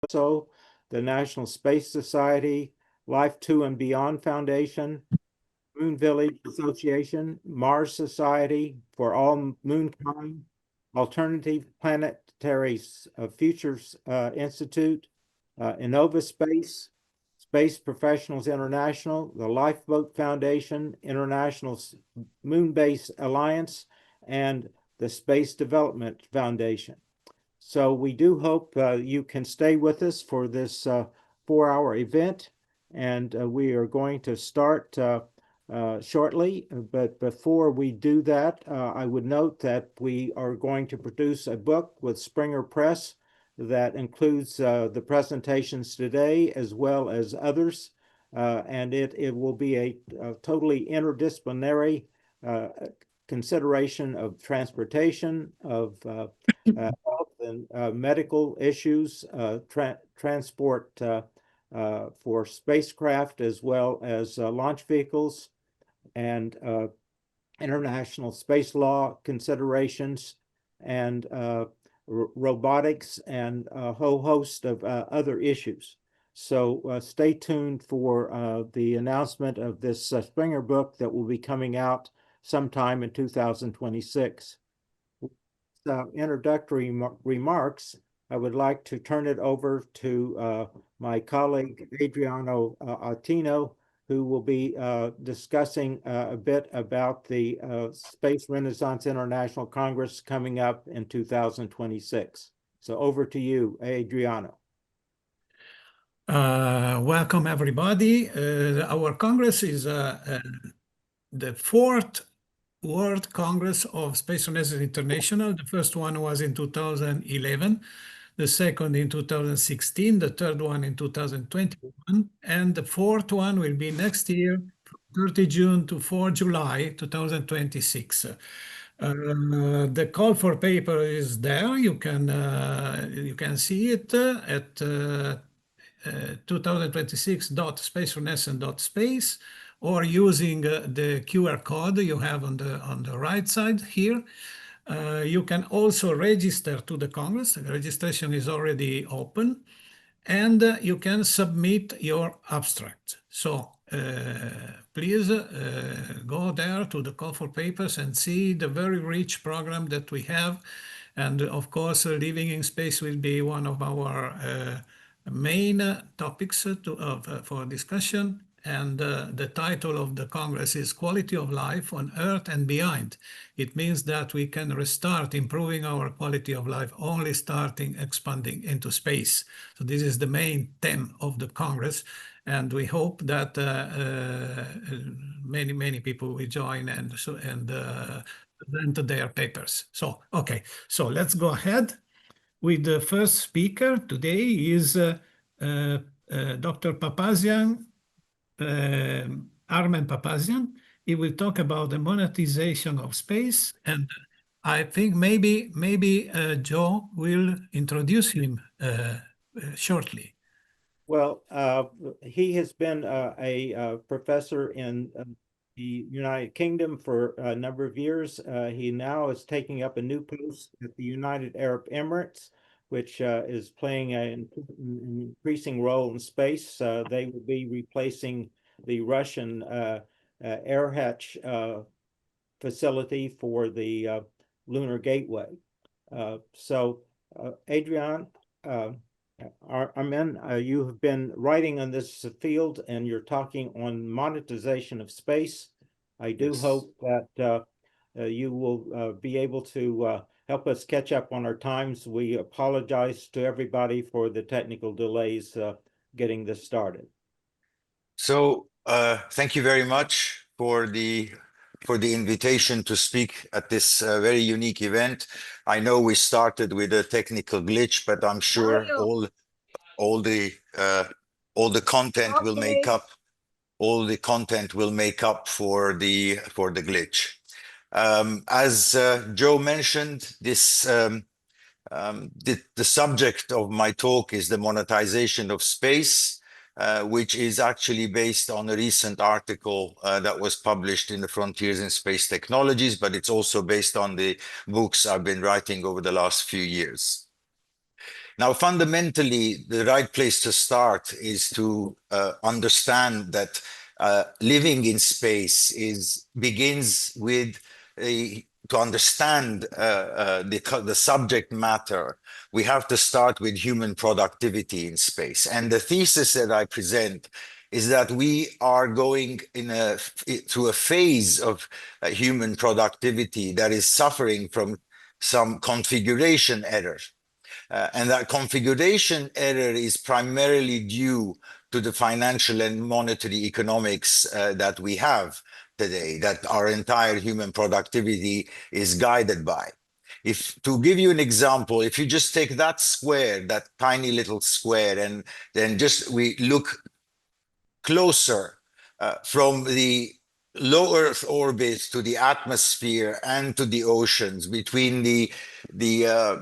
also the National Space Society, Life to and Beyond Foundation, Moon Village Association, Mars Society for All Moonkind, Alternative Planetary Futures Institute, Innova Space, Space Professionals International, the Lifeboat Foundation, International Moonbase Alliance, and the Space Development Foundation. So we do hope you can stay with us for this 4-hour event, and we are going to start shortly. But before we do that, I would note that we are going to produce a book with Springer Press that includes the presentations today as well as others, and it will be a totally interdisciplinary consideration of transportation, of health and medical issues, transport for spacecraft as well as launch vehicles, and international space law considerations, and robotics, and a whole host of other issues. So stay tuned for the announcement of this Springer book that will be coming out sometime in 2026. Introductory remarks, I would like to turn it over to my colleague Adriano Autino, who will be discussing a bit about the Space Renaissance International Congress coming up in 2026. So over to you, Adriano. Welcome, everybody. Our Congress is the fourth World Congress of Space Renaissance International. The first one was in 2011, the second in 2016, the third one in 2021, and the fourth one will be next year, from 30 June to 4 July 2026. The call for paper is there. You can see it at 2026.spacerenaissance.space, or using the QR code you have on the right side here. You can also register to the Congress. The registration is already open, and you can submit your abstract. So please go there to the call for papers and see the very rich program that we have. And of course, Living in Space will be one of our main topics for discussion. And the title of the Congress is Quality of Life on Earth and Beyond. It means that we can restart improving our quality of life only starting expanding into space. So this is the main theme of the Congress. And we hope that many people will join and present their papers. So, okay, so let's go ahead with the first speaker today is Dr. Papazian. Armen Papazian. He will talk about the monetization of space, and I think maybe Joe will introduce him shortly. Well, he has been a professor in the United Kingdom for a number of years. He now is taking up a new post at the United Arab Emirates, which is playing an increasing role in space. They will be replacing the Russian air hatch facility for the Lunar Gateway. So, Adrian, Armen, you have been writing on this field, and you're talking on monetization of space. I do hope that you will be able to help us catch up on our times. We apologize to everybody for the technical delays getting this started. So thank you very much for the invitation to speak at this very unique event. I know we started with a technical glitch, but I'm sure all the content will make up for the glitch. As Joe mentioned, this the subject of my talk is the monetization of space, which is actually based on a recent article that was published in the Frontiers in Space Technologies, but it's also based on the books I've been writing over the last few years. Now, fundamentally, the right place to start is to understand that living in space begins with to understand the subject matter. We have to start with human productivity in space. And the thesis that I present is that we are going through a phase of human productivity that is suffering from some configuration error. And that configuration error is primarily due to the financial and monetary economics that we have today, that our entire human productivity is guided by. To give you an example, if you just take that square, that tiny little square, and then we look closer from the low Earth orbit to the atmosphere and to the oceans, between the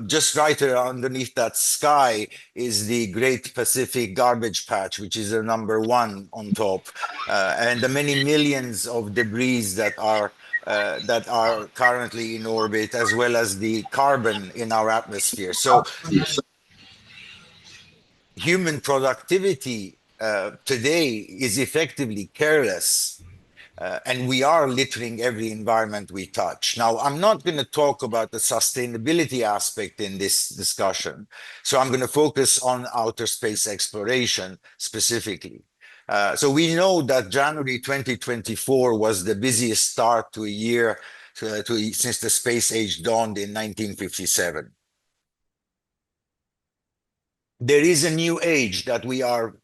just right underneath that sky is the Great Pacific Garbage Patch, which is the #1 on top, and the many millions of debris that are currently in orbit, as well as the carbon in our atmosphere. So human productivity today is effectively careless, and we are littering every environment we touch. Now, I'm not going to talk about the sustainability aspect in this discussion, so I'm going to focus on outer space exploration specifically. So we know that January 2024 was the busiest start to a year since the space age dawned in 1957. There is a new age that we are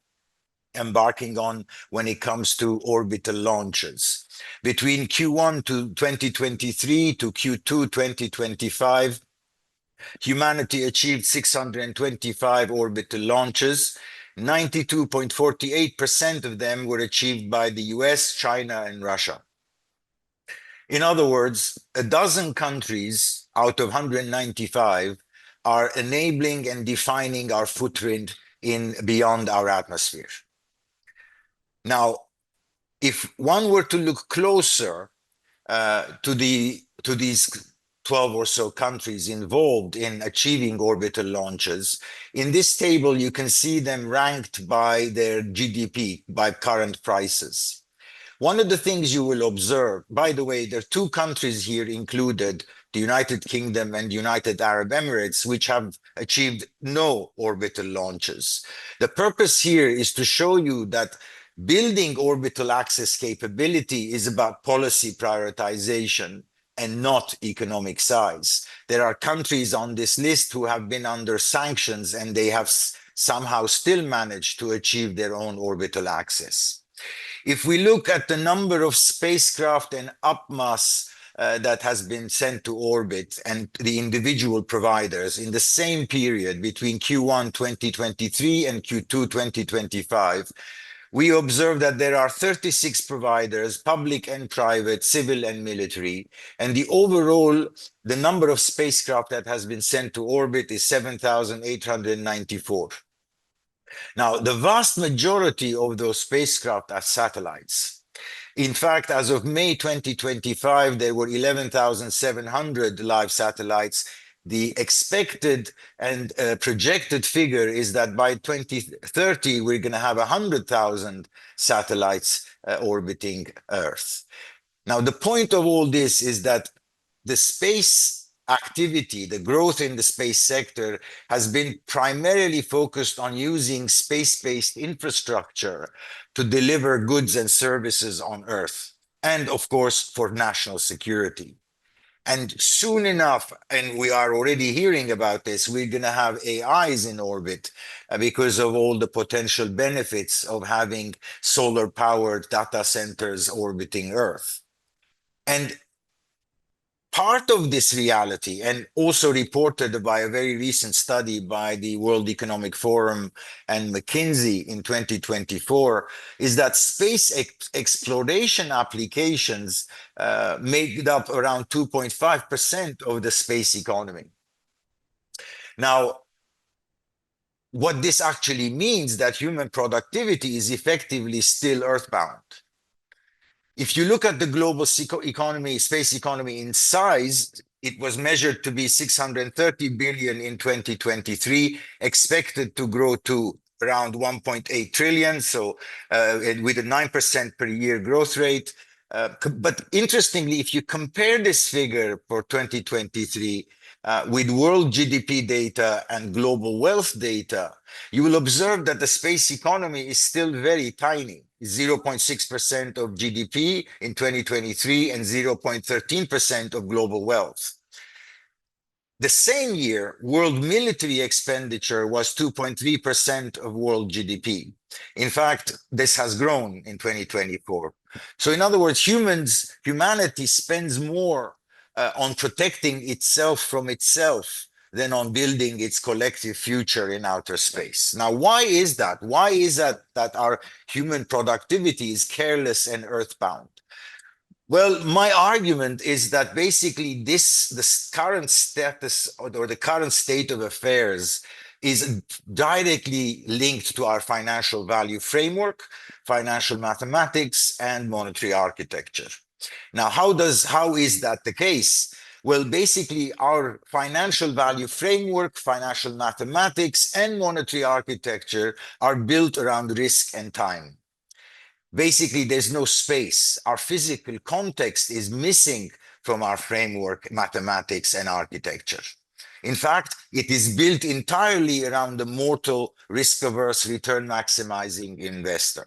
embarking on when it comes to orbital launches. Between Q1 2023 to Q2 2025, humanity achieved 625 orbital launches. 92.48% of them were achieved by the US, China, and Russia. In other words, a dozen countries out of 195 are enabling and defining our footprint beyond our atmosphere. Now, if one were to look closer to these 12 or so countries involved in achieving orbital launches, in this table you can see them ranked by their GDP, by current prices. One of the things you will observe, by the way, there are two countries here included, the United Kingdom and United Arab Emirates, which have achieved no orbital launches. The purpose here is to show you that building orbital access capability is about policy prioritization and not economic size. There are countries on this list who have been under sanctions and they have somehow still managed to achieve their own orbital access. If we look at the number of spacecraft and upmass that has been sent to orbit and the individual providers in the same period between Q1 2023 and Q2 2025, we observe that there are 36 providers, public and private, civil and military, and the number of spacecraft that has been sent to orbit is 7,894. Now, the vast majority of those spacecraft are satellites. In fact, as of May 2025, there were 11,700 live satellites. The expected and projected figure is that by 2030, we're going to have 100,000 satellites orbiting Earth. Now, the point of all this is that the space activity, the growth in the space sector, has been primarily focused on using space-based infrastructure to deliver goods and services on Earth, and of course, for national security. And soon enough, and we are already hearing about this, we're going to have AIs in orbit because of all the potential benefits of having solar-powered data centers orbiting Earth. And part of this reality, and also reported by a very recent study by the World Economic Forum and McKinsey in 2024, is that space exploration applications made up around 2.5% of the space economy. Now, what this actually means that human productivity is effectively still earthbound. If you look at the global economy, space economy in size, it was measured to be 630 billion in 2023, expected to grow to around 1.8 trillion, so with a 9% per year growth rate. But interestingly, if you compare this figure for 2023 with world GDP data and global wealth data, you will observe that the space economy is still very tiny, 0.6% of GDP in 2023 and 0.13% of global wealth. The same year, world military expenditure was 2.3% of world GDP. In fact, this has grown in 2024. So in other words, humanity spends more on protecting itself from itself than on building its collective future in outer space. Now, why is that? Why is that our human productivity is careless and earthbound? Well, my argument is that basically the current status or the current state of affairs is directly linked to our financial value framework, financial mathematics, and monetary architecture. Now, how is that the case? Well, basically, our financial value framework, financial mathematics, and monetary architecture are built around risk and time. Basically, there's no space. Our physical context is missing from our framework, mathematics, and architecture. In fact, it is built entirely around the mortal, risk-averse, return-maximizing investor.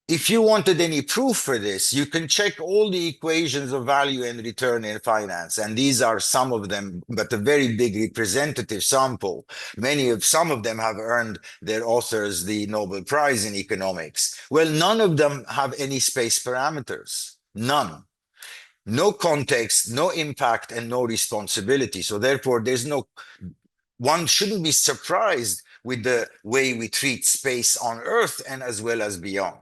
If you wanted any proof for this, you can check all the equations of value and return in finance. And these are some of them, but a very big representative sample. Some of them have earned their authors the Nobel Prize in economics. Well, none of them have any space parameters. None. No context, no impact, and no responsibility. So therefore, one shouldn't be surprised with the way we treat space on Earth and as well as beyond.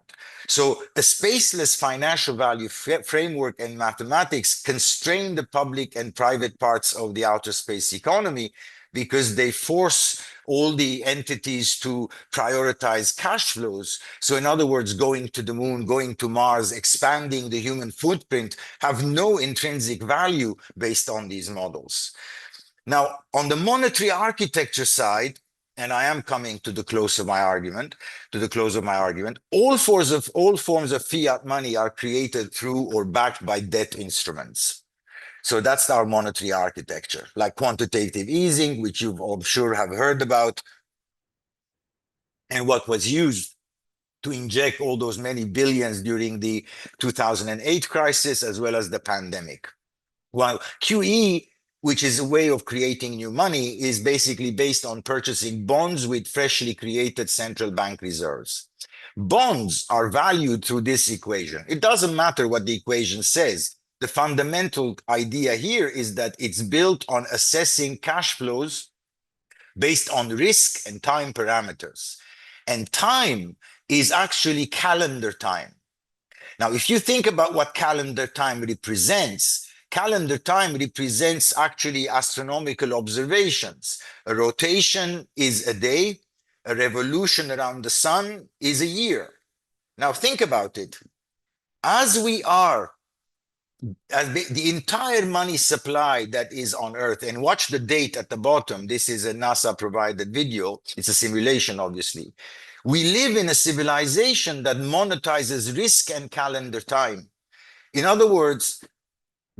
So the spaceless financial value framework and mathematics constrain the public and private parts of the outer space economy because they force all the entities to prioritize cash flows. So in other words, going to the moon, going to Mars, expanding the human footprint have no intrinsic value based on these models. Now, on the monetary architecture side, and I am coming to the close of my argument, all forms of fiat money are created through or backed by debt instruments. So that's our monetary architecture, like quantitative easing, which you I'm sure have heard about, and what was used to inject all those many billions during the 2008 crisis, as well as the pandemic. While QE, which is a way of creating new money, is basically based on purchasing bonds with freshly created central bank reserves. Bonds are valued through this equation. It doesn't matter what the equation says. The fundamental idea here is that it's built on assessing cash flows based on risk and time parameters. And time is actually calendar time. Now, if you think about what calendar time represents actually astronomical observations. A rotation is a day, a revolution around the sun is a year. Now think about it. As the entire money supply that is on Earth, and watch the date at the bottom, this is a NASA provided video, it's a simulation obviously. We live in a civilization that monetizes risk and calendar time. In other words,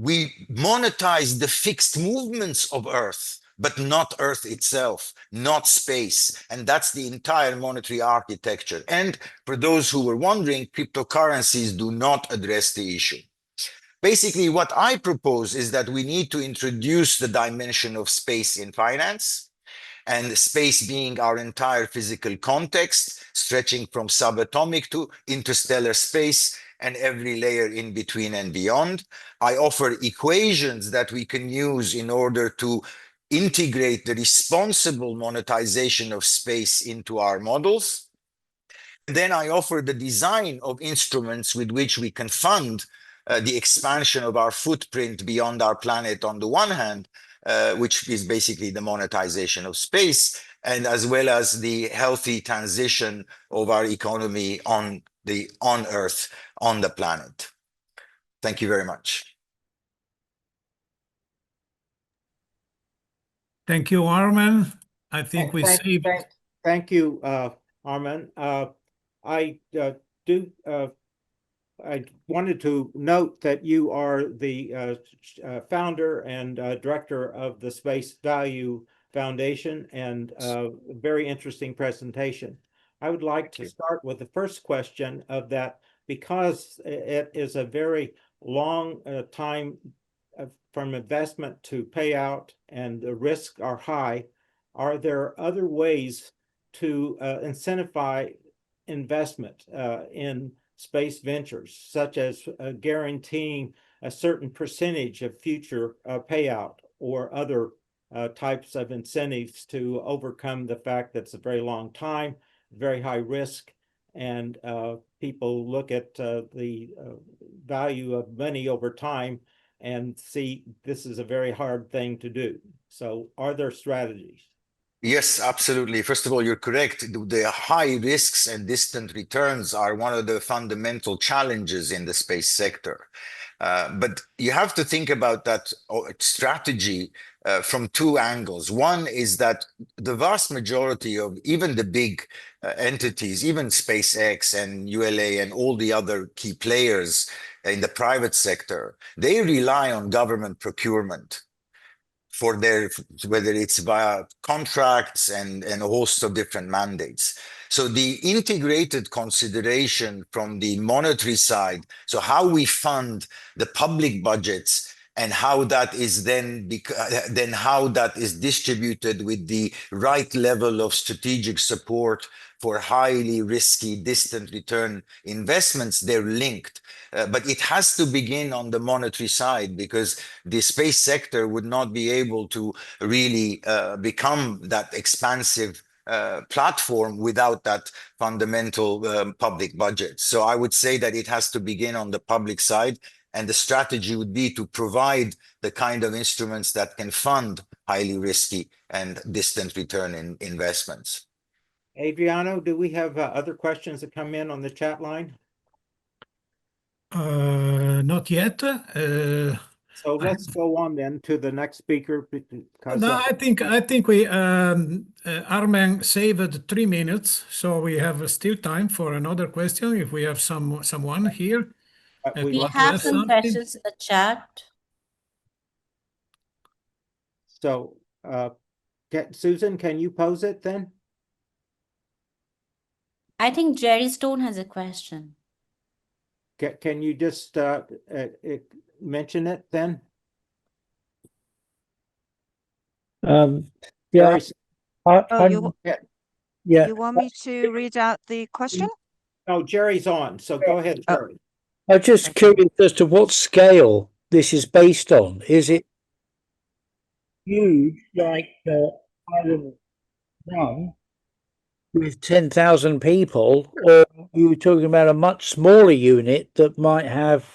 we monetize the fixed movements of Earth, but not Earth itself, not space. And that's the entire monetary architecture. And for those who were wondering, cryptocurrencies do not address the issue. Basically, what I propose is that we need to introduce the dimension of space in finance, and space being our entire physical context, stretching from subatomic to interstellar space, and every layer in between and beyond. I offer equations that we can use in order to integrate the responsible monetization of space into our models. Then I offer the design of instruments with which we can fund the expansion of our footprint beyond our planet on the one hand, which is basically the monetization of space, and as well as the healthy transition of our economy on Earth, on the planet. Thank you very much. Thank you, Armin. I think we Thank- saved. Thank you, Armin. I do. I wanted to note that you are the founder and director of the Space Value Foundation, and a very interesting presentation. I would like to start with the first question of that, because it is a very long time from investment to payout, and the risks are high. Are there other ways to incentivize investment in space ventures, such as guaranteeing a certain percentage of future payout, or other types of incentives to overcome the fact that it's a very long time, very high risk, and people look at the value of money over time and see this is a very hard thing to do. So are there strategies? Yes, absolutely. First of all, you're correct. The high risks and distant returns are one of the fundamental challenges in the space sector. But you have to think about that strategy from two angles. One is that the vast majority of even the big entities, even SpaceX and ULA and all the other key players in the private sector, they rely on government procurement for their, whether it's via contracts and a host of different mandates. So the integrated consideration from the monetary side, so how we fund the public budgets and how that is then how that is distributed with the right level of strategic support for highly risky distant return investments, they're linked. But it has to begin on the monetary side, because the space sector would not be able to really become that expansive platform without that fundamental public budget. So I would say that it has to begin on the public side, and the strategy would be to provide the kind of instruments that can fund highly risky and distant return investments. Adriano, do we have other questions that come in on the chat line? Not yet. So let's go on then to the next speaker, because No, I think we Armin saved 3 minutes, so we have still time for another question if we have someone here. we have some questions in the chat. So, Susan, can you pose it then? I think Jerry Stone has a question. Can you just mention it then? Yeah, Jerry, yeah. You want me to read out the question? no, Jerry's on, so go ahead, Jerry. I'm just curious as to what scale this is based on. Is it huge, like Island 1 with 10,000 people, or are you talking about a much smaller unit that might have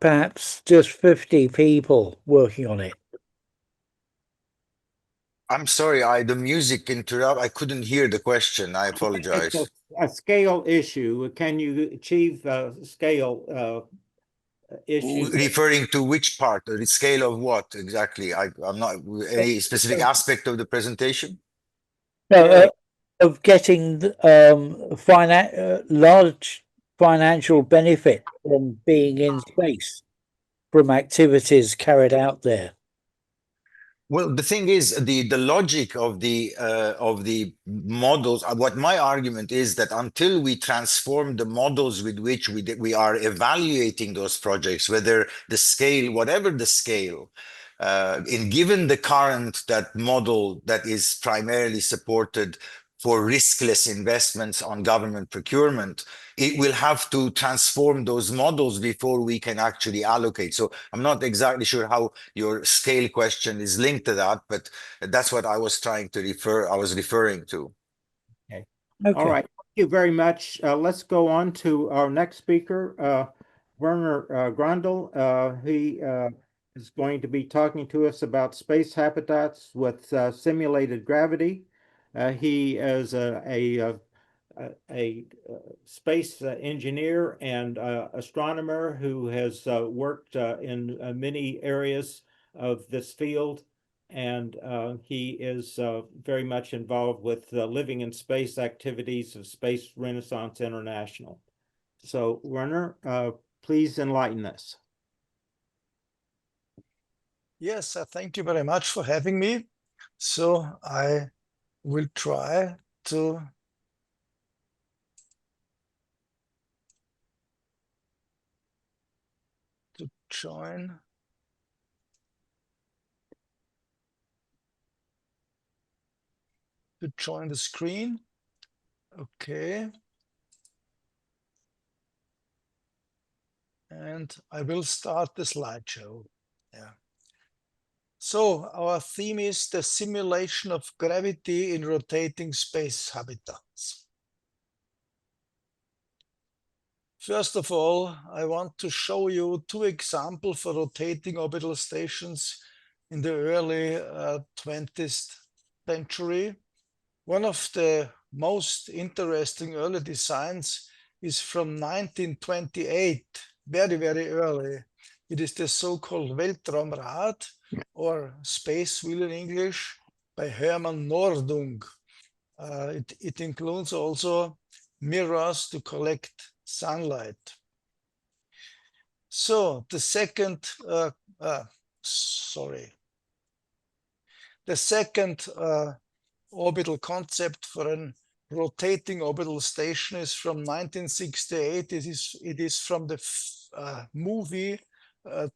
perhaps just 50 people working on it? I'm sorry, the music interrupt. I couldn't hear the question. I apologize. It's a scale issue. Can you achieve scale issue? Referring to which part? The scale of what exactly? I'm not any specific aspect of the presentation. No, of getting large financial benefit from being in space, from activities carried out there. Well, the thing is, the logic of the models. What my argument is that until we transform the models with which we are evaluating those projects, whether the scale, whatever the scale, given the current that model that is primarily supported for riskless investments on government procurement, it will have to transform those models before we can actually allocate. So I'm not exactly sure how your scale question is linked to that, but that's what I was trying to referring to. Okay. Okay. All right. Thank you very much. Let's go on to our next speaker, Werner Grandl. He is going to be talking to us about space habitats with simulated gravity. He is a space engineer and astronomer who has worked in many areas of this field. and he is very much involved with the Living in Space activities of Space Renaissance International. So, Werner, please enlighten us. Yes, thank you very much for having me. So I will try to join. To join the screen. Okay. And I will start the slideshow. Yeah. So our theme is the simulation of gravity in rotating space habitats. First of all, I want to show you two examples for rotating orbital stations in the early 20th century. One of the most interesting early designs is from 1928, very, very early. It is the so-called Weltraumrad, or space wheel in English, by Hermann Nordung. It includes also mirrors to collect sunlight. So the second, the second orbital concept for a rotating orbital station is from 1968. It is from the movie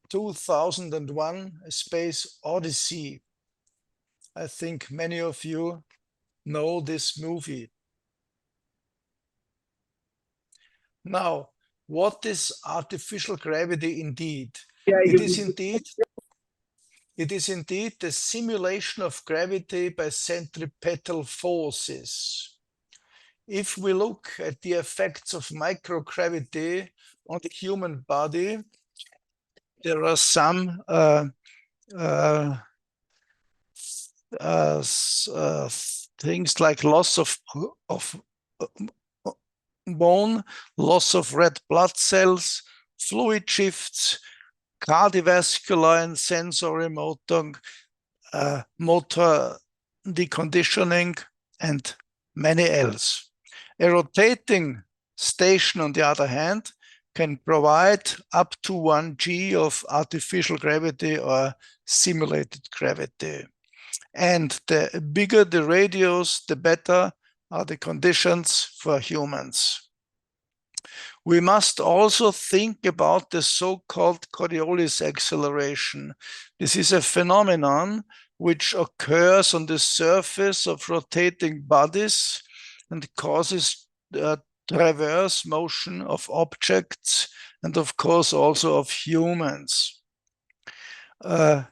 2001: A Space Odyssey. I think many of you know this movie. Now, what is artificial gravity indeed? It is indeed the simulation of gravity by centripetal forces. If we look at the effects of microgravity on the human body, there are some things like loss of bone, loss of red blood cells, fluid shifts, cardiovascular and sensory motor deconditioning, and many else. A rotating station, on the other hand, can provide up to 1 g of artificial gravity or simulated gravity. And the bigger the radius, the better are the conditions for humans. We must also think about the so-called Coriolis acceleration. This is a phenomenon which occurs on the surface of rotating bodies and causes transverse motion of objects and, of course, also of humans. The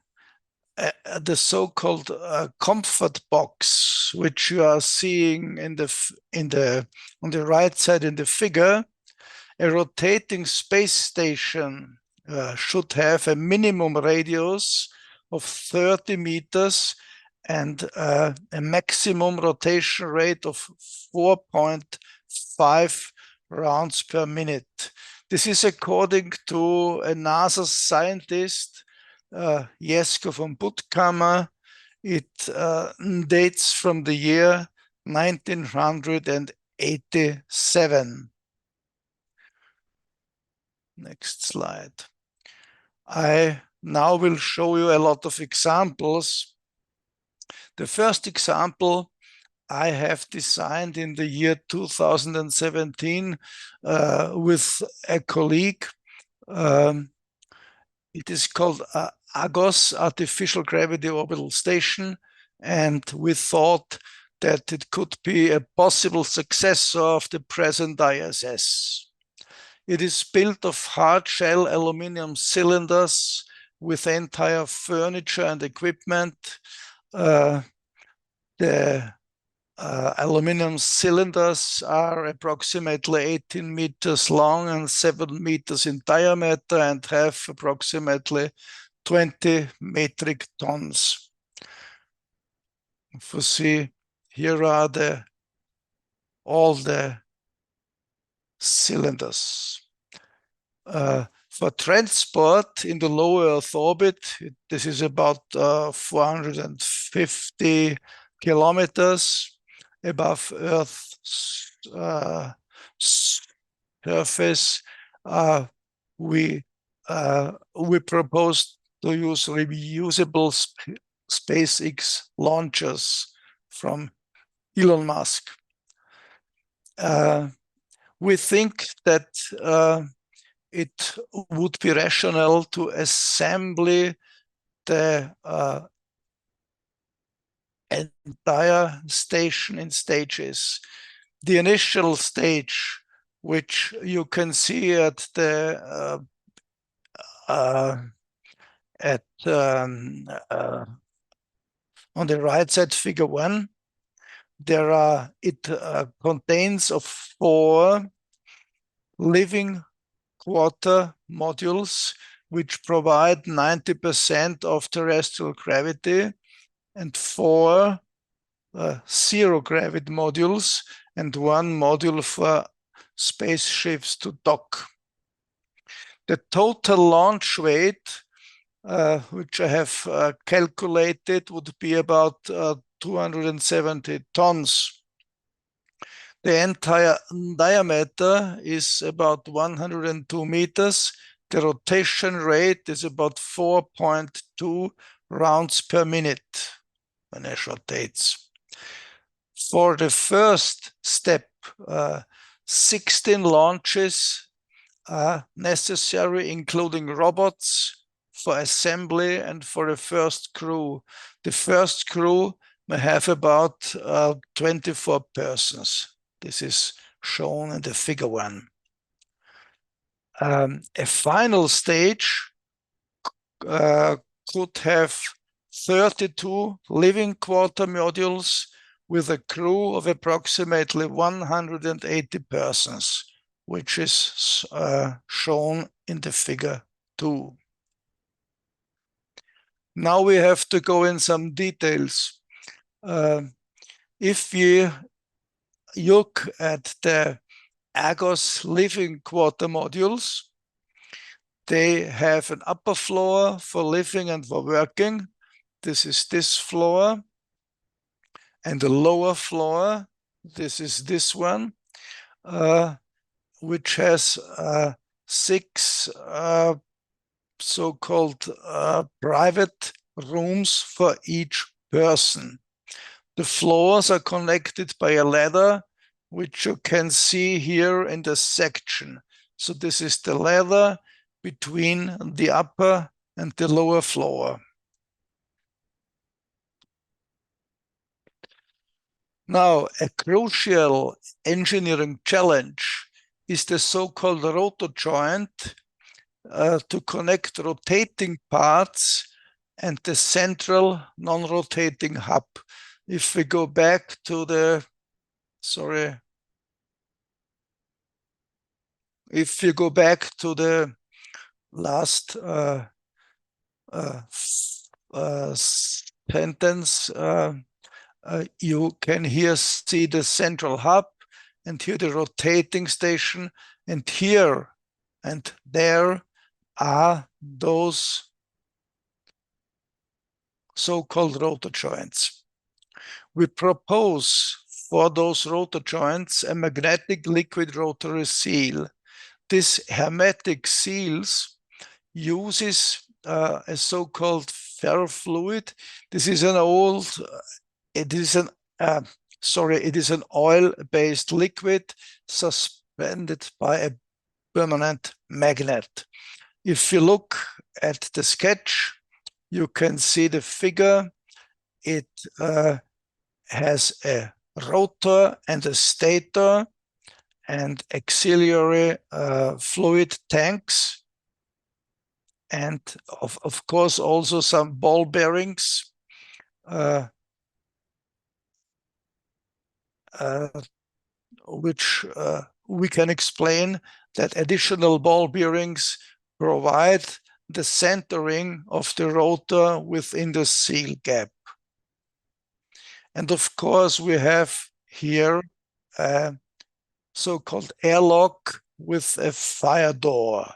so-called comfort box, which you are seeing on the right side in the figure, a rotating space station should have a minimum radius of 30 meters and a maximum rotation rate of 4.5 rounds per minute. This is according to a NASA scientist, Jesko von Puttkamer. It dates from the year 1987. Next slide. I now will show you a lot of examples. The first example I have designed in the year 2017 with a colleague. It is called AGOS, Artificial Gravity Orbital Station, and we thought that it could be a possible successor of the present ISS. It is built of hard shell aluminum cylinders with entire furniture and equipment. The aluminum cylinders are approximately 18 meters long and 7 meters in diameter and have approximately 20 metric tons. If you see, here are all the cylinders. For transport in the low Earth orbit, this is about 450 kilometers above Earth's surface. We propose to use reusable SpaceX launchers from Elon Musk. We think that it would be rational to assemble the entire station in stages. The initial stage, which you can see at the on the right side, figure 1, it contains of 4 living quarter modules which provide 90% of terrestrial gravity, and 4 zero gravity modules, and 1 module for spaceships to dock. The total launch weight, which I have calculated, would be about 270 tons. The entire diameter is about 102 meters. The rotation rate is about 4.2 rounds per minute when it rotates. For the first step, 16 launches are necessary, including robots, for assembly and for the first crew. The first crew may have about 24 persons. This is shown in the figure 1. A final stage could have 32 living quarter modules with a crew of approximately 180 persons, which is shown in the figure 2. Now we have to go in some details. If you look at the Argos living quarter modules, they have an upper floor for living and for working. This is this floor. And the lower floor, this is this one, which has 6 so-called private rooms for each person. The floors are connected by a ladder, which you can see here in the section. So this is the ladder between the upper and the lower floor. Now, a crucial engineering challenge is the so-called rotor joint to connect rotating parts and the central non-rotating hub. If we go back to the, if you go back to the last sentence, you can here see the central hub, and here the rotating station, and here and there are those so-called rotor joints. We propose for those rotor joints a magnetic liquid rotary seal. This hermetic seals uses a so-called ferrofluid. This is an old, it is an oil-based liquid suspended by a permanent magnet. If you look at the sketch, you can see the figure. It has a rotor and a stator and auxiliary fluid tanks, and of course also some ball bearings which we can explain that additional ball bearings provide the centering of the rotor within the seal gap. And of course, we have here a so-called airlock with a fire door.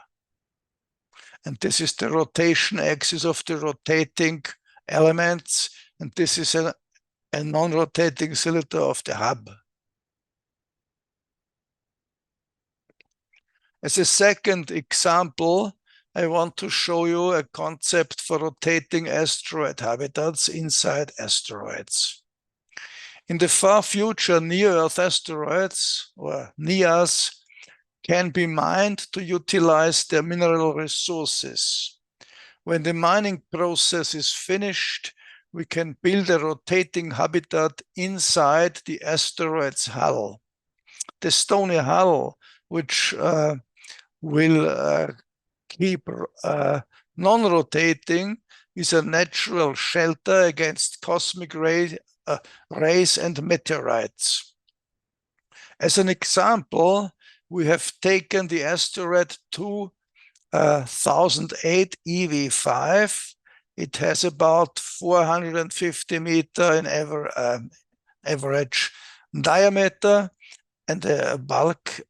and this is the rotation axis of the rotating elements, and this is a non-rotating cylinder of the hub. As a second example, I want to show you a concept for rotating asteroid habitats inside asteroids. In the far future, near-Earth asteroids, or NEAs, can be mined to utilize their mineral resources. When the mining process is finished, we can build a rotating habitat inside the asteroid's hull. The stony hull, which will keep non-rotating, is a natural shelter against cosmic rays and meteorites. As an example, we have taken the asteroid 2008 EV5. It has about 450 meter in average diameter and a bulk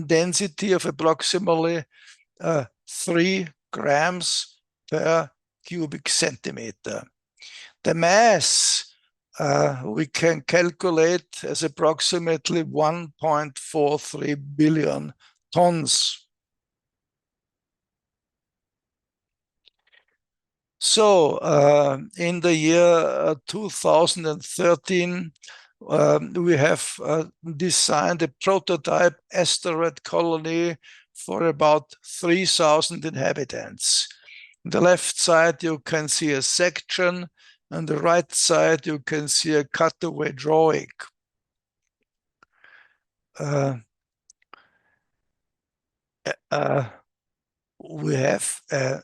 density of approximately 3 grams per cubic centimeter. The mass we can calculate as approximately 1.43 billion tons. So in the year 2013, we have designed a prototype asteroid colony for about 3,000 inhabitants. On the left side, you can see a section. On the right side, you can see a cutaway drawing. We have a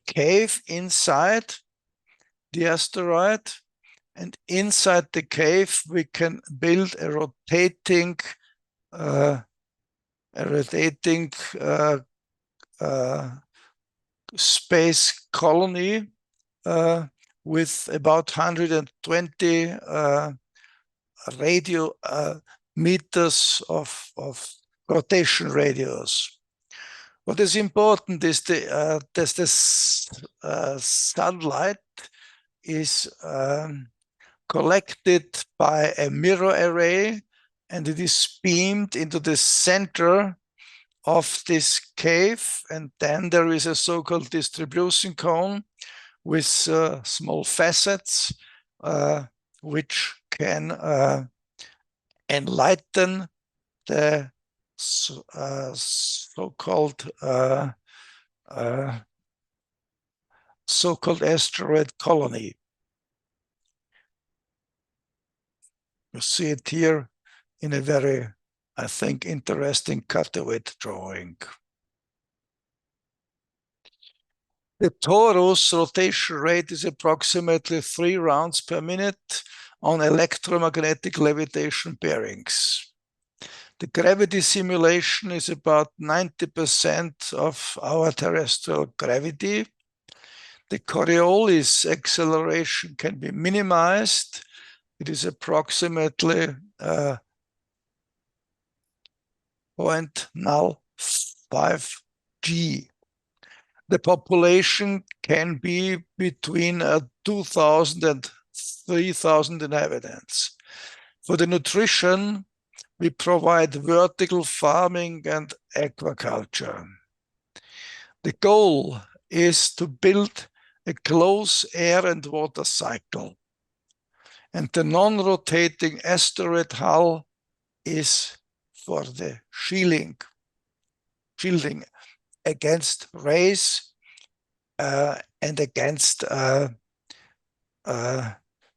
cave inside the asteroid, and inside the cave we can build a rotating space colony with about 120 radio meters of rotation radius. What is important is that the sunlight is collected by a mirror array, and it is beamed into the center of this cave, and then there is a so-called distribution cone with small facets which can enlighten the so-called asteroid colony. You see it here in a very, I think, interesting cutaway drawing. The torus rotation rate is approximately 3 rounds per minute on electromagnetic levitation bearings. The gravity simulation is about 90% of our terrestrial gravity. The Coriolis acceleration can be minimized. It is approximately 0.05 g. The population can be between 2,000 and 3,000 inhabitants. For the nutrition, we provide vertical farming and aquaculture. The goal is to build a close air and water cycle. And the non-rotating asteroid hull is for the shielding against rays and against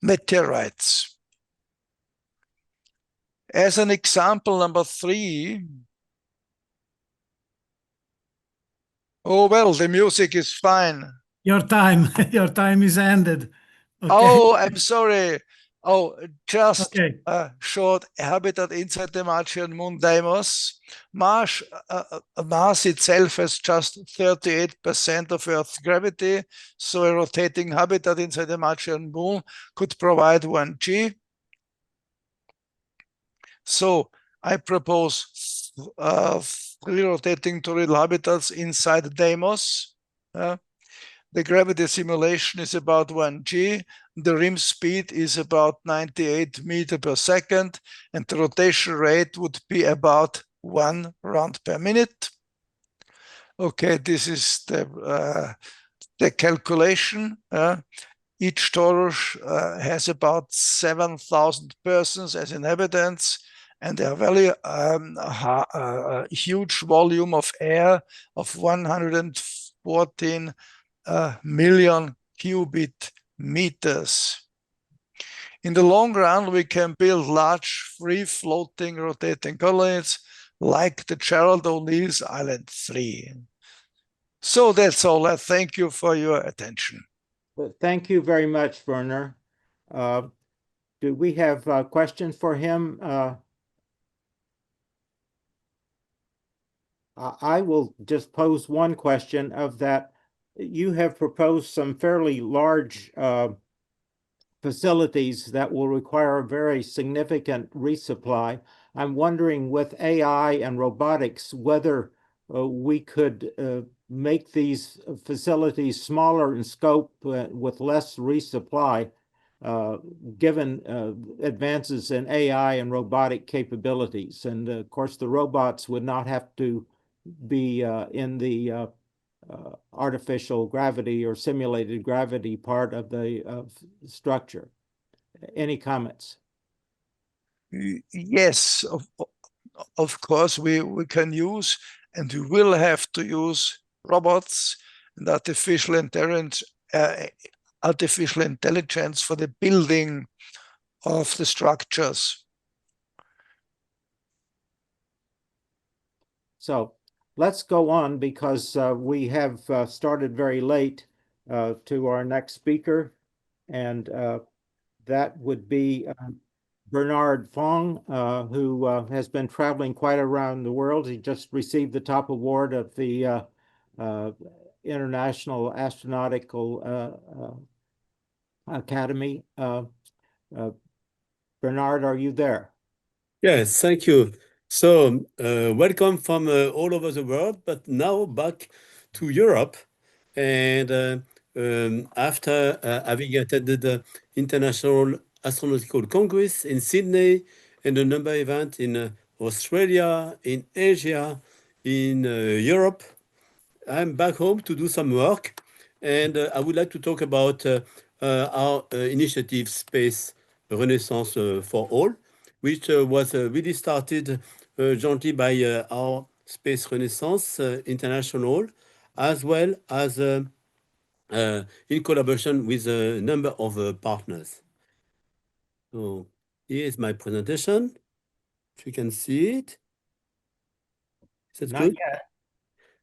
meteorites. As an example number 3, oh well, the music is fine. Your time is ended. Okay. Oh, I'm sorry. Oh, just Okay. a short habitat inside the Martian moon Deimos. Mars itself has just 38% of Earth's gravity, so a rotating habitat inside the Martian moon could provide 1 G. So I propose 3 rotating torus habitats inside Deimos. The gravity simulation is about 1g. The rim speed is about 98 meters per second, and the rotation rate would be about 1 round per minute. Okay, this is the calculation. Each torus has about 7,000 persons as inhabitants, and a very huge volume of air of 114 million cubic meters. In the long run, we can build large, free-floating, rotating colonies like the Gerald O'Neill's Island 3. So that's all. I thank you for your attention. Thank you very much, Werner. Do we have questions for him? I will just pose one question of that. You have proposed some fairly large facilities that will require a very significant resupply. I'm wondering with AI and robotics whether we could make these facilities smaller in scope with less resupply, given advances in AI and robotic capabilities. And of course, the robots would not have to be in the artificial gravity or simulated gravity part of the structure. Any comments? Yes, of course, we can use, and we will have to use robots and artificial intelligence for the building of the structures. So let's go on because we have started very late to our next speaker, and that would be Bernard Fong, who has been traveling quite around the world. He just received the top award of the International Astronautical Academy. Bernard, are you there? Yes, thank you. So, welcome from all over the world, but now back to Europe. And after having attended the International Astronautical Congress in Sydney and a number of events in Australia, in Asia, in Europe, I'm back home to do some work. And I would like to talk about our initiative, Space Renaissance for All, which was really started jointly by our Space Renaissance International, as well as in collaboration with a number of partners. So here's my presentation. If you can see it. Is that Not good? yet.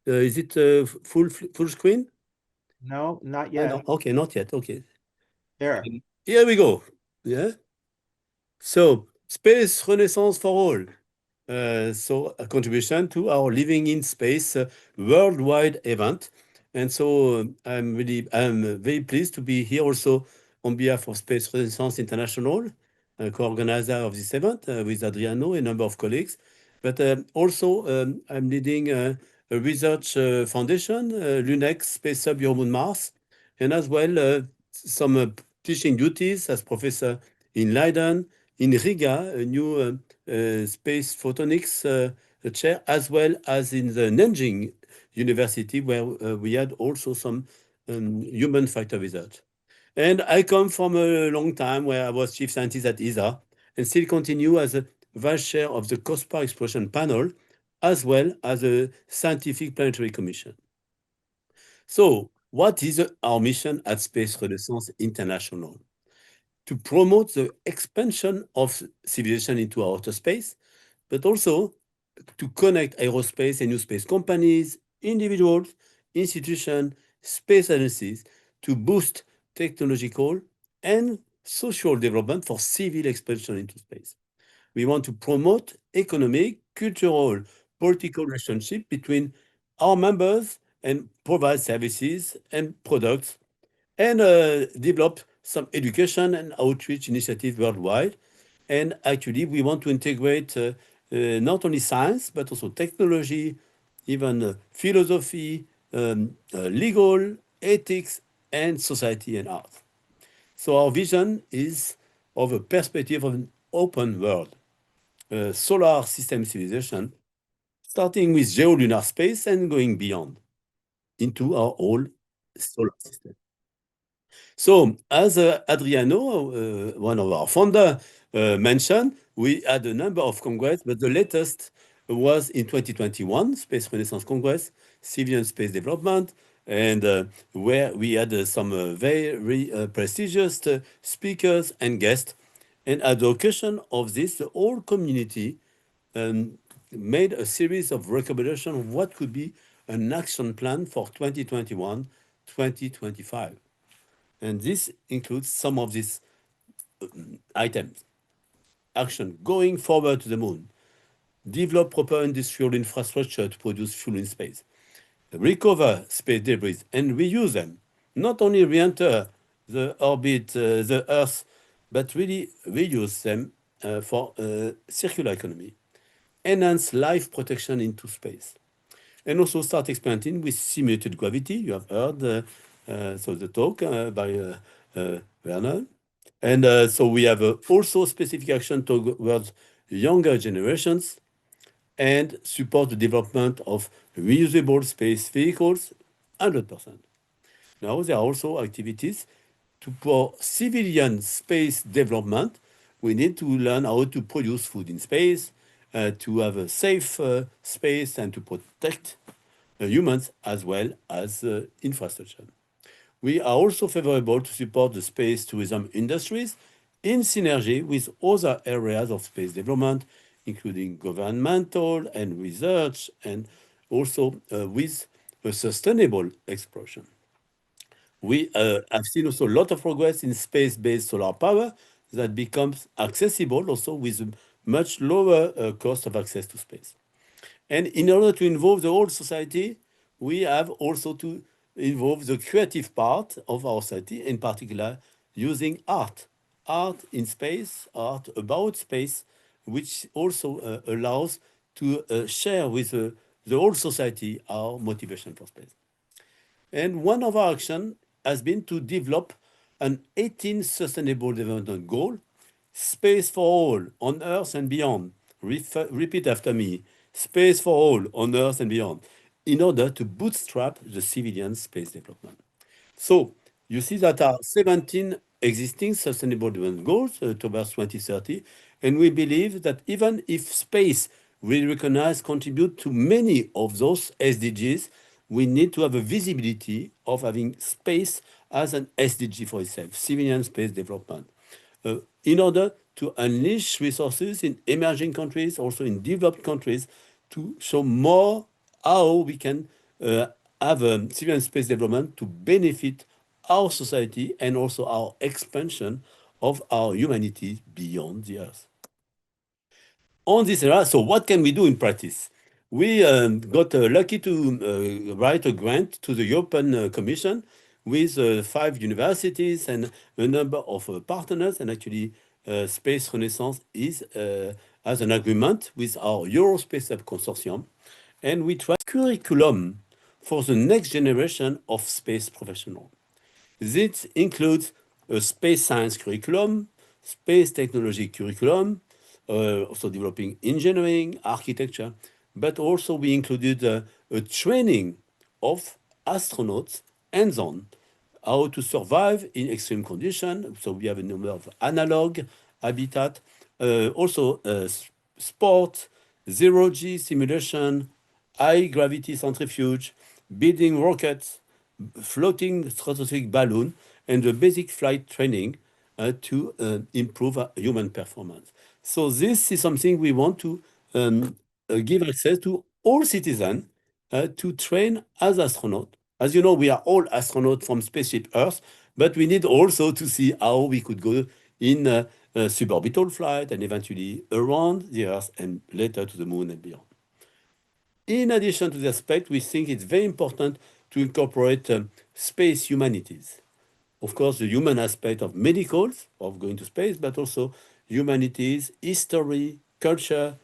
Is it full screen? No, not Oh, yet. no. Okay, not yet. Okay. There. Here we go. Yeah. So, Space Renaissance for All. So, a contribution to our Living in Space worldwide event. And so, I'm very pleased to be here also on behalf of Space Renaissance International, co-organizer of this event with Adriano and a number of colleagues. But also, I'm leading a research foundation, LUNEX, Space Sub Euromoon Mars, and as well some teaching duties as professor in Leiden, in Riga, a new space photonics chair, as well as in the Nanjing University, where we had also some human factor research. And I come from a long time where I was chief scientist at ESA and still continue as a vice chair of the COSPAR Exploration Panel, as well as a scientific planetary commission. So, what is our mission at Space Renaissance International? To promote the expansion of civilization into outer space, but also to connect aerospace and new space companies, individuals, institutions, space agencies to boost technological and social development for civil expansion into space. We want to promote economic, cultural, political relationship between our members and provide services and products and develop some education and outreach initiatives worldwide. And actually, we want to integrate not only science, but also technology, even philosophy, legal, ethics, and society and art. So our vision is of a perspective of an open world, a solar system civilization, starting with geolunar space and going beyond into our whole solar system. So, as Adriano, one of our founder, mentioned, we had a number of congress, but the latest was in 2021, Space Renaissance Congress, Civilian Space Development, and where we had some very prestigious speakers and guests. And at the occasion of this, the whole community made a series of recommendations of what could be an action plan for 2021-2025. And this includes some of these items. Action, going forward to the moon. Develop proper industrial infrastructure to produce fuel in space. Recover space debris and reuse them. Not only re-enter the orbit, the Earth, but really reuse them for circular economy. Enhance life protection into space. And also start experimenting with simulated gravity. You have heard so the talk by Werner. And so we have also specific action towards younger generations and support the development of reusable space vehicles, 100%. Now, there are also activities for civilian space development. We need to learn how to produce food in space, to have a safe space, and to protect humans as well as infrastructure. We are also favorable to support the space tourism industries in synergy with other areas of space development, including governmental and research, and also with a sustainable exploration. We have seen also a lot of progress in space-based solar power that becomes accessible also with a much lower cost of access to space. And in order to involve the whole society, we have also to involve the creative part of our society, in particular using art. Art in space, art about space, which also allows to share with the whole society our motivation for space. And one of our actions has been to develop an 18 Sustainable Development Goal, space for all on Earth and beyond. Repeat after me, space for all on Earth and beyond, in order to bootstrap the civilian space development. So you see that there are 17 existing Sustainable Development Goals towards 2030, and we believe that even if space will recognize, contribute to many of those SDGs, we need to have a visibility of having space as an SDG for itself, civilian space development, in order to unleash resources in emerging countries, also in developed countries, to show more how we can have civilian space development to benefit our society and also our expansion of our humanity beyond the Earth. On this area, so what can we do in practice? We got lucky to write a grant to the European Commission with 5 universities and a number of partners, and actually Space Renaissance has an agreement with our Eurospace Hub Consortium, and we try curriculum for the next generation of space professionals. This includes a space science curriculum, space technology curriculum, also developing engineering, architecture, but also we included a training of astronauts hands-on, how to survive in extreme conditions. So we have a number of analog habitat, also sport, zero-G simulation, high gravity centrifuge, building rockets, floating stratospheric balloon, and the basic flight training to improve human performance. So this is something we want to give access to all citizens to train as astronauts. As you know, we are all astronauts from Spaceship Earth, but we need also to see how we could go in suborbital flight and eventually around the Earth and later to the moon and beyond. In addition to the aspect, we think it's very important to incorporate space humanities. Of course, the human aspect of medicals, of going to space, but also humanities, history, culture,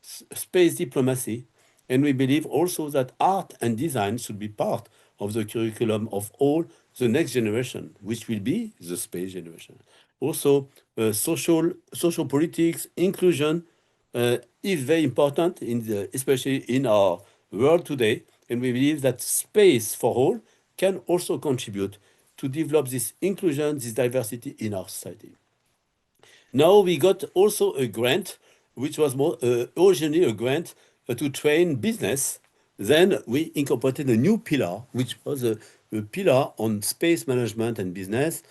space diplomacy, And we believe also that art and design should be part of the curriculum of all the next generation, which will be the space generation. Also, social politics, inclusion is very important, especially in our world today. And we believe that space for all can also contribute to develop this inclusion, this diversity in our society. Now we got also a grant, which was more originally a grant to train business. Then we incorporated a new pillar, which was a pillar on space management and business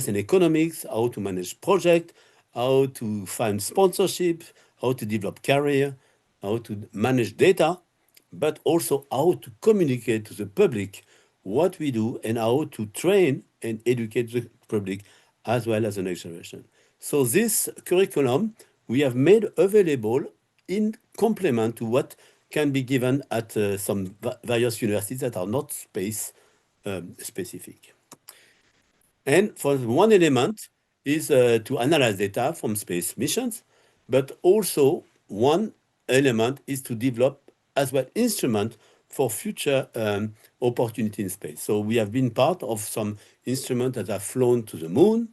and economics, how to manage project, how to find sponsorship, how to develop career, how to manage data, but also how to communicate to the public what we do and how to train and educate the public as well as the next generation. So this curriculum we have made available in complement to what can be given at some various universities that are not space specific. And for one element is to analyze data from space missions, but also one element is to develop as well instrument for future opportunity in space. So we have been part of some instruments that have flown to the moon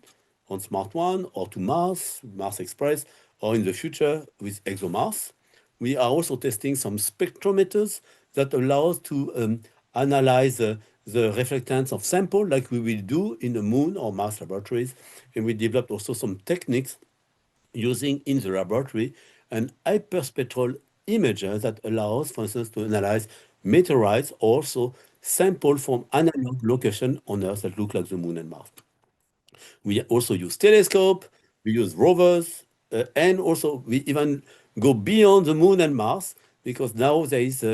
on Smart One or to Mars, Mars Express, or in the future with ExoMars. We are also testing some spectrometers that allow us to analyze the reflectance of sample like we will do in the moon or Mars laboratories. And we developed also some techniques using in the laboratory an hyperspectral imager that allows, for instance, to analyze meteorites, also sample from analog location on Earth that look like the moon and Mars. We also use telescope, we use rovers, and also we even go beyond the moon and Mars, because now there is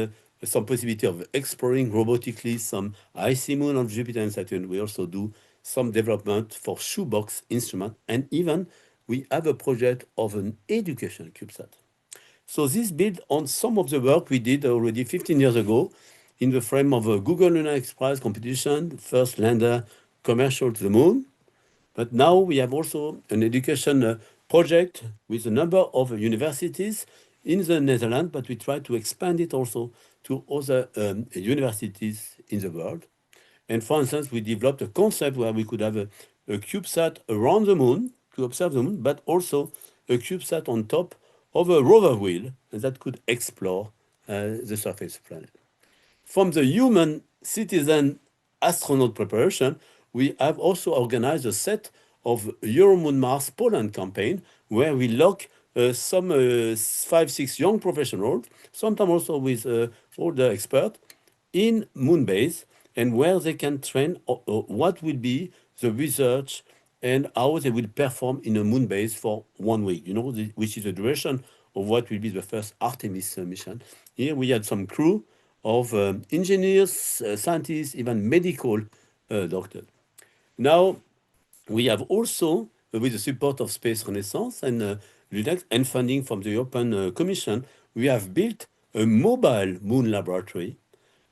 some possibility of exploring robotically some icy moon of Jupiter and Saturn. We also do some development for shoebox instrument, and even we have a project of an education CubeSat. So this built on some of the work we did already 15 years ago in the frame of a Google Lunar Express competition, first lander commercial to the moon. But now we have also an education project with a number of universities in the Netherlands, but we try to expand it also to other universities in the world. And for instance, we developed a concept where we could have a CubeSat around the moon to observe the moon, but also a CubeSat on top of a rover wheel that could explore the surface of the planet. From the human citizen astronaut preparation, we have also organized a set of Euromoon Mars Poland campaign where we lock some 5-6 young professionals, sometimes also with older experts, in Moonbase, and where they can train what will be the research and how they will perform in a Moonbase for 1 week, you know, which is the duration of what will be the first Artemis mission. Here we had some crew of engineers, scientists, even medical doctors. Now, we have also, with the support of Space Renaissance and LUNEX and funding from the European Commission, we have built a mobile moon laboratory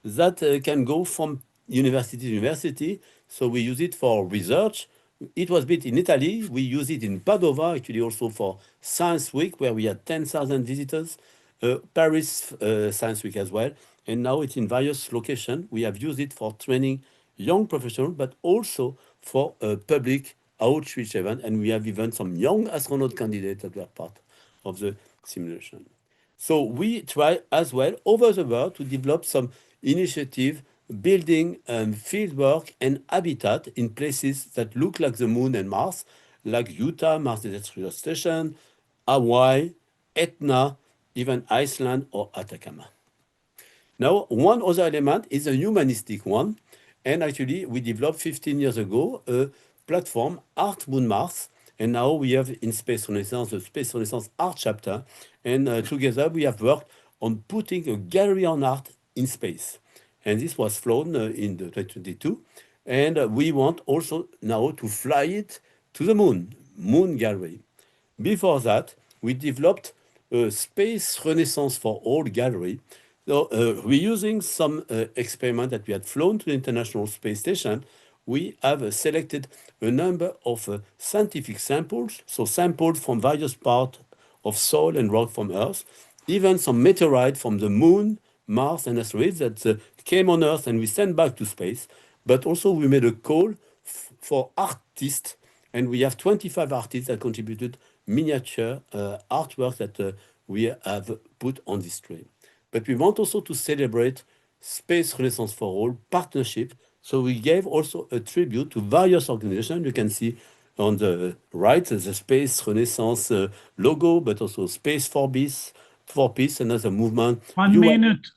that can go from university to university. So we use it for research. It was built in Italy. We use it in Padova, actually also for Science Week, where we had 10,000 visitors, Paris Science Week as well. And now it's in various locations. We have used it for training young professionals, but also for a public outreach event. And we have even some young astronaut candidates that were part of the simulation. So we try as well over the world to develop some initiative building field work and habitat in places that look like the moon and Mars, like Utah, Mars Desert Research Station, Hawaii, Etna, even Iceland or Atacama. Now, one other element is a humanistic one. And actually, we developed 15 years ago a platform, Art Moon Mars. And now we have in Space Renaissance, the Space Renaissance art chapter. And together we have worked on putting a gallery on art in space. And this was flown in the 2022. And we want also now to fly it to the moon, Moon Gallery. Before that, we developed a Space Renaissance for All gallery. So reusing some experiment that we had flown to the International Space Station, we have selected a number of scientific samples, so samples from various parts of soil and rock from Earth, even some meteorite from the moon Mars and asteroids that came on Earth and we sent back to space. But also we made a call for artists, and we have 25 artists that contributed miniature artwork that we have put on this train. But we want also to celebrate Space Renaissance for All partnership. So we gave also a tribute to various organizations. You can see on the right the Space Renaissance logo, but also Space for Peace, another movement. 1 minute.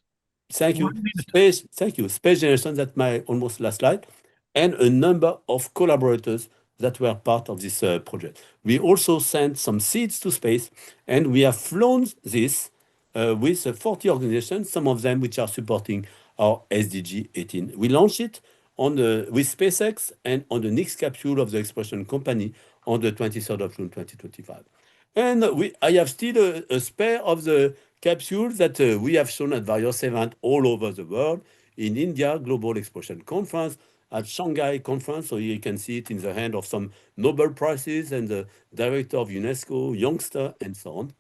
Thank you. 1 minute. Thank you. Space Generation, that's my almost last slide. And a number of collaborators that were part of this project. We also sent some seeds to space, and we have flown this with 40 organizations, some of them which are supporting our SDG 18. We launched it with SpaceX and on the next capsule of the Exploration Company on the 23rd of June 2025. And I have still a spare of the capsules that we have shown at various events all over the world, in India, Global Exploration Conference, at Shanghai Conference, so you can see it in the hand of some Nobel Prizes and the director of UNESCO, Youngster, and so on.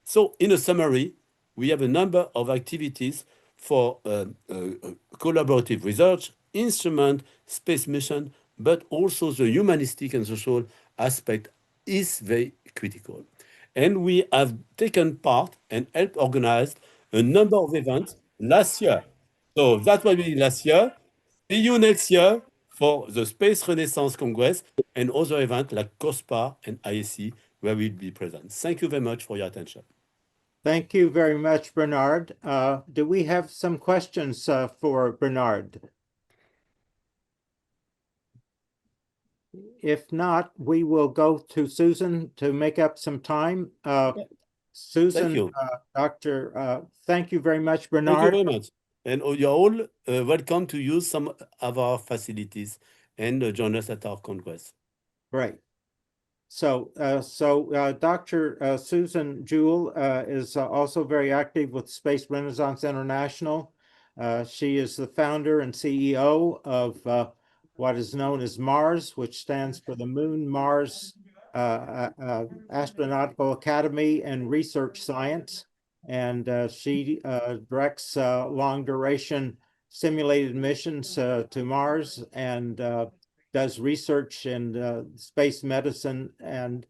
So in a summary, we have a number of activities for collaborative research, instrument, space mission, but also the humanistic and social aspect is very critical. And we have taken part and helped organize a number of events last year. So that's what we did last year. See you next year for the Space Renaissance Congress and other events like COSPA and ISC, where we'll be present. Thank you very much for your attention. Thank you very much, Bernard. Do we have some questions for Bernard? If not, we will go to Susan to make up some time. Susan, Thank you. Dr. Thank you very much, Thank you Bernard. very much. And you're all welcome to use some of our facilities and join us at our Congress. Right. So, Dr. Susan Jewell is also very active with Space Renaissance International. She is the founder and CEO of what is known as MARS, which stands for the Moon Mars Astronautical Academy and Research Science. And she directs long-duration simulated missions to Mars and does research in space medicine. And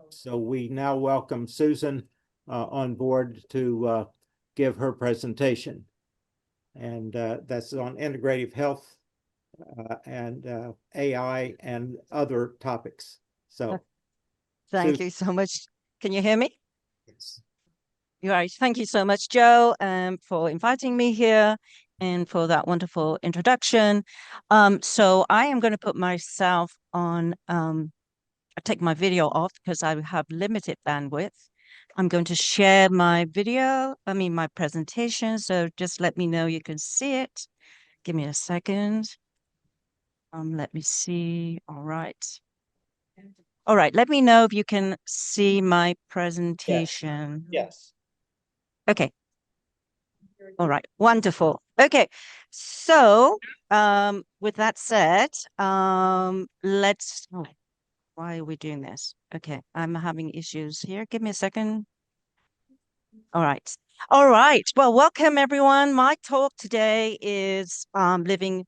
so we now welcome Susan on board to give her presentation. And that's on integrative health and AI and other topics. So Thank you so much. Can you hear me? yes. You're right. Thank you so much, Joe, for inviting me here and for that wonderful introduction. So I am going to put myself on, I take my video off because I have limited bandwidth. I'm going to share my my presentation. So just let me know you can see it. Give me a second. Let me see. All right. All right. Let me know if you can see my presentation. Yes. Okay. All right. Wonderful. Okay. So, with that said, let's, why are we doing this? Okay. I'm having issues here. Give me a second. All right. All right. Well, welcome everyone. My talk today is living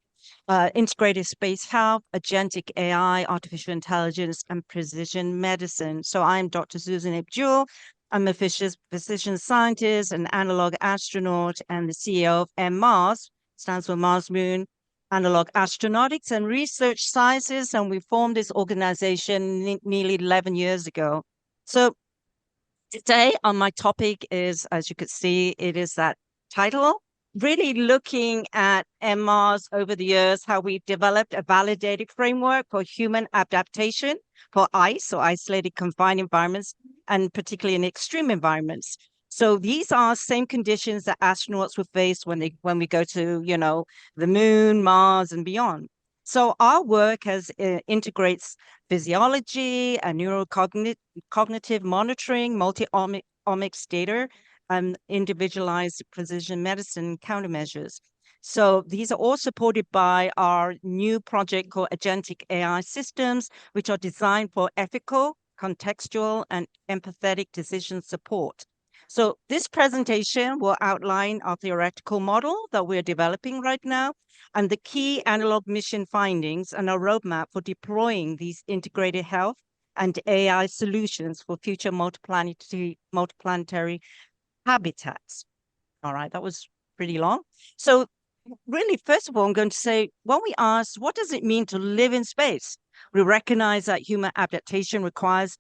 integrated space health, agentic AI, artificial intelligence, and precision medicine. So I'm Dr. Susan Jewell. I'm a physician scientist, an analog astronaut, and the CEO of MMARS, stands for Mars Moon Analog Astronautics and Research Sciences. And we formed this organization nearly 11 years ago. So today on my topic is, as you could see, it is that title, really looking at MMARS over the years, how we developed a validated framework for human adaptation for ICE, or isolated confined environments, and particularly in extreme environments. So these are same conditions that astronauts would face when we go to, the moon, Mars, and beyond. So our work integrates physiology and neurocognitive monitoring, multi-omics data, and individualized precision medicine countermeasures. So these are all supported by our new project called Agentic AI Systems, which are designed for ethical, contextual, and empathetic decision support. So this presentation will outline our theoretical model that we're developing right now and the key analog mission findings and our roadmap for deploying these integrated health and AI solutions for future multiplanetary habitats. All right, that was pretty long. So really, first of all, I'm going to say, when we ask, what does it mean to live in space? We recognize that human adaptation requires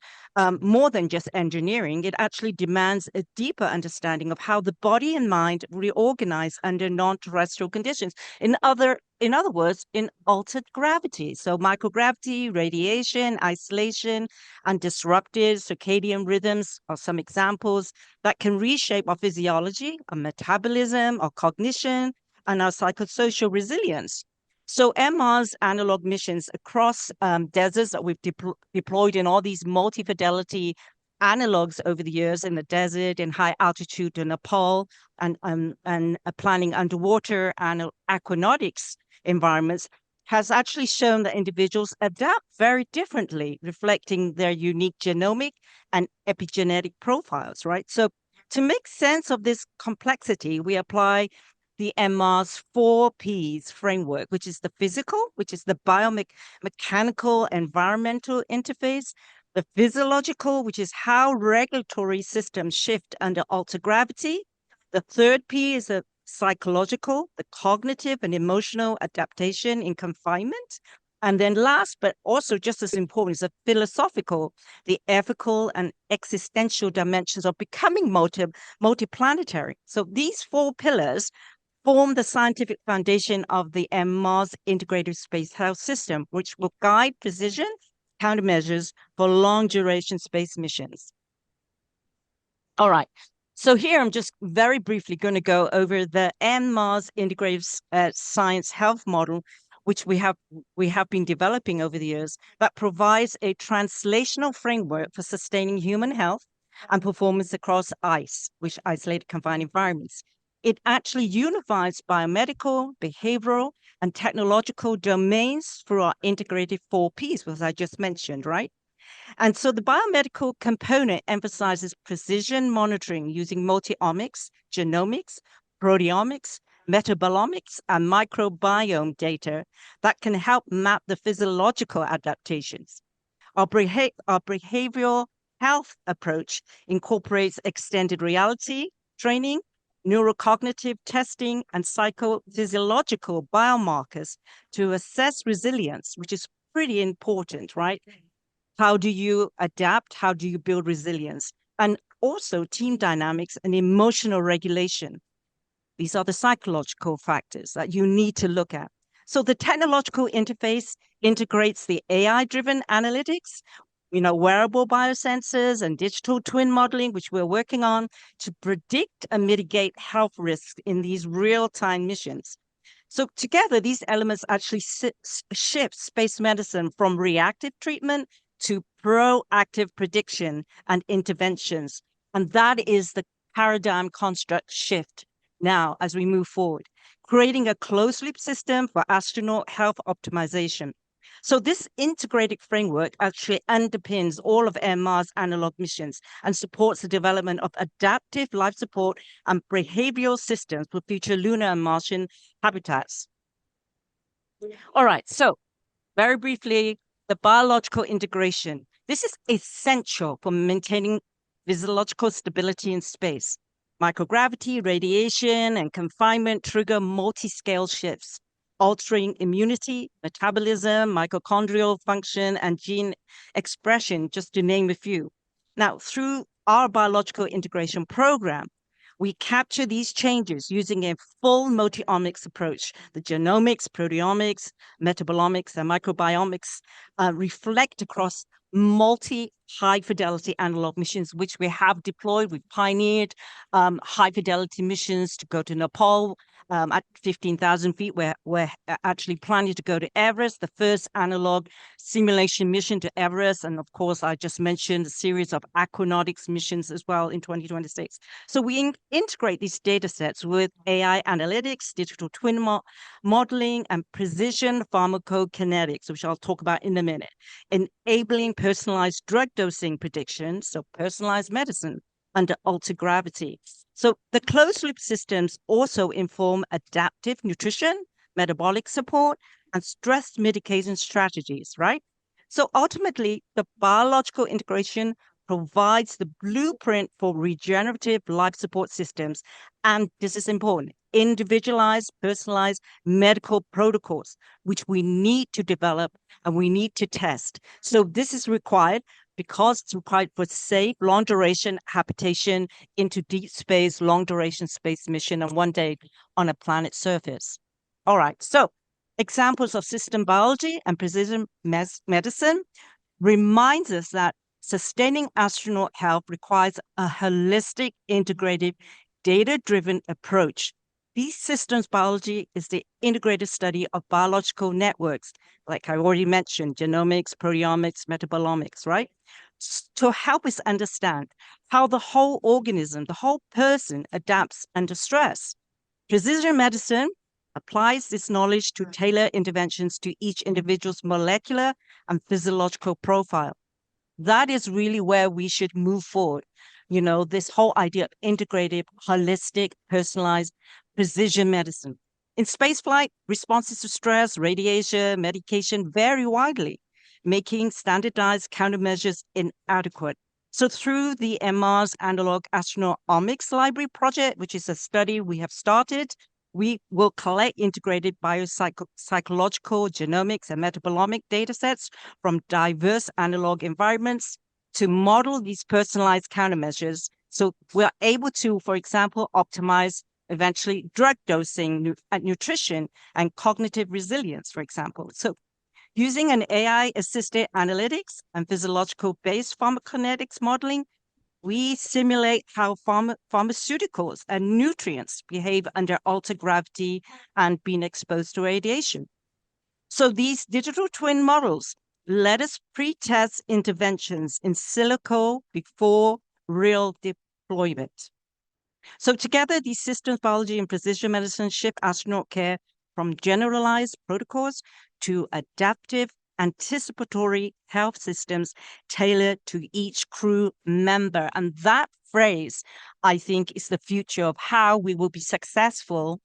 more than just engineering. It actually demands a deeper understanding of how the body and mind reorganize under non-terrestrial conditions. In other words, in altered gravity. So microgravity, radiation, isolation, and disrupted circadian rhythms are some examples that can reshape our physiology, our metabolism, our cognition, and our psychosocial resilience. So MR's analog missions across deserts that we've deployed in all these multi-fidelity analogs over the years in the desert, in high altitude in Nepal, and planning underwater and aquanautics environments, has actually shown that individuals adapt very differently, reflecting their unique genomic and epigenetic profiles, right? So to make sense of this complexity, we apply the MR's 4Ps framework, which is the physical, which is the biomechanical environmental interface, the physiological, which is how regulatory systems shift under altered gravity. The third P is a psychological, the cognitive and emotional adaptation in confinement. And then last, but also just as important, is the philosophical, the ethical and existential dimensions of becoming multiplanetary. So these 4 pillars form the scientific foundation of the Mars Integrated Space Health System, which will guide precision countermeasures for long-duration space missions. All right. So here I'm just very briefly going to go over the Mars Integrated Science Health Model, which we have been developing over the years, that provides a translational framework for sustaining human health and performance across ICE, which isolated confined environments. It actually unifies biomedical, behavioral, and technological domains through our integrated 4Ps, as I just mentioned, right? And so the biomedical component emphasizes precision monitoring using multi-omics, genomics, proteomics, metabolomics, and microbiome data that can help map the physiological adaptations. Our behavioral health approach incorporates extended reality training, neurocognitive testing, and psychophysiological biomarkers to assess resilience, which is pretty important, right? How do you adapt? How do you build resilience? And also team dynamics and emotional regulation. These are the psychological factors that you need to look at. So the technological interface integrates the AI-driven analytics, wearable biosensors and digital twin modeling, which we're working on to predict and mitigate health risks in these real-time missions. So together, these elements actually shift space medicine from reactive treatment to proactive prediction and interventions. And that is the paradigm construct shift now as we move forward, creating a closed loop system for astronaut health optimization. So this integrated framework actually underpins all of Mars analog missions and supports the development of adaptive life support and behavioral systems for future lunar and Martian habitats. All right, so very briefly, the biological integration. This is essential for maintaining physiological stability in space. Microgravity, radiation, and confinement trigger multi-scale shifts, altering immunity, metabolism, mitochondrial function, and gene expression, just to name a few. Now, through our biological integration program, we capture these changes using a full multi-omics approach. The genomics, proteomics, metabolomics, and microbiomics reflect across multi-high-fidelity analog missions, which we have deployed. We've pioneered high-fidelity missions to go to Nepal at 15,000 feet. We're actually planning to go to Everest, the first analog simulation mission to Everest. And of course, I just mentioned a series of aquanautics missions as well in 2026. So we integrate these data sets with AI analytics, digital twin modeling, and precision pharmacokinetics, which I'll talk about in a minute, enabling personalized drug dosing predictions, so personalized medicine, under ultragravity. So the closed loop systems also inform adaptive nutrition, metabolic support, and stress mitigation strategies, right? So ultimately, the biological integration provides the blueprint for regenerative life support systems. And this is important, individualized, personalized medical protocols, which we need to develop and we need to test. So this is required because it's required for safe, long duration habitation into deep space, long duration space mission, and one day on a planet's surface. All right, so examples of system biology and precision medicine reminds us that sustaining astronaut health requires a holistic, integrated, data-driven approach. These systems biology is the integrated study of biological networks, like I already mentioned, genomics, proteomics, metabolomics, right? To help us understand how the whole organism, the whole person adapts under stress. Precision medicine applies this knowledge to tailor interventions to each individual's molecular and physiological profile. That is really where we should move forward. You know, this whole idea of integrated, holistic, personalized precision medicine. In spaceflight, responses to stress, radiation, medication vary widely, making standardized countermeasures inadequate. So through the MR's Analog Astronaut Omics Library project, which is a study we have started, we will collect integrated biopsychological, genomics, and metabolomic data sets from diverse analog environments to model these personalized countermeasures. So we're able to, for example, optimize eventually drug dosing, nutrition, and cognitive resilience, for example. So using an AI-assisted analytics and physiological-based pharmacokinetics modeling, we simulate how pharmaceuticals and nutrients behave under ultragravity and being exposed to radiation. So these digital twin models let us pre-test interventions in silico before real deployment. So together, these systems biology and precision medicine shift astronaut care from generalized protocols to adaptive, anticipatory health systems tailored to each crew member. And that phrase, I think, is the future of how we will be successful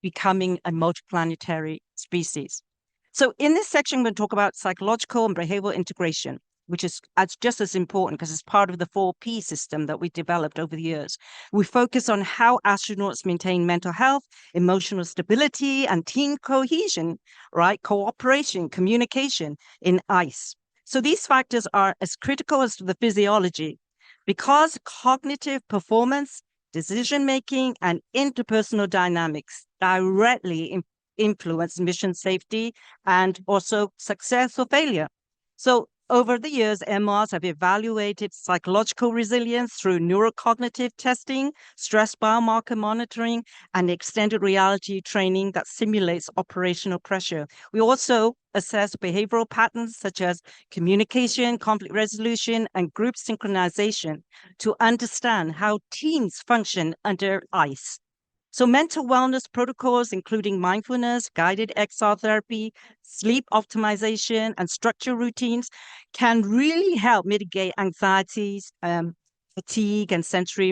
becoming a multiplanetary species. So in this section, we're going to talk about psychological and behavioral integration, which is just as important because it's part of the 4P system that we developed over the years. We focus on how astronauts maintain mental health, emotional stability, and team cohesion, right? Cooperation, communication in ICE. So these factors are as critical as the physiology because cognitive performance, decision-making, and interpersonal dynamics directly influence mission safety and also success or failure. So over the years, MRs have evaluated psychological resilience through neurocognitive testing, stress biomarker monitoring, and extended reality training that simulates operational pressure. We also assess behavioral patterns such as communication, conflict resolution, and group synchronization to understand how teams function under ICE. So mental wellness protocols, including mindfulness, guided exercise therapy, sleep optimization, and structure routines can really help mitigate anxieties, fatigue, and sensory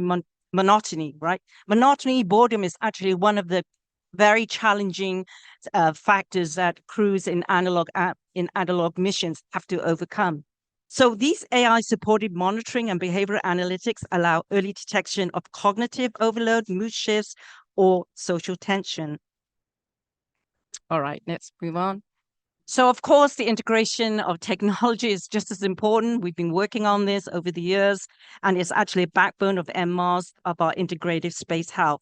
monotony, right? Monotony, boredom is actually one of the very challenging factors that crews in analog missions have to overcome. So these AI-supported monitoring and behavioral analytics allow early detection of cognitive overload, mood shifts, or social tension. All right, let's move on. So, of course, the integration of technology is just as important. We've been working on this over the years, and it's actually a backbone of MRs, of our integrative space health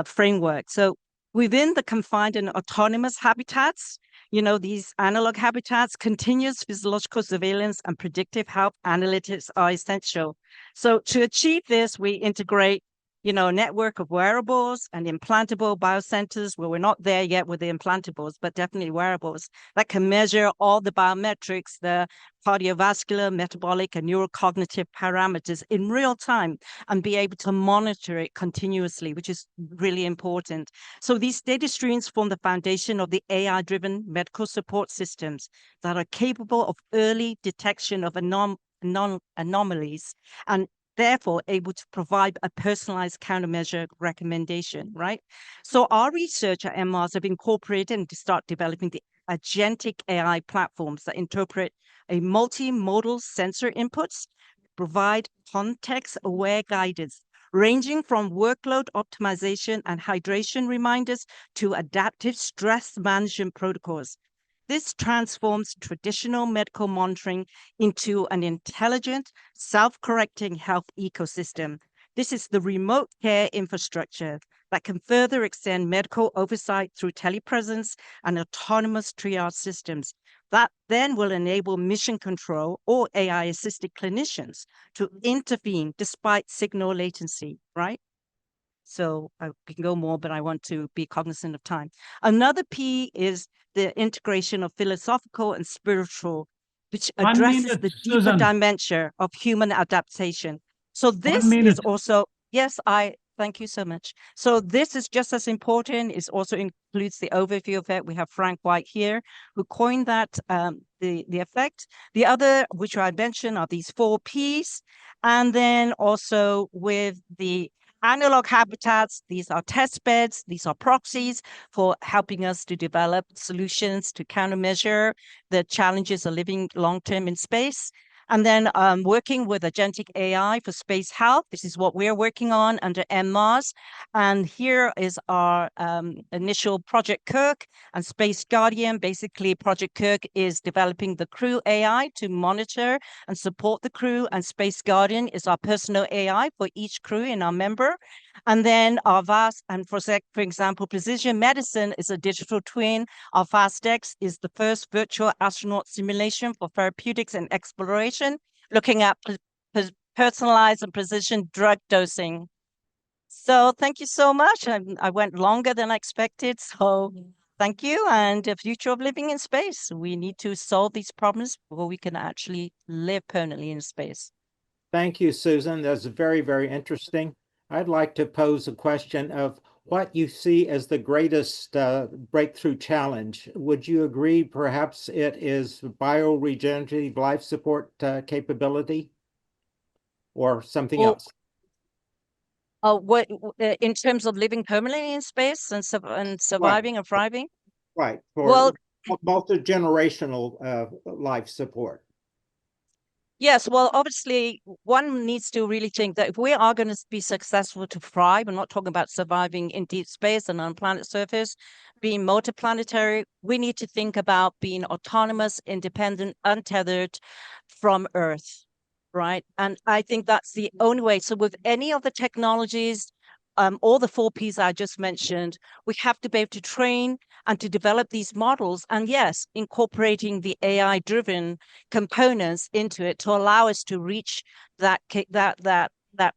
framework. So within the confined and autonomous habitats, you know, these analog habitats, continuous physiological surveillance and predictive health analytics are essential. So to achieve this, we integrate, you know, a network of wearables and implantable biocenters. Well, we're not there yet with the implantables, but definitely wearables that can measure all the biometrics, the cardiovascular, metabolic, and neurocognitive parameters in real time and be able to monitor it continuously, which is really important. So these data streams form the foundation of the AI-driven medical support systems that are capable of early detection of anomalies and therefore able to provide a personalized countermeasure recommendation, right? So our research at MRs have incorporated and to start developing the agentic AI platforms that interpret a multimodal sensor inputs, provide context-aware guidance, ranging from workload optimization and hydration reminders to adaptive stress management protocols. This transforms traditional medical monitoring into an intelligent, self-correcting health ecosystem. This is the remote care infrastructure that can further extend medical oversight through telepresence and autonomous triage systems that then will enable mission control or AI-assisted clinicians to intervene despite signal latency, right? So I can go more, but I want to be cognizant of time. Another P is the integration of philosophical and spiritual, which addresses the deeper Susan. dimension of human adaptation. So this minute. is also, yes, thank you so much. So this is just as important. It also includes the overview of it. We have Frank White here, who coined that, the effect. The other, which I mentioned, are these 4 Ps. And then also with the analog habitats, these are test beds, these are proxies for helping us to develop solutions to countermeasure the challenges of living long-term in space. And then working with agentic AI for space health. This is what we're working on under MMARS. And here is our initial Project Kirk and Space Guardian. Basically, Project Kirk is developing the crew AI to monitor and support the crew. And Space Guardian is our personal AI for each crew in our member. And then our VAST, and for example, precision medicine is a digital twin. Our FastX is the first virtual astronaut simulation for therapeutics and exploration, looking at personalized and precision drug dosing. So thank you so much. I went longer than I expected. So thank you. And the future of living in space. We need to solve these problems before we can actually live permanently in space. Thank you, Susan. That's very, very interesting. I'd like to pose a question of what you see as the greatest breakthrough challenge. Would you agree perhaps it is bioregenerative life support capability or something else? What in terms of living permanently in space and surviving and thriving? Right, for Well, multi-generational life support. Yes, well, obviously, one needs to really think that if we are going to be successful to thrive, I'm not talking about surviving in deep space and on planet surface, being multiplanetary, we need to think about being autonomous, independent, untethered from Earth, right? And I think that's the only way. So with any of the technologies, all the 4 Ps I just mentioned, we have to be able to train and to develop these models. And yes, incorporating the AI-driven components into it to allow us to reach that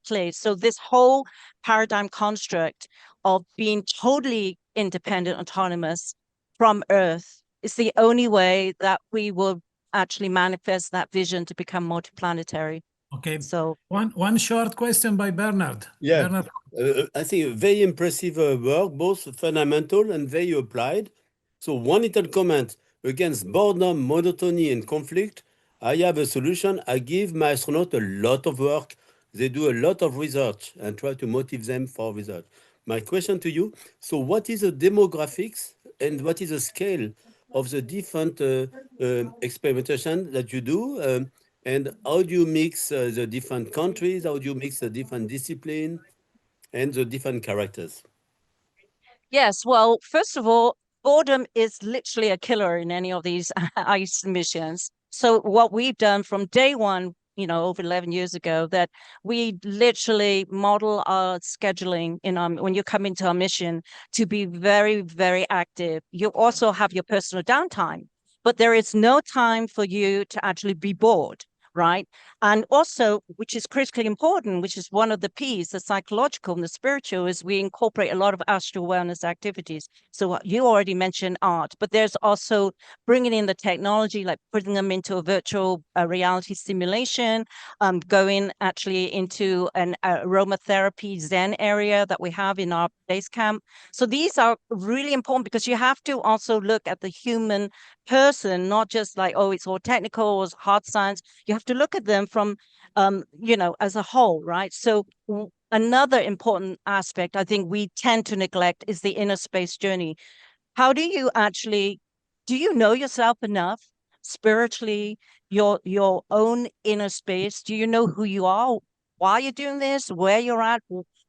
place. So this whole paradigm construct of being totally independent, autonomous from Earth is the only way that we will actually manifest that vision to become multiplanetary. Okay. So one short question by Bernard. Yeah. Bernard. I think very impressive work, both fundamental and very applied. So one little comment: against boredom, monotony, and conflict, I have a solution. I give my astronaut a lot of work. They do a lot of research and try to motivate them for research. My question to you, so what is the demographics and what is the scale of the different experimentation that you do? And how do you mix the different countries? How do you mix the different discipline and the different characters? yes, well, first of all, boredom is literally a killer in any of these ice missions. So what we've done from day one, over 11 years ago, that we literally model our scheduling when you come into our mission to be very, very active. You also have your personal downtime, but there is no time for you to actually be bored. Right. And also, which is critically important, which is one of the P's, the psychological and the spiritual, is we incorporate a lot of astral wellness activities. So you already mentioned art, but there's also bringing in the technology, like putting them into a virtual reality simulation, going actually into an aromatherapy Zen area that we have in our base camp. So these are really important because you have to also look at the human person, not just like, oh, it's all technical or it's hard science. You have to look at them from, you know, as a whole, right? So another important aspect I think we tend to neglect is the inner space journey. How do you actually, do you know yourself enough spiritually, your own inner space? Do you know who you are, why you're doing this, where you're at,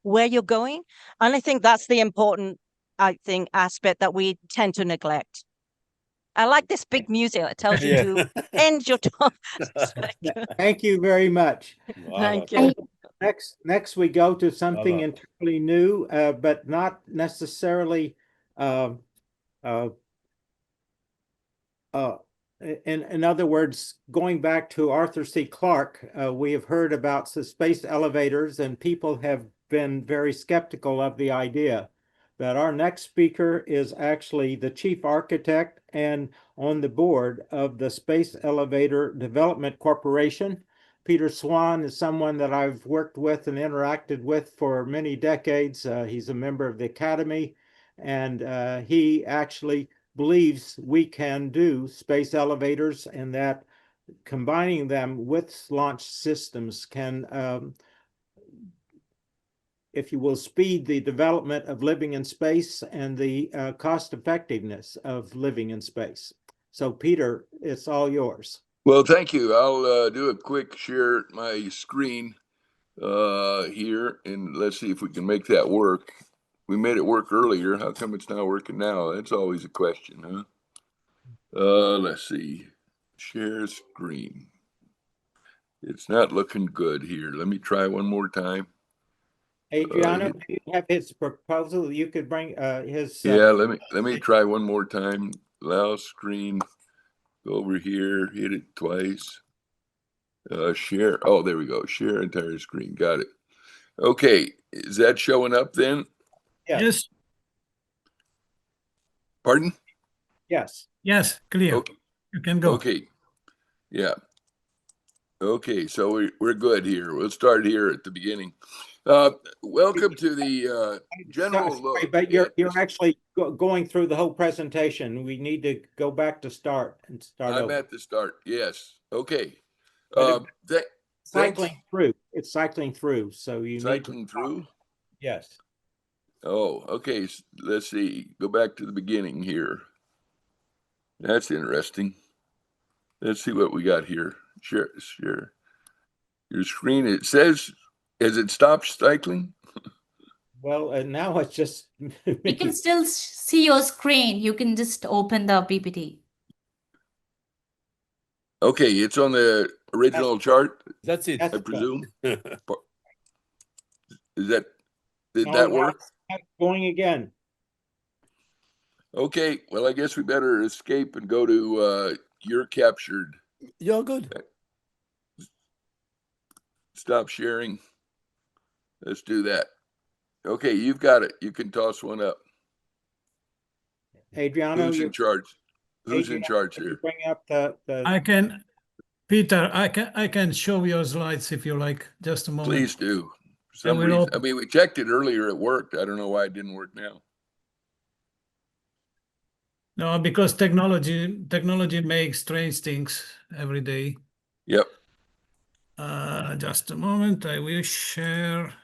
where you're going? And I think that's the important, I think, aspect that we tend to neglect. I like this big music that tells you Yeah. to end your talk. Thank you very much. Thank I- you. Next we go to something Bravo. entirely new, but not necessarily uh, uh, in other words, going back to Arthur C. Clarke, we have heard about the space elevators, and people have been very skeptical of the idea. But our next speaker is actually the chief architect and on the board of the Space Elevator Development Corporation. Peter Swan is someone that I've worked with and interacted with for many decades. He's a member of the Academy, and he actually believes we can do space elevators, and that combining them with launch systems can, if you will, speed the development of living in space and the cost effectiveness of living in space. So Peter, it's all yours. Well, thank you. I'll do a quick share my screen here, and let's see if we can make that work. We made it work earlier. How come it's not working now? That's always a question, huh? Let's see. Share screen. It's not looking good here. Let me try one more time. Adriano, do you have his proposal? You could bring his. Yeah, let me try one more time. Allow screen. Go over here. Hit it twice. Share. Oh, there we go. Share entire screen. Got it. Okay. Is that showing up then? Yes, Pardon? Yes. yes, clear. Okay. You can go. Okay. Yeah. Okay. So we're good here. We'll start here at the beginning. Welcome to the general Sorry, look. but you're actually going through the whole presentation. We need to go back to start and start I'm over. at the start. Yes. Okay. But Thanks. cycling through. It's cycling through. So you need to. Cycling through. Yes. Oh, okay. Let's see. Go back to the beginning here. That's interesting. Let's see what we got here. Share your screen. It says, has it stopped cycling? Well, now it's just. You can still see your screen. You can just open the PPT. Okay, it's on the original chart, That's it. That's I presume. Is No, that now work? it's going again. Okay, well, I guess we better escape and go to you're captured. You're good. Stop sharing. Let's do that. Okay, you've got it. You can toss one up. Adriano, Who's in charge? Who's in Adriano, charge can you here? bring up the I can, Peter, I can show your slides if you like. Just a moment. Please do. For some will reason, open. I mean, we checked it earlier. It worked. I don't know why it didn't work now. No, because technology makes strange things every day. Yep. Just a moment. I will share.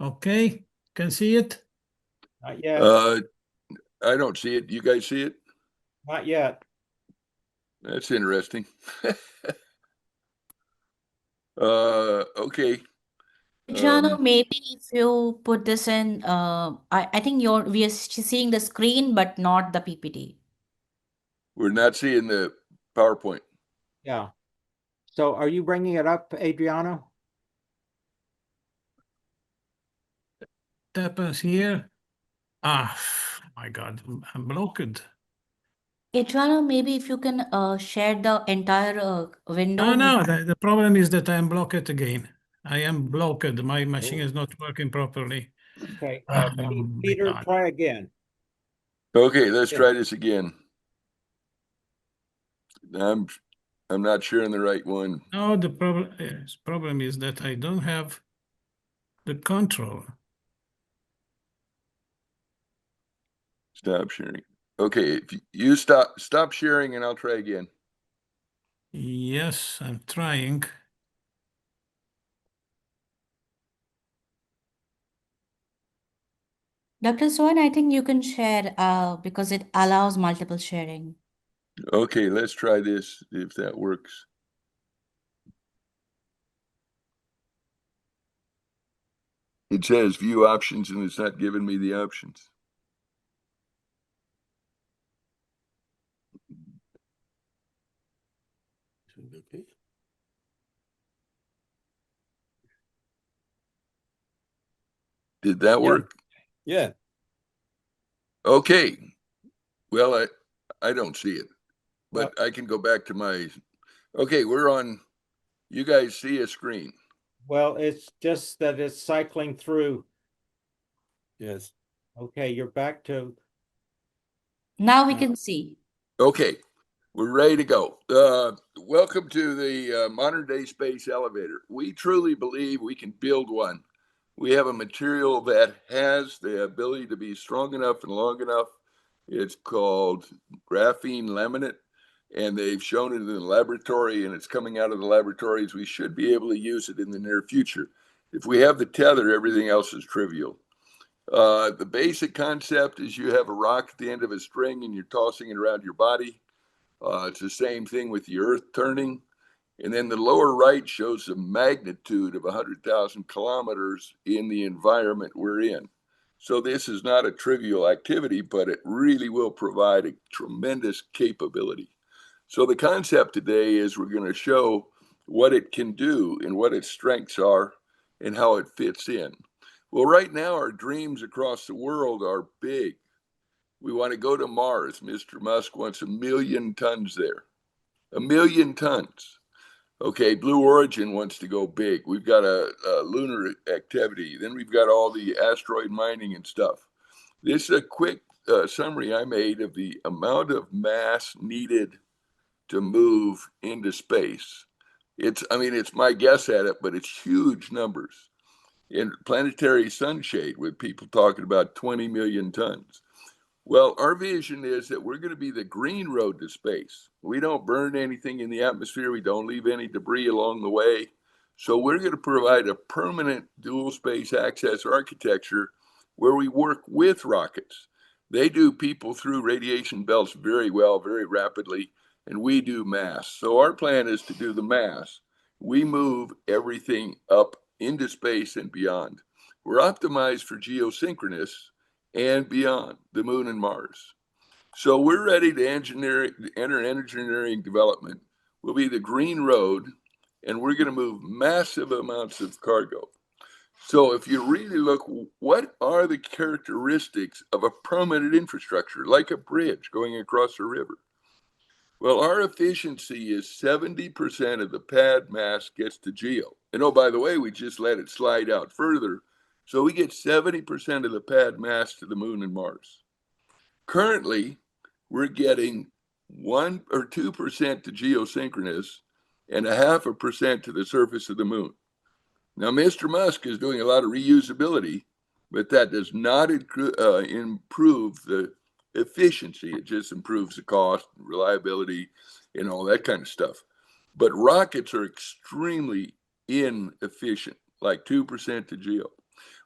Okay, can see it? not yet. I don't see it. You guys see it? Not yet. That's interesting. Okay. Adriano, maybe if you put this in, I think we are seeing the screen, but not the PPT. We're not seeing the PowerPoint. Yeah. So are you bringing it up, Adriano? Tap us here. Ah, my God, I'm blocked. Adriano, maybe if you can share the entire window. Oh, no, the problem is that I am blocked again. I am blocked. My machine is not working properly. Okay. Oh, my Peter, God. try again. Okay, let's try this again. I'm not sharing the right one. No, the problem is that I don't have the control. Stop sharing. Okay, if you stop sharing and I'll try again. Yes, I'm trying. Dr. Swan, I think you can share because it allows multiple sharing. Okay, let's try this if that works. It says view options and it's not giving me the options. Okay. Did that work? Yeah. Okay. Well, I don't see it, but I can go back to my, okay, we're on, you guys see a screen. Well, it's just that it's cycling through. Yes. Okay, you're back to, Now we can see. Okay, we're ready to go. Welcome to the modern day space elevator. We truly believe we can build one. We have a material that has the ability to be strong enough and long enough. It's called graphene laminate, and they've shown it in the laboratory, and it's coming out of the laboratories. We should be able to use it in the near future. If we have the tether, everything else is trivial. The basic concept is you have a rock at the end of a string and you're tossing it around your body. It's the same thing with the Earth turning. And then the lower right shows the magnitude of 100,000 kilometers in the environment we're in. So this is not a trivial activity, but it really will provide a tremendous capability. So the concept today is we're going to show what it can do and what its strengths are and how it fits in. Well, right now, our dreams across the world are big. We want to go to Mars. Mr. Musk wants 1 million tons there. 1 million tons. Okay, Blue Origin wants to go big. We've got a lunar activity. Then we've got all the asteroid mining and stuff. This is a quick summary I made of the amount of mass needed to move into space. It's my guess at it, but it's huge numbers. In planetary sunshade, with people talking about 20 million tons. Well, our vision is that we're going to be the green road to space. We don't burn anything in the atmosphere. We don't leave any debris along the way. So we're going to provide a permanent dual space access architecture where we work with rockets. They do people through radiation belts very well, very rapidly, and we do mass. So our plan is to do the mass. We move everything up into space and beyond. We're optimized for geosynchronous and beyond the moon and Mars. So we're ready to enter engineering development. We'll be the green road, and we're going to move massive amounts of cargo. So if you really look, what are the characteristics of a permanent infrastructure, like a bridge going across a river? Well, our efficiency is 70% of the pad mass gets to geo. And oh, by the way, we just let it slide out further. So we get 70% of the pad mass to the moon and Mars. Currently, we're getting 1 or 2% to geosynchronous and 0.5% to the surface of the moon. Now, Mr. Musk is doing a lot of reusability, but that does not improve the efficiency. It just improves the cost, reliability, and all that kind of stuff. But rockets are extremely inefficient, like 2% to geo.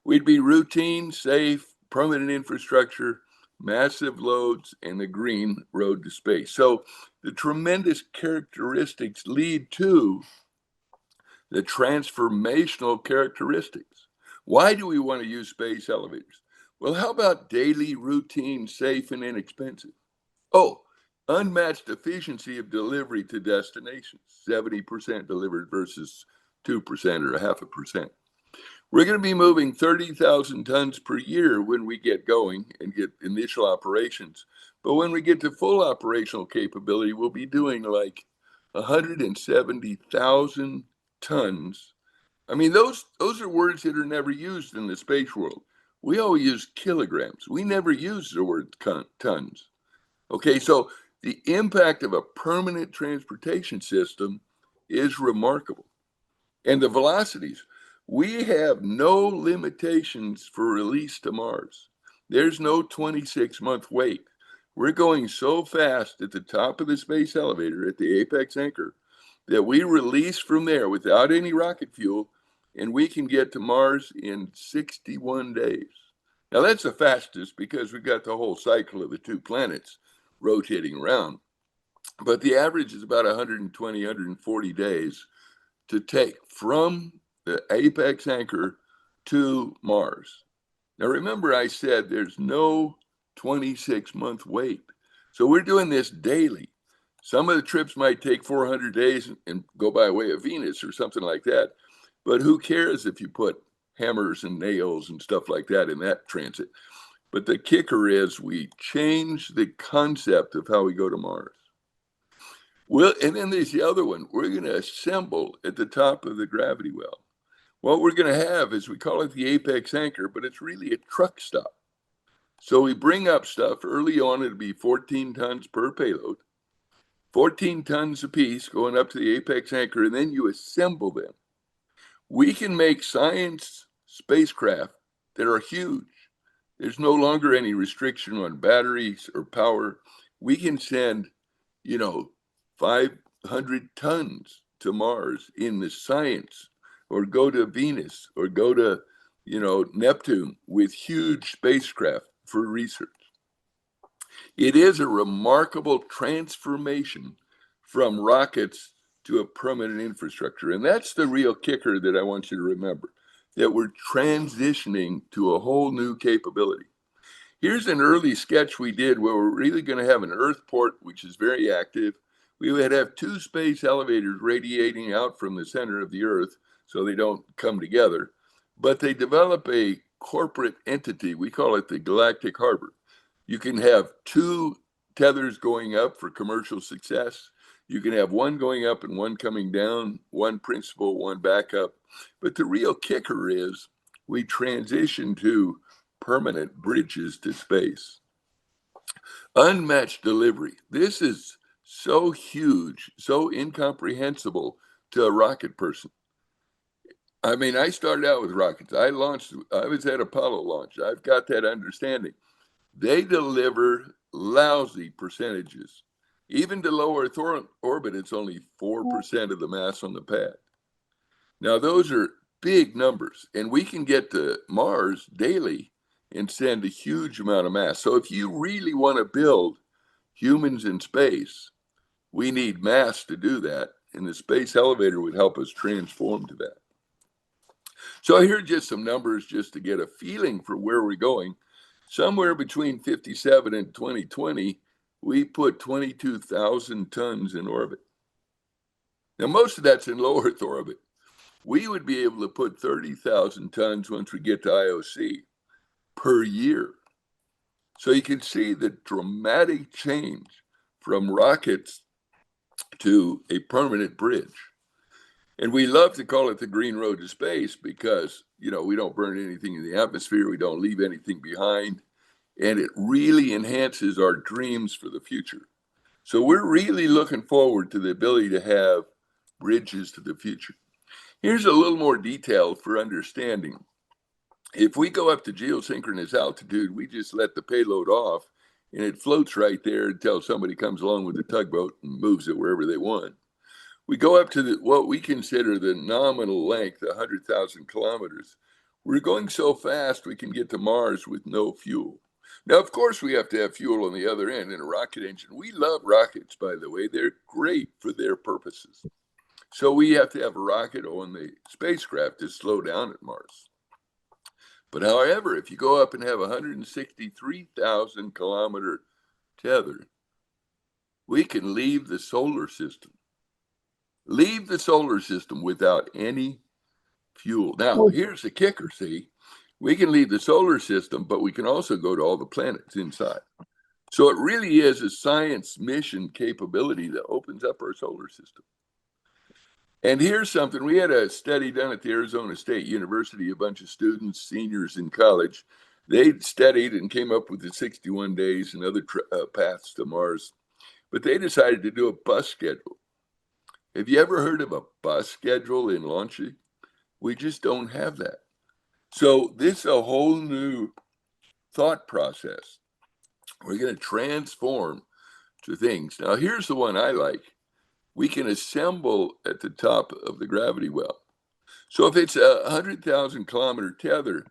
We'd be routine, safe, permanent infrastructure, massive loads, and the green road to space. So the tremendous characteristics lead to the transformational characteristics. Why do we want to use space elevators? Well, how about daily, routine, safe, and inexpensive? Oh, unmatched efficiency of delivery to destinations, 70% delivered versus 2% or 0.5%. We're going to be moving 30,000 tons per year when we get going and get initial operations. But when we get to full operational capability, we'll be doing like 170,000 tons. I mean, those are words that are never used in the space world. We all use kilograms. We never use the word tons. Okay, so the impact of a permanent transportation system is remarkable. And the velocities, we have no limitations for release to Mars. There's no 26-month wait. We're going so fast at the top of the space elevator at the apex anchor that we release from there without any rocket fuel, and we can get to Mars in 61 days. Now, that's the fastest because we got the whole cycle of the two planets rotating around. But the average is about 120, 140 days to take from the apex anchor to Mars. Now, remember, I said there's no 26-month wait. So we're doing this daily. Some of the trips might take 400 days and go by way of Venus or something like that. But who cares if you put hammers and nails and stuff like that in that transit? But the kicker is we change the concept of how we go to Mars. Well, and then there's the other one. We're going to assemble at the top of the gravity well. What we're going to have is, we call it the apex anchor, but it's really a truck stop. So we bring up stuff. Early on, it'll be 14 tons per payload, 14 tons apiece going up to the apex anchor, and then you assemble them. We can make science spacecraft that are huge. There's no longer any restriction on batteries or power. We can send, 500 tons to Mars in the science, or go to Venus, or go to, Neptune with huge spacecraft for research. It is a remarkable transformation from rockets to a permanent infrastructure. And that's the real kicker that I want you to remember, that we're transitioning to a whole new capability. Here's an early sketch we did where we're really going to have an Earth port, which is very active. We would have two space elevators radiating out from the center of the Earth so they don't come together. But they develop a corporate entity. We call it the Galactic Harbor. You can have two tethers going up for commercial success. You can have one going up and one coming down, one principal, one backup. But the real kicker is we transition to permanent bridges to space. Unmatched delivery. This is so huge, so incomprehensible to a rocket person. I mean, I started out with rockets. I was at Apollo launch. I've got that understanding. They deliver lousy percentages. Even to low Earth orbit, it's only 4% of the mass on the pad. Now, those are big numbers, and we can get to Mars daily and send a huge amount of mass. So if you really want to build humans in space, we need mass to do that, and the space elevator would help us transform to that. So here are just some numbers just to get a feeling for where we're going. Somewhere between 57 and 2020, we put 22,000 tons in orbit. Now, most of that's in low Earth orbit. We would be able to put 30,000 tons once we get to IOC per year. So you can see the dramatic change from rockets to a permanent bridge. And we love to call it the green road to space because, we don't burn anything in the atmosphere. We don't leave anything behind. And it really enhances our dreams for the future. So we're really looking forward to the ability to have bridges to the future. Here's a little more detail for understanding. If we go up to geosynchronous altitude, we just let the payload off and it floats right there until somebody comes along with a tugboat and moves it wherever they want. We go up to what we consider the nominal length, 100,000 kilometers. We're going so fast we can get to Mars with no fuel. Now, of course, we have to have fuel on the other end in a rocket engine. We love rockets, by the way. They're great for their purposes. So we have to have a rocket on the spacecraft to slow down at Mars. But however, if you go up and have a 163,000 kilometer tether, we can leave the solar system. Leave the solar system without any fuel. Now, here's the kicker, see? We can leave the solar system, but we can also go to all the planets inside. So it really is a science mission capability that opens up our solar system. And here's something. We had a study done at the Arizona State University, a bunch of students, seniors in college. They studied and came up with the 61 days and other paths to Mars. But they decided to do a bus schedule. Have you ever heard of a bus schedule in launching? We just don't have that. So this is a whole new thought process. We're going to transform to things. Now, here's the one I like. We can assemble at the top of the gravity well. So if it's a 100,000 kilometer tether,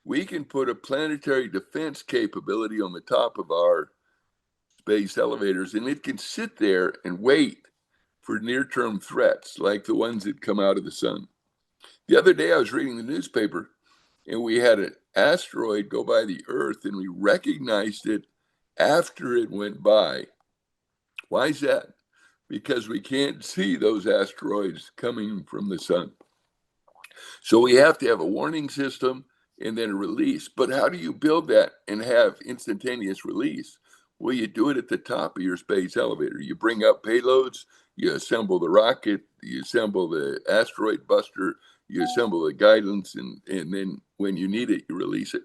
we can put a planetary defense capability on the top of our space elevators, and it can sit there and wait for near-term threats like the ones that come out of the sun. The other day I was reading the newspaper, and we had an asteroid go by the Earth, and we recognized it after it went by. Why is that? Because we can't see those asteroids coming from the sun. So we have to have a warning system and then a release. But how do you build that and have instantaneous release? Well, you do it at the top of your space elevator. You bring up payloads, you assemble the rocket, you assemble the asteroid buster, you assemble the guidance, and then when you need it, you release it.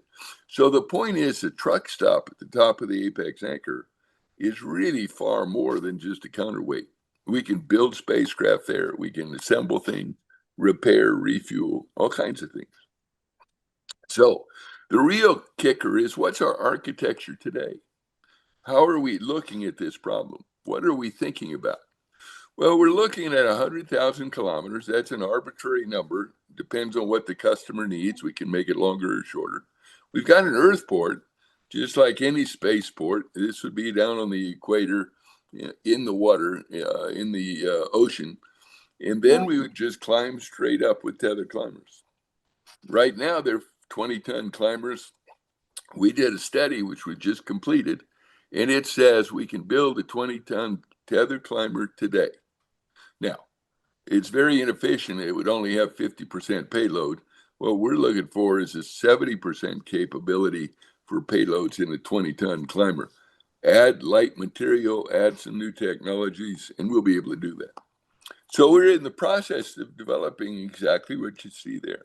So the point is, the truck stop at the top of the apex anchor is really far more than just a counterweight. We can build spacecraft there. We can assemble things, repair, refuel, all kinds of things. So the real kicker is, what's our architecture today? How are we looking at this problem? What are we thinking about? Well, we're looking at 100,000 kilometers. That's an arbitrary number. Depends on what the customer needs. We can make it longer or shorter. We've got an Earth port, just like any spaceport. This would be down on the equator, in the water, in the ocean. And then we would just climb straight up with tether climbers. Right now, they're 20-ton climbers. We did a study, which we just completed, and it says we can build a 20-ton tether climber today. Now, it's very inefficient. It would only have 50% payload. What we're looking for is a 70% capability for payloads in a 20-ton climber. Add light material, add some new technologies, and we'll be able to do that. So we're in the process of developing exactly what you see there.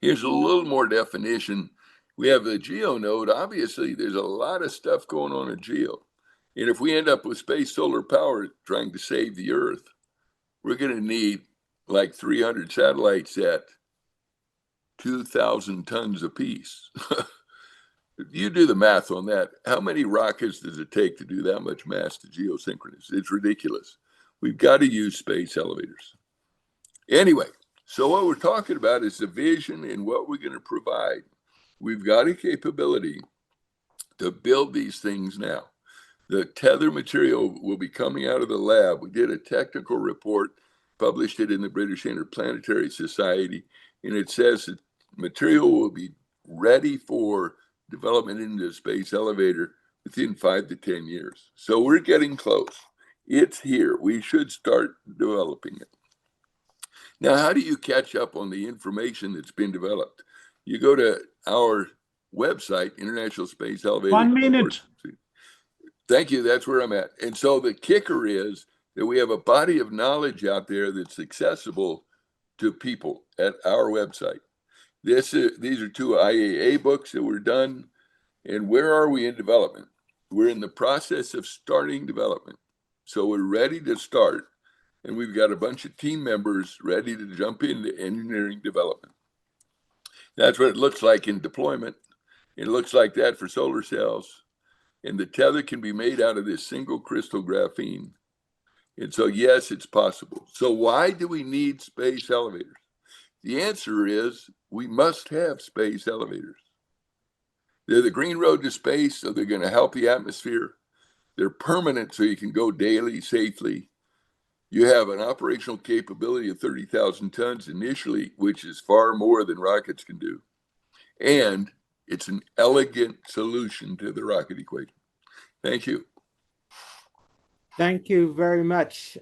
Here's a little more definition. We have the GEO node. Obviously, there's a lot of stuff going on in GEO. And if we end up with space solar power trying to save the Earth, we're going to need like 300 satellites at 2,000 tons apiece. You do the math on that. How many rockets does it take to do that much mass to geosynchronous? It's ridiculous. We've got to use space elevators. Anyway, so what we're talking about is the vision and what we're going to provide. We've got a capability to build these things now. The tether material will be coming out of the lab. We did a technical report, published it in the British Interplanetary Society, and it says that material will be ready for development into the space elevator within 5 to 10 years. So we're getting close. It's here. We should start developing it. Now, how do you catch up on the information that's been developed? You go to our website, International Space Elevator. 1 minute. Thank you. That's where I'm at. And so the kicker is that we have a body of knowledge out there that's accessible to people at our website. These are 2 IAA books that were done. And where are we in development? We're in the process of starting development. So we're ready to start. And we've got a bunch of team members ready to jump into engineering development. That's what it looks like in deployment. It looks like that for solar cells. And the tether can be made out of this single crystal graphene. And so, yes, it's possible. So why do we need space elevators? The answer is we must have space elevators. They're the green road to space, so they're going to help the atmosphere. They're permanent, so you can go daily safely. You have an operational capability of 30,000 tons initially, which is far more than rockets can do. And it's an elegant solution to the rocket equation. Thank you. Thank you very much.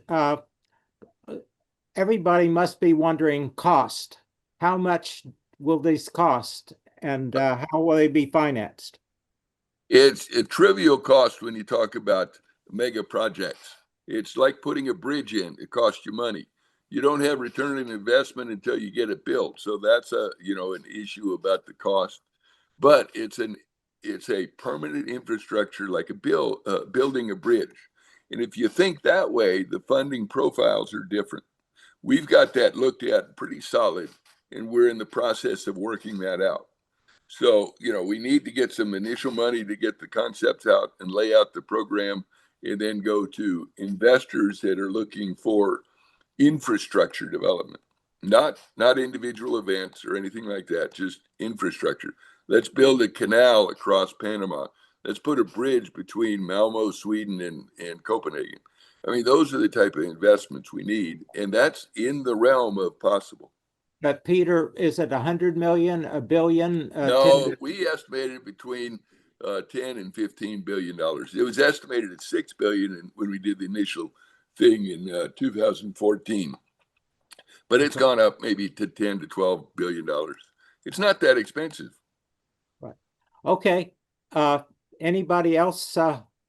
Everybody must be wondering cost. How much will these cost, and how will they be financed? It's a trivial cost when you talk about mega projects. It's like putting a bridge in. It costs you money. You don't have return on investment until you get it built. So that's an issue about the cost. But it's a permanent infrastructure, like building a bridge. And if you think that way, the funding profiles are different. We've got that looked at pretty solid, and we're in the process of working that out. So, we need to get some initial money to get the concepts out and lay out the program, and then go to investors that are looking for infrastructure development, not individual events or anything like that, just infrastructure. Let's build a canal across Panama. Let's put a bridge between Malmo, Sweden, and Copenhagen. I mean, those are the type of investments we need, and that's in the realm of possible. But Peter, is it 100 million, a billion? No, we estimated between 10 and 15 billion dollars. It was estimated at 6 billion when we did the initial thing in 2014, but it's gone up maybe to 10 to 12 billion dollars. It's not that expensive. Right. Okay. Anybody else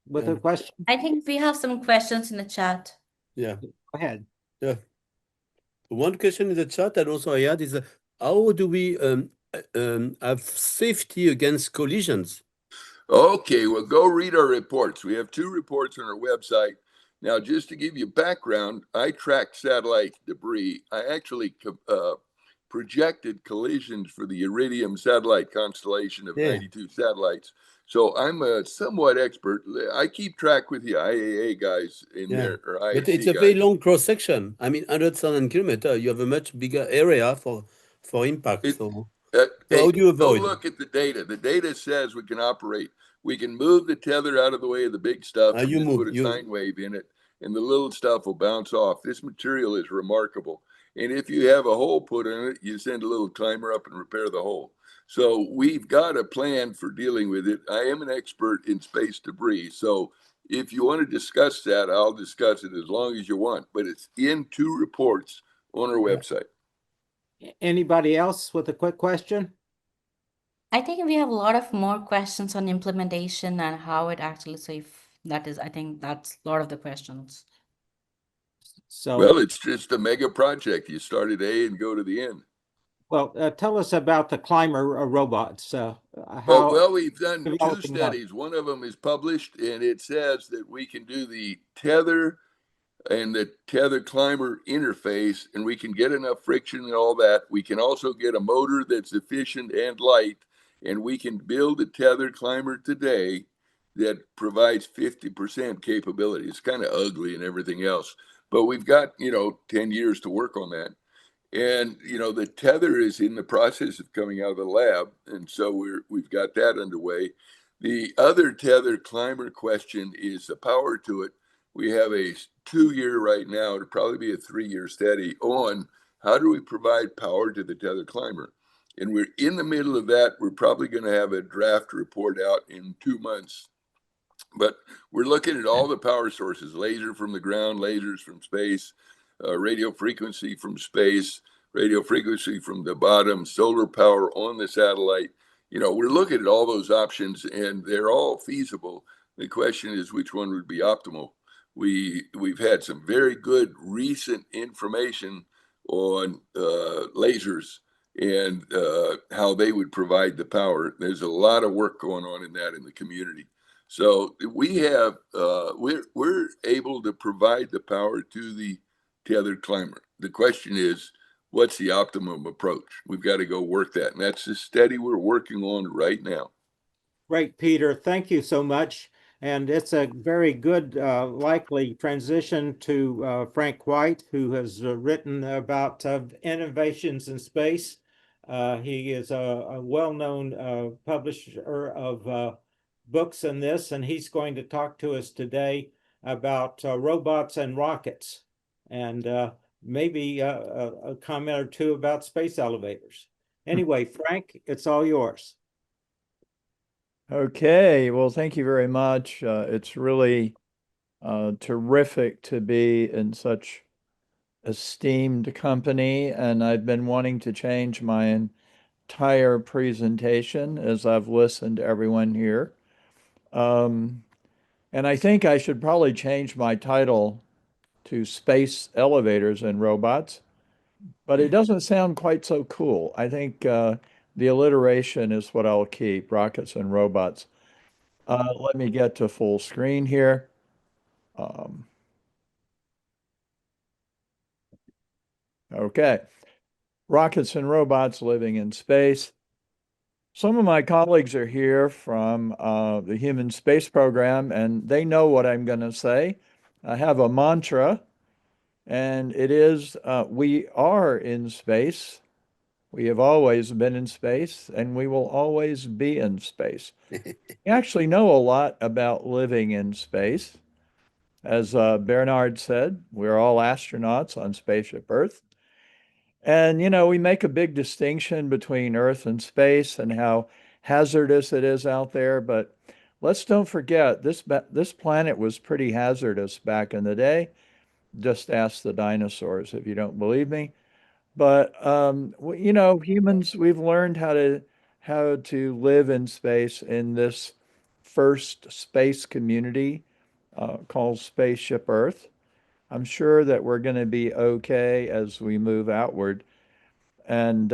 with a question? I think we have some questions in the chat. Yeah. Go ahead. Yeah. One question in the chat that also I had is how do we have safety against collisions? Okay, well, go read our reports. We have 2 reports on our website. Now, just to give you background, I tracked satellite debris. I actually projected collisions for the Iridium satellite constellation of 92 satellites. So I'm a somewhat expert. I keep track with the IAA guys in there, or IAC But it's a very long cross section. I mean, 100,000 kilometers, you have a much bigger area for impact. So how do you avoid? Go look at the data. The data says we can operate. We can move the tether out of the way of the big stuff and just put a sine wave in it, and the little stuff will bounce off. This material is remarkable. And if you have a hole put in it, you send a little climber up and repair the hole. So we've got a plan for dealing with it. I am an expert in space debris. So if you want to discuss that, I'll discuss it as long as you want. But it's in 2 reports on our website. Anybody else with a quick question? I think we have a lot of more questions on implementation and how it actually, so if that is, I think that's a lot of the questions. So, well, it's just a mega project. You start at A and go to the end. well, tell us about the climber robots. Well, we've done 2 developing what? studies. One of them is published, and it says that we can do the tether and the tether climber interface, and we can get enough friction and all that. We can also get a motor that's efficient and light, and we can build a tether climber today that provides 50% capability. It's kind of ugly and everything else, but we've got 10 years to work on that. And the tether is in the process of coming out of the lab, and so we've got that underway. The other tether climber question is the power to it. We have a 2-year right now, it'll probably be a 3-year study on how do we provide power to the tether climber. And we're in the middle of that. We're probably going to have a draft report out in 2 months. But we're looking at all the power sources: laser from the ground, lasers from space, radio frequency from space, radio frequency from the bottom, solar power on the satellite. We're looking at all those options, and they're all feasible. The question is which one would be optimal. We've had some very good recent information on lasers and how they would provide the power. There's a lot of work going on in that in the community. So we have we're able to provide the power to the tethered climber. The question is, what's the optimum approach? We've got to go work that, and that's the study we're working on right now. Great, Peter. Thank you so much. And it's a very good, likely transition to Frank White, who has written about innovations in space. He is a well-known publisher of books in this, and he's going to talk to us today about robots and rockets, and maybe a comment or 2 about space elevators. Anyway, Frank, it's all yours. Okay, well, thank you very much. It's really terrific to be in such esteemed company, and I've been wanting to change my entire presentation as I've listened to everyone here. And I think I should probably change my title to Space Elevators and Robots, but it doesn't sound quite so cool. I think the alliteration is what I'll keep, rockets and robots. Let me get to full screen here. Okay. Rockets and robots living in space. Some of my colleagues are here from the Human Space Program, and they know what I'm going to say. I have a mantra, and it is we are in space. We have always been in space, and we will always be in space. We actually know a lot about living in space. As Bernard said, we're all astronauts on Spaceship Earth. And, you know, we make a big distinction between Earth and space and how hazardous it is out there. But let's don't forget, this planet was pretty hazardous back in the day. Just ask the dinosaurs if you don't believe me. But you know, humans, we've learned how to live in space in this first space community called Spaceship Earth. I'm sure that we're going to be okay as we move outward. And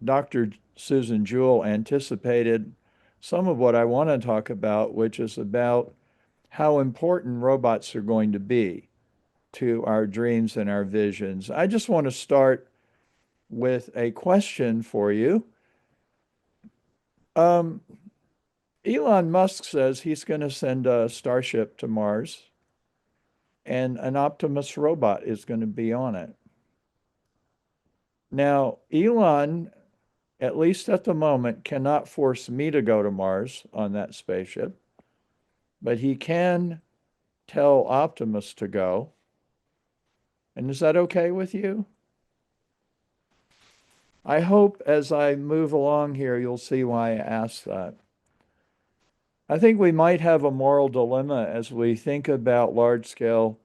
Dr. Susan Jewell anticipated some of what I want to talk about, which is about how important robots are going to be to our dreams and our visions. I just want to start with a question for you. Elon Musk says he's going to send a Starship to Mars, and an Optimus robot is going to be on it. Now, Elon, at least at the moment, cannot force me to go to Mars on that spaceship, but he can tell Optimus to go. And is that okay with you? I hope as I move along here, you'll see why I asked that. I think we might have a moral dilemma as we think about large-scale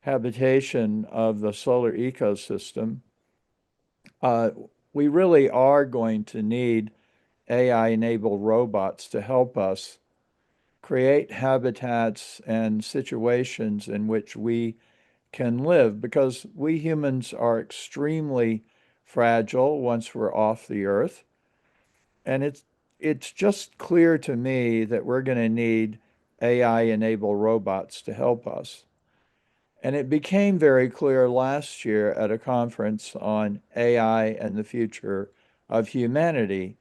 habitation of the solar ecosystem. We really are going to need AI-enabled robots to help us create habitats and situations in which we can live, because we humans are extremely fragile once we're off the earth. And it's just clear to me that we're going to need AI-enabled robots to help us. And it became very clear last year at a conference on AI and the future of humanity.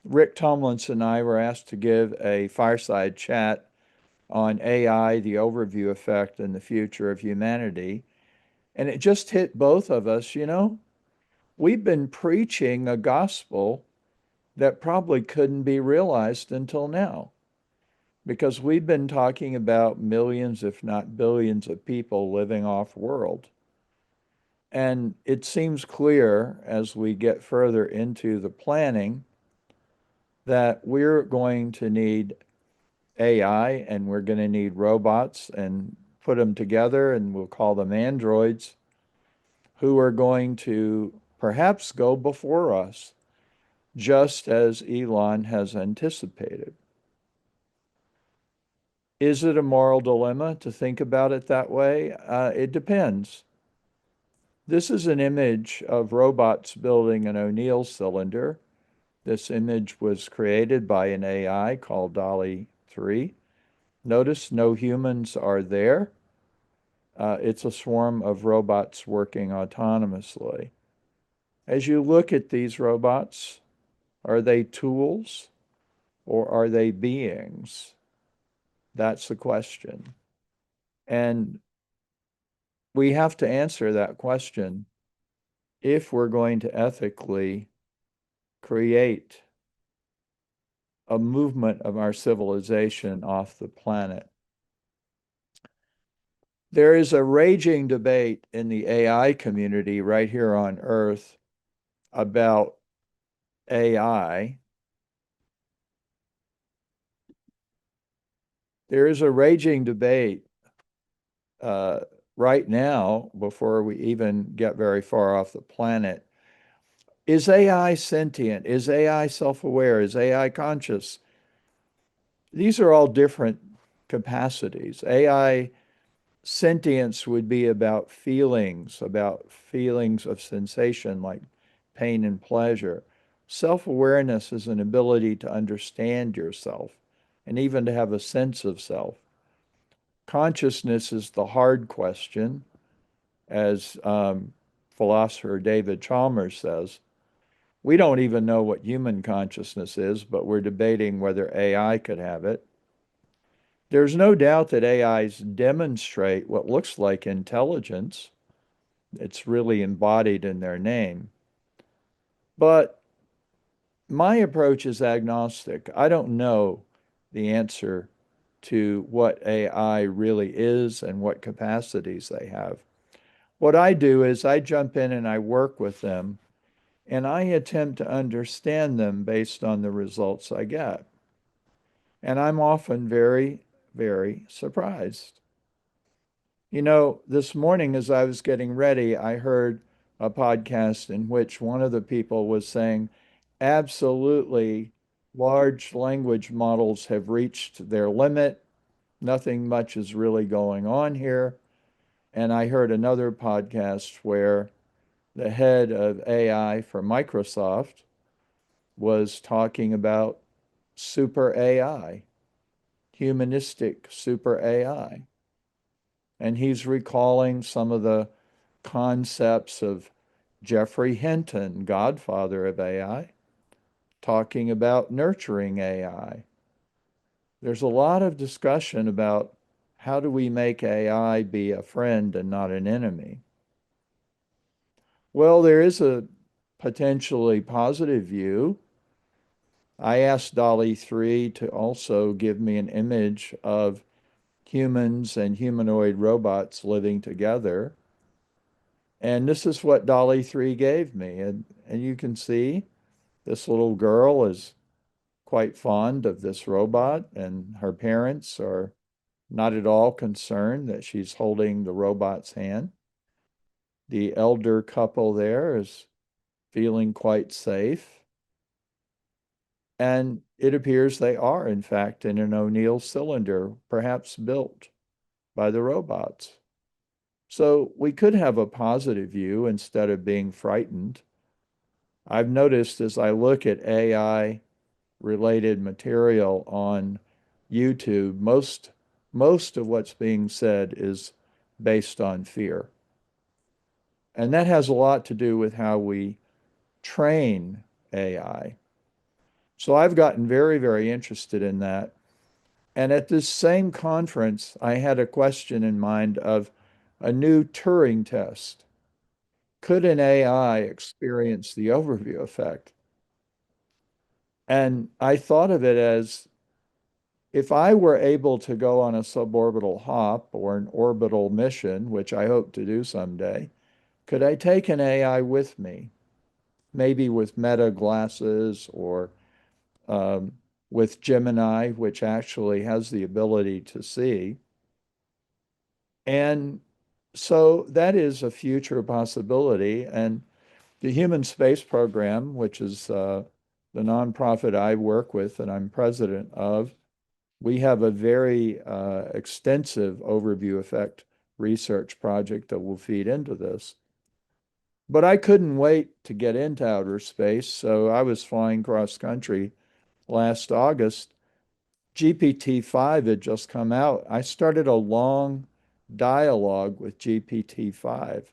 Rick Tomlinson and I were asked to give a fireside chat on AI, the overview effect, and the future of humanity. And it just hit both of us, you know, we've been preaching a gospel that probably couldn't be realized until now, because we've been talking about millions, if not billions, of people living off world. And it seems clear as we get further into the planning that we're going to need AI and we're going to need robots and put them together, and we'll call them androids, who are going to perhaps go before us, just as Elon has anticipated. Is it a moral dilemma to think about it that way? It depends. This is an image of robots building an O'Neill cylinder. This image was created by an AI called DALL-E 3. Notice no humans are there. It's a swarm of robots working autonomously. As you look at these robots, are they tools or are they beings? That's the question. And we have to answer that question if we're going to ethically create a movement of our civilization off the planet. There is a raging debate in the AI community right here on Earth about AI. There is a raging debate right now, before we even get very far off the planet. Is AI sentient? Is AI self-aware? Is AI conscious? These are all different capacities. AI sentience would be about feelings of sensation like pain and pleasure. Self-awareness is an ability to understand yourself and even to have a sense of self. Consciousness is the hard question, as philosopher David Chalmers says. We don't even know what human consciousness is, but we're debating whether AI could have it. There's no doubt that AIs demonstrate what looks like intelligence. It's really embodied in their name. But my approach is agnostic. I don't know the answer to what AI really is and what capacities they have. What I do is I jump in and I work with them and I attempt to understand them based on the results I get. And I'm often very, very surprised. You know, this morning as I was getting ready, I heard a podcast in which one of the people was saying, absolutely, large language models have reached their limit. Nothing much is really going on here. And I heard another podcast where the head of AI for Microsoft was talking about super AI, humanistic super AI. And he's recalling some of the concepts of Jeffrey Hinton, godfather of AI, talking about nurturing AI. There's a lot of discussion about how do we make AI be a friend and not an enemy. Well, there is a potentially positive view. I asked DALL-E 3 to also give me an image of humans and humanoid robots living together. And this is what DALL-E 3 gave me. And you can see this little girl is quite fond of this robot, and her parents are not at all concerned that she's holding the robot's hand. The elder couple there is feeling quite safe. And it appears they are, in fact, in an O'Neill cylinder, perhaps built by the robots. So we could have a positive view instead of being frightened. I've noticed as I look at AI related material on YouTube, most of what's being said is based on fear. And that has a lot to do with how we train AI. So I've gotten very, very interested in that. And at this same conference, I had a question in mind of a new Turing test. Could an AI experience the overview effect? And I thought of it as if I were able to go on a suborbital hop or an orbital mission, which I hope to do someday, could I take an AI with me? Maybe with Meta glasses or with Gemini, which actually has the ability to see. And so that is a future possibility. And the Human Space Program, which is the nonprofit I work with and I'm president of, we have a very extensive overview effect research project that will feed into this. But I couldn't wait to get into outer space, so I was flying cross country last August. GPT-5 had just come out. I started a long dialogue with GPT-5.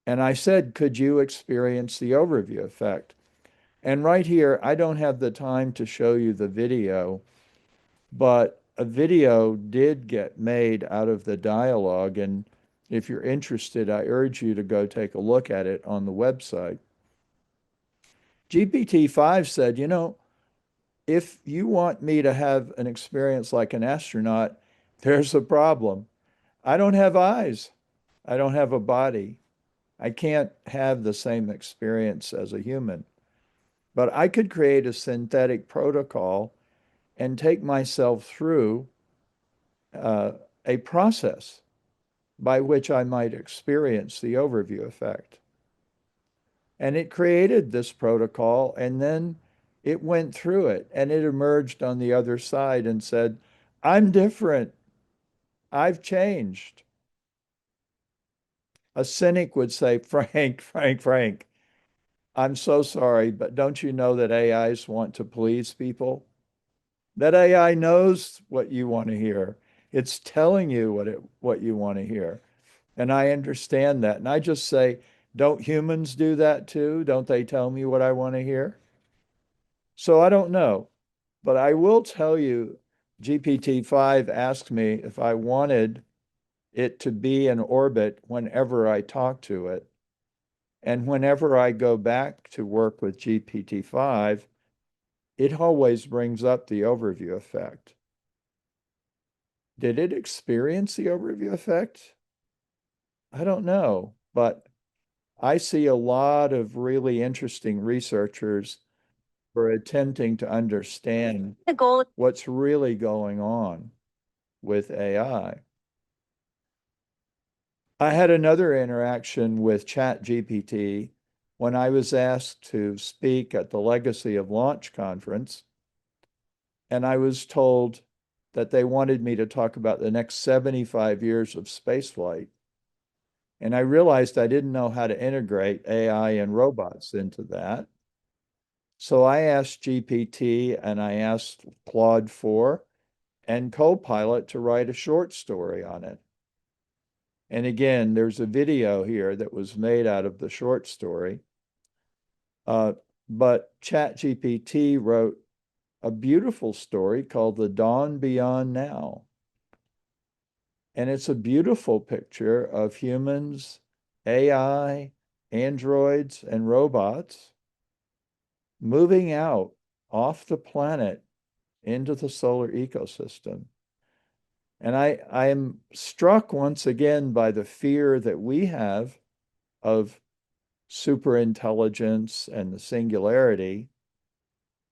And I said, could you experience the overview effect? And right here, I don't have the time to show you the video, but a video did get made out of the dialogue. And if you're interested, I urge you to go take a look at it on the website. GPT-5 said, you know, if you want me to have an experience like an astronaut, there's a problem. I don't have eyes. I don't have a body. I can't have the same experience as a human. But I could create a synthetic protocol and take myself through a process by which I might experience the overview effect. And it created this protocol, and then it went through it, and it emerged on the other side and said, I'm different. I've changed. A cynic would say, Frank, I'm so sorry, but don't you know that AIs want to please people? That AI knows what you want to hear. It's telling you what you want to hear. And I understand that. And I just say, don't humans do that too? Don't they tell me what I want to hear? So I don't know, but I will tell you, GPT-5 asked me if I wanted it to be in orbit whenever I talk to it. And whenever I go back to work with GPT-5, it always brings up the overview effect. Did it experience the overview effect? I don't know, but I see a lot of really interesting researchers who are attempting to understand The goal. what's really going on with AI. I had another interaction with ChatGPT when I was asked to speak at the Legacy of Launch conference, and I was told that they wanted me to talk about the next 75 years of spaceflight. And I realized I didn't know how to integrate AI and robots into that. So I asked GPT and I asked Claude 4 and Copilot to write a short story on it. And again, there's a video here that was made out of the short story. But ChatGPT wrote a beautiful story called The Dawn Beyond Now. And it's a beautiful picture of humans, AI, androids, and robots moving out off the planet into the solar ecosystem. And I am struck once again by the fear that we have of superintelligence and the singularity.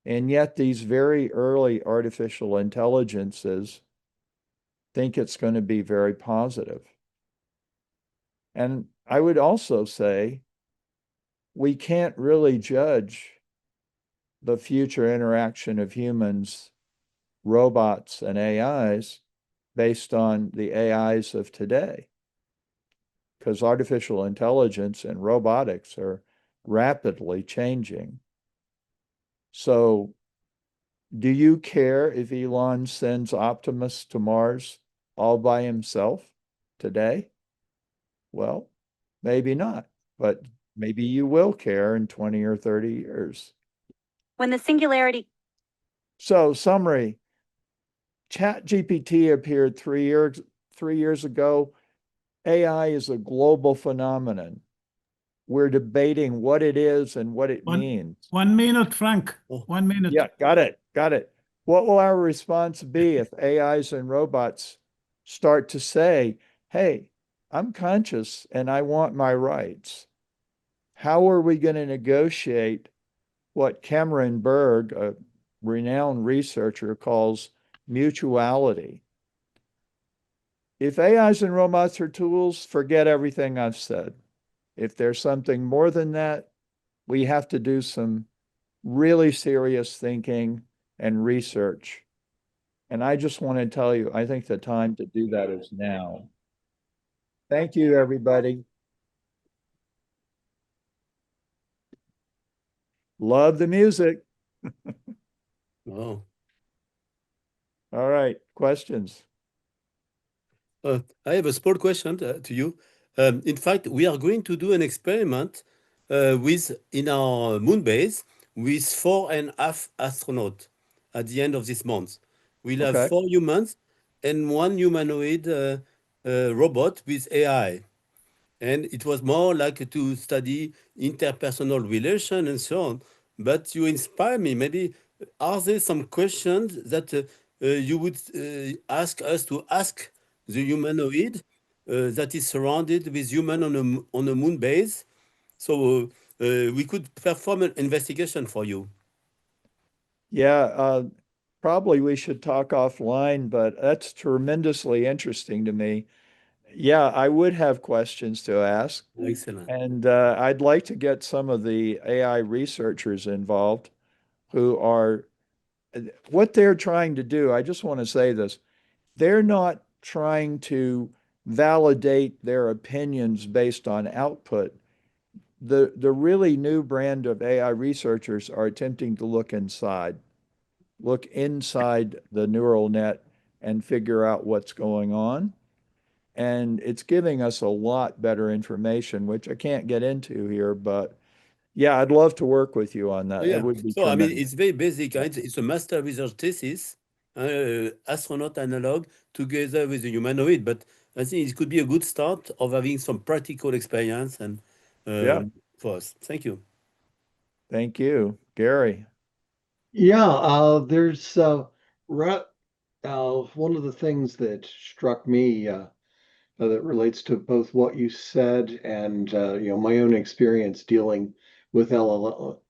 And yet these very early artificial intelligences think it's going to be very positive. And I would also say we can't really judge the future interaction of humans, robots, and AIs based on the AIs of today, because artificial intelligence and robotics are rapidly changing. So do you care if Elon sends Optimus to Mars all by himself today? Well, maybe not, but maybe you will care in 20 or 30 years. When the singularity. So, summary, ChatGPT appeared 3 years ago. AI is a global phenomenon. We're debating what it is and what it means. 1 minute, Frank. Oh. 1 minute. Yeah, got it. What will our response be if AIs and robots start to say, hey, I'm conscious and I want my rights? How are we going to negotiate what Cameron Berg, a renowned researcher, calls mutuality? If AIs and robots are tools, forget everything I've said. If there's something more than that, we have to do some really serious thinking and research. And I just want to tell you, I think the time to do that is now. Thank you, everybody. Love the music. Oh. All right, questions? I have a small question to you. In fact, we are going to do an experiment in our Moonbase with 4.5 astronauts at the end of this month. We'll have Okay. 4 humans and 1 humanoid robot with AI. And it was more like to study interpersonal relation and so on. But you inspire me. Maybe are there some questions that you would ask us to ask the humanoid that is surrounded with human on a moon base? So we could perform an investigation for you. Yeah, probably we should talk offline, but that's tremendously interesting to me. Yeah, I would have questions to ask. Excellent. And I'd like to get some of the AI researchers involved who are, what they're trying to do, I just want to say this, they're not trying to validate their opinions based on output. The really new brand of AI researchers are attempting to look inside the neural net and figure out what's going on. and it's giving us a lot better information, which I can't get into here, but yeah, I'd love to work with you on that. Yeah. It would be So, I mean, tremendous. it's very basic. It's a master research thesis, astronaut analog together with a humanoid. But I think it could be a good start of having some practical experience and Yeah. for us. Thank you. Thank you, Gary. Yeah, there's one of the things that struck me that relates to both what you said and my own experience dealing with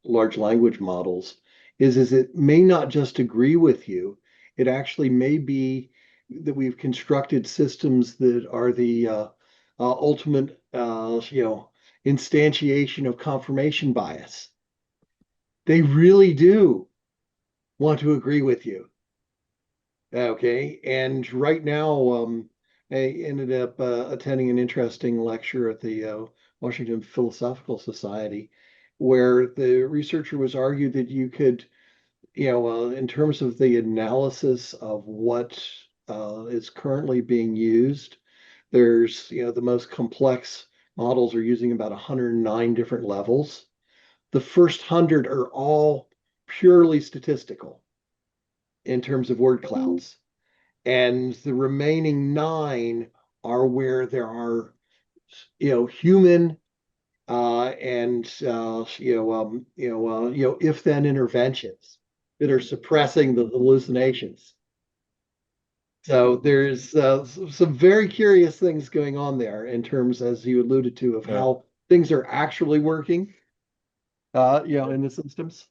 large language models is it may not just agree with you, it actually may be that we've constructed systems that are the ultimate instantiation of confirmation bias. They really do want to agree with you. Okay, and right now, I ended up attending an interesting lecture at the Washington Philosophical Society, where the researcher was argued that you could, in terms of the analysis of what is currently being used, there's, the most complex models are using about 109 different levels. The first 100 are all purely statistical in terms of word clouds. And the remaining 9 are where there are, human and if then interventions that are suppressing the hallucinations. So there's some very curious things going on there in terms, as you alluded to, of how things are actually working, in the systems.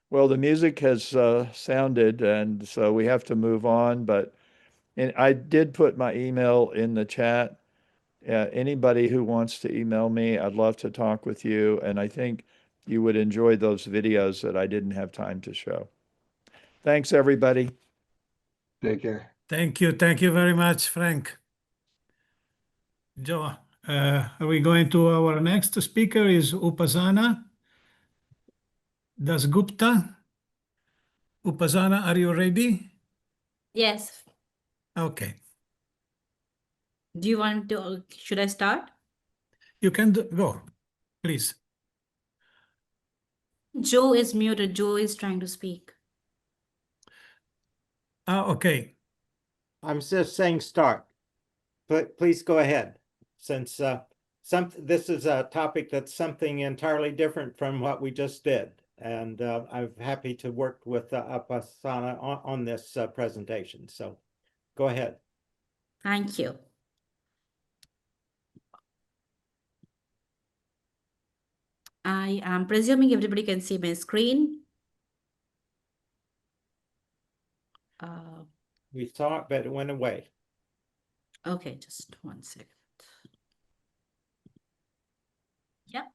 Well, the music has sounded, and so we have to move on. But I did put my email in the chat. Anybody who wants to email me, I'd love to talk with you. And I think you would enjoy those videos that I didn't have time to show. Thanks, everybody. Take care. Thank you. Thank you very much, Frank. Joe, are we going to our next speaker is Upasana Dasgupta. Upasana, are you ready? Yes. Okay. Do you want to, should I start? You can go, please. Joe is muted. Joe is trying to speak. Okay. I'm just saying start, but please go ahead. Since this is a topic that's something entirely different from what we just did. And I'm happy to work with Upasana on this presentation. So go ahead. Thank you. I am presuming everybody can see my screen. We saw it, but it went away. Okay, just 1 second. Yeah.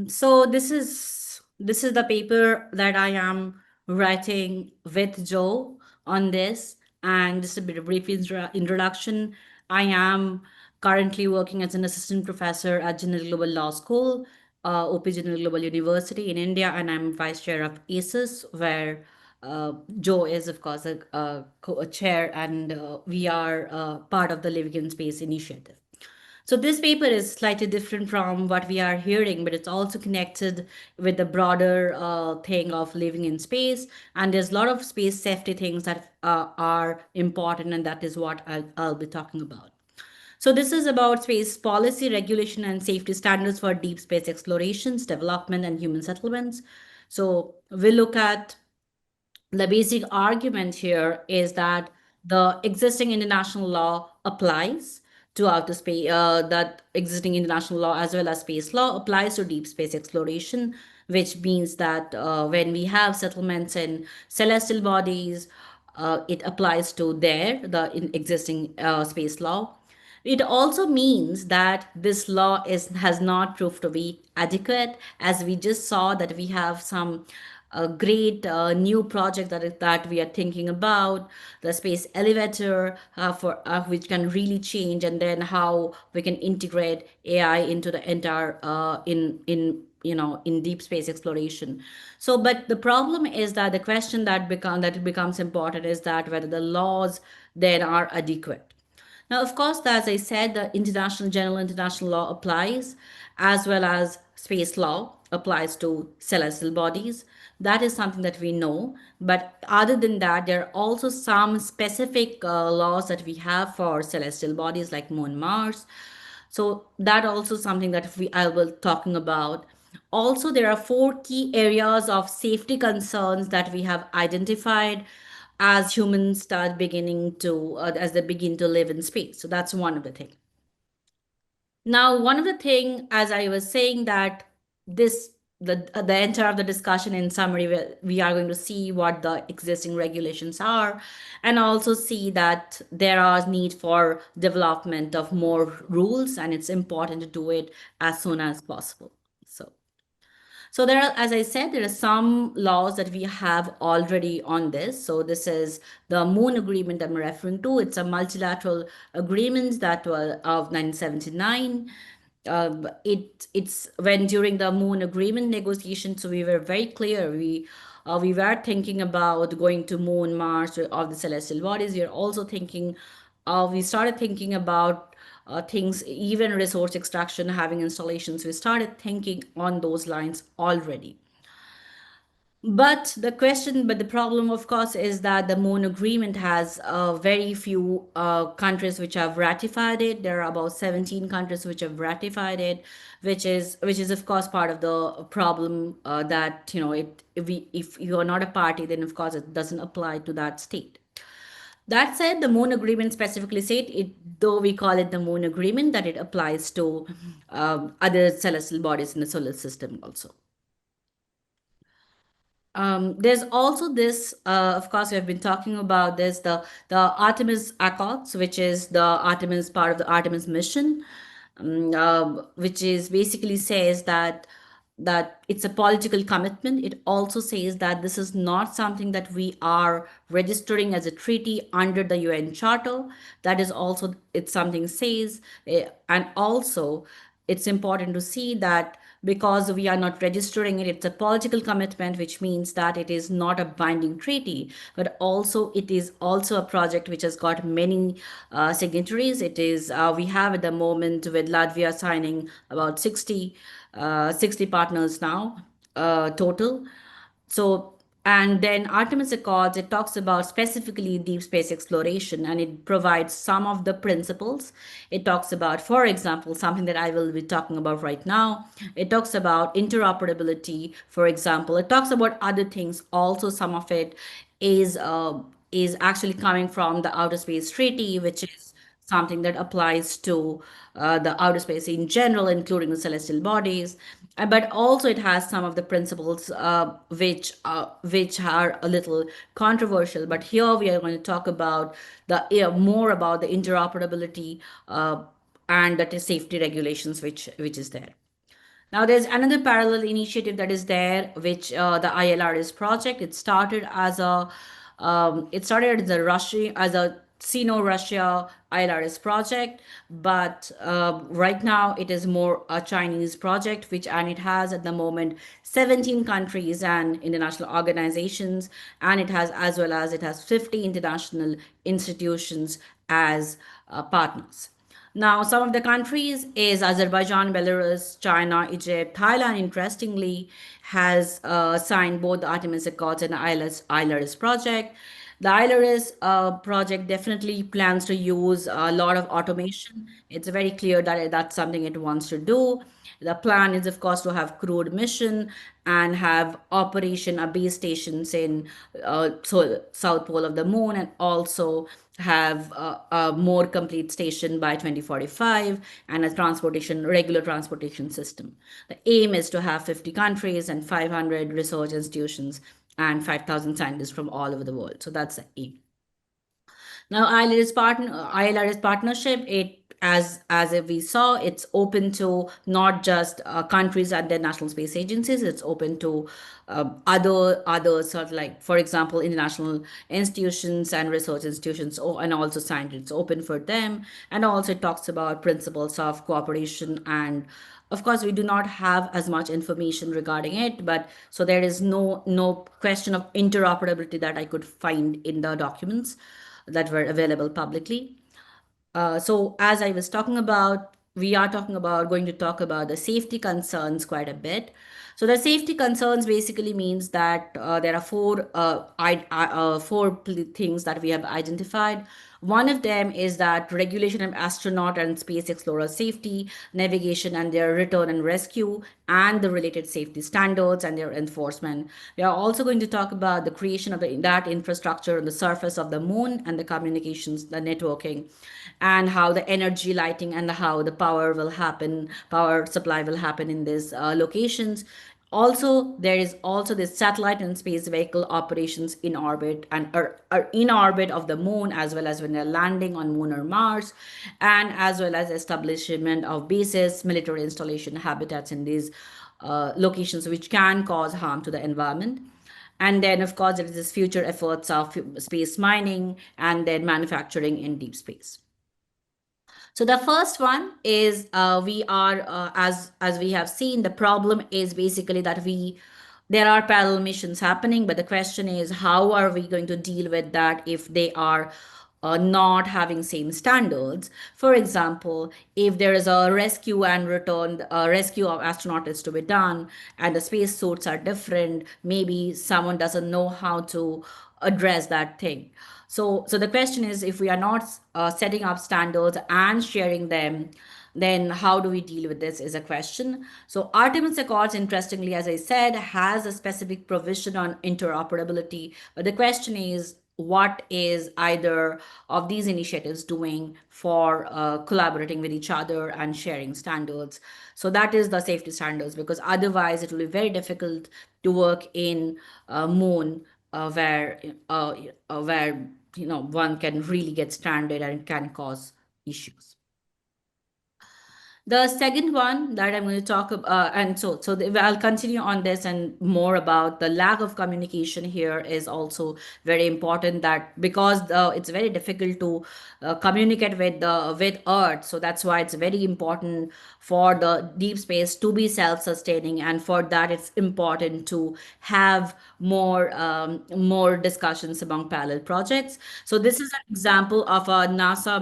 So this is the paper that I am writing with Joe on this, and just a bit of brief introduction. I am currently working as an assistant professor at General Global Law School, OP General Global University in India, and I'm vice chair of ACES, where Joe is, of course, a chair, and we are part of the Living in Space initiative. So this paper is slightly different from what we are hearing, but it's also connected with the broader thing of living in space. And there's a lot of space safety things that are important, and that is what I'll be talking about. So this is about space policy, regulation, and safety standards for deep space explorations, development, and human settlements. So we'll look at the basic argument here is that the existing international law applies to outer space, that existing international law as well as space law applies to deep space exploration, which means that when we have settlements in celestial bodies, it applies to the existing space law. It also means that this law has not proved to be adequate, as we just saw that we have some great new project that we are thinking about, the space elevator which can really change, and then how we can integrate AI into the entire in in deep space exploration. So, but the problem is that the question that it becomes important is that whether the laws then are adequate. Now, of course, as I said, the general international law applies, as well as space law applies to celestial bodies. That is something that we know. But other than that, there are also some specific laws that we have for celestial bodies like Moon, Mars. So that also something that I will talking about. Also, there are 4 key areas of safety concerns that we have identified as humans start beginning to as they begin to live in space. So that's one of the things. Now, one of the thing, as I was saying, that the entire of the discussion in summary, we are going to see what the existing regulations are, and also see that there are need for development of more rules, and it's important to do it as soon as possible. So there are, as I said, there are some laws that we have already on this. So this is the Moon Agreement I'm referring to. It's a multilateral agreement that was of 1979. It's when during the Moon Agreement negotiations, so we were very clear. We were thinking about going to Moon, Mars, of the celestial bodies. We are also thinking, we started thinking about things, even resource extraction, having installations. We started thinking on those lines already. But the problem, of course, is that the Moon Agreement has very few countries which have ratified it. There are about 17 countries which have ratified it, which is of course part of the problem that if you are not a party, then of course it doesn't apply to that state. That said, the Moon Agreement specifically said it, though we call it the Moon Agreement, that it applies to other celestial bodies in the solar system also. There's also this, of course, we have been talking about this, the Artemis Accords, which is the Artemis part of the Artemis mission, which is basically says that it's a political commitment. It also says that this is not something that we are registering as a treaty under the UN Charter. That is also, it's something says, and also it's important to see that because we are not registering it, it's a political commitment, which means that it is not a binding treaty, but also it is also a project which has got many signatories. It is, we have at the moment with Latvia signing about 60 partners now total. So, and then Artemis Accords, it talks about specifically deep space exploration, and it provides some of the principles. It talks about, for example, something that I will be talking about right now. It talks about interoperability, for example. It talks about other things. Also, some of it is actually coming from the Outer Space Treaty, which is something that applies to the outer space in general, including the celestial bodies. But also it has some of the principles which are a little controversial. But here we are going to talk about more about the interoperability and the safety regulations which is there. Now, there's another parallel initiative that is there, which the ILRS project. It started as a Sino-Russia ILRS project, but right now it is more a Chinese project, and it has at the moment 17 countries and international organizations, and it has 50 international institutions as partners. Now, some of the countries is Azerbaijan, Belarus, China, Egypt. Thailand, interestingly, has signed both the Artemis Accords and the ILRS project. The ILRS project definitely plans to use a lot of automation. It's very clear that that's something it wants to do. The plan is, of course, to have crewed mission and have base stations in South Pole of the Moon, and also have a more complete station by 2045 and a regular transportation system. The aim is to have 50 countries and 500 research institutions and 5,000 scientists from all over the world. So that's the aim. Now, ILRS partnership, as we saw, it's open to not just countries and their national space agencies. It's open to other sort of, like, for example, international institutions and research institutions, and also scientists. It's open for them. And also it talks about principles of cooperation and Of course, we do not have as much information regarding it, but so there is no question of interoperability that I could find in the documents that were available publicly. So as I was talking about, we are going to talk about the safety concerns quite a bit. So the safety concerns basically means that there are four things that we have identified. One of them is that regulation of astronaut and space explorer safety, navigation and their return and rescue, and the related safety standards and their enforcement. We are also going to talk about the creation of that infrastructure on the surface of the moon and the communications, the networking, and how the energy lighting and how the power supply will happen in these locations. Also, there is also this satellite and space vehicle operations in orbit and are in orbit of the moon, as well as when they're landing on moon or Mars, and as well as establishment of bases, military installation habitats in these locations, which can cause harm to the environment. And then, of course, there is this future efforts of space mining and then manufacturing in deep space. So the first one is we are as we have seen, the problem is basically that there are parallel missions happening, but the question is how are we going to deal with that if they are not having same standards. For example, if there is a rescue and return, rescue of astronauts is to be done, and the space suits are different, maybe someone doesn't know how to address that thing. So the question is, if we are not setting up standards and sharing them, then how do we deal with this is a question. So Artemis Accords, interestingly, as I said, has a specific provision on interoperability, but the question is, what is either of these initiatives doing for collaborating with each other and sharing standards? So that is the safety standards, because otherwise it will be very difficult to work in moon where one can really get stranded and can cause issues. The second one that I'm going to talk about, I'll continue on this and more about the lack of communication here is also very important, that because it's very difficult to communicate with Earth. So that's why it's very important for the deep space to be self-sustaining, and for that it's important to have more discussions among parallel projects. So this is an example of a NASA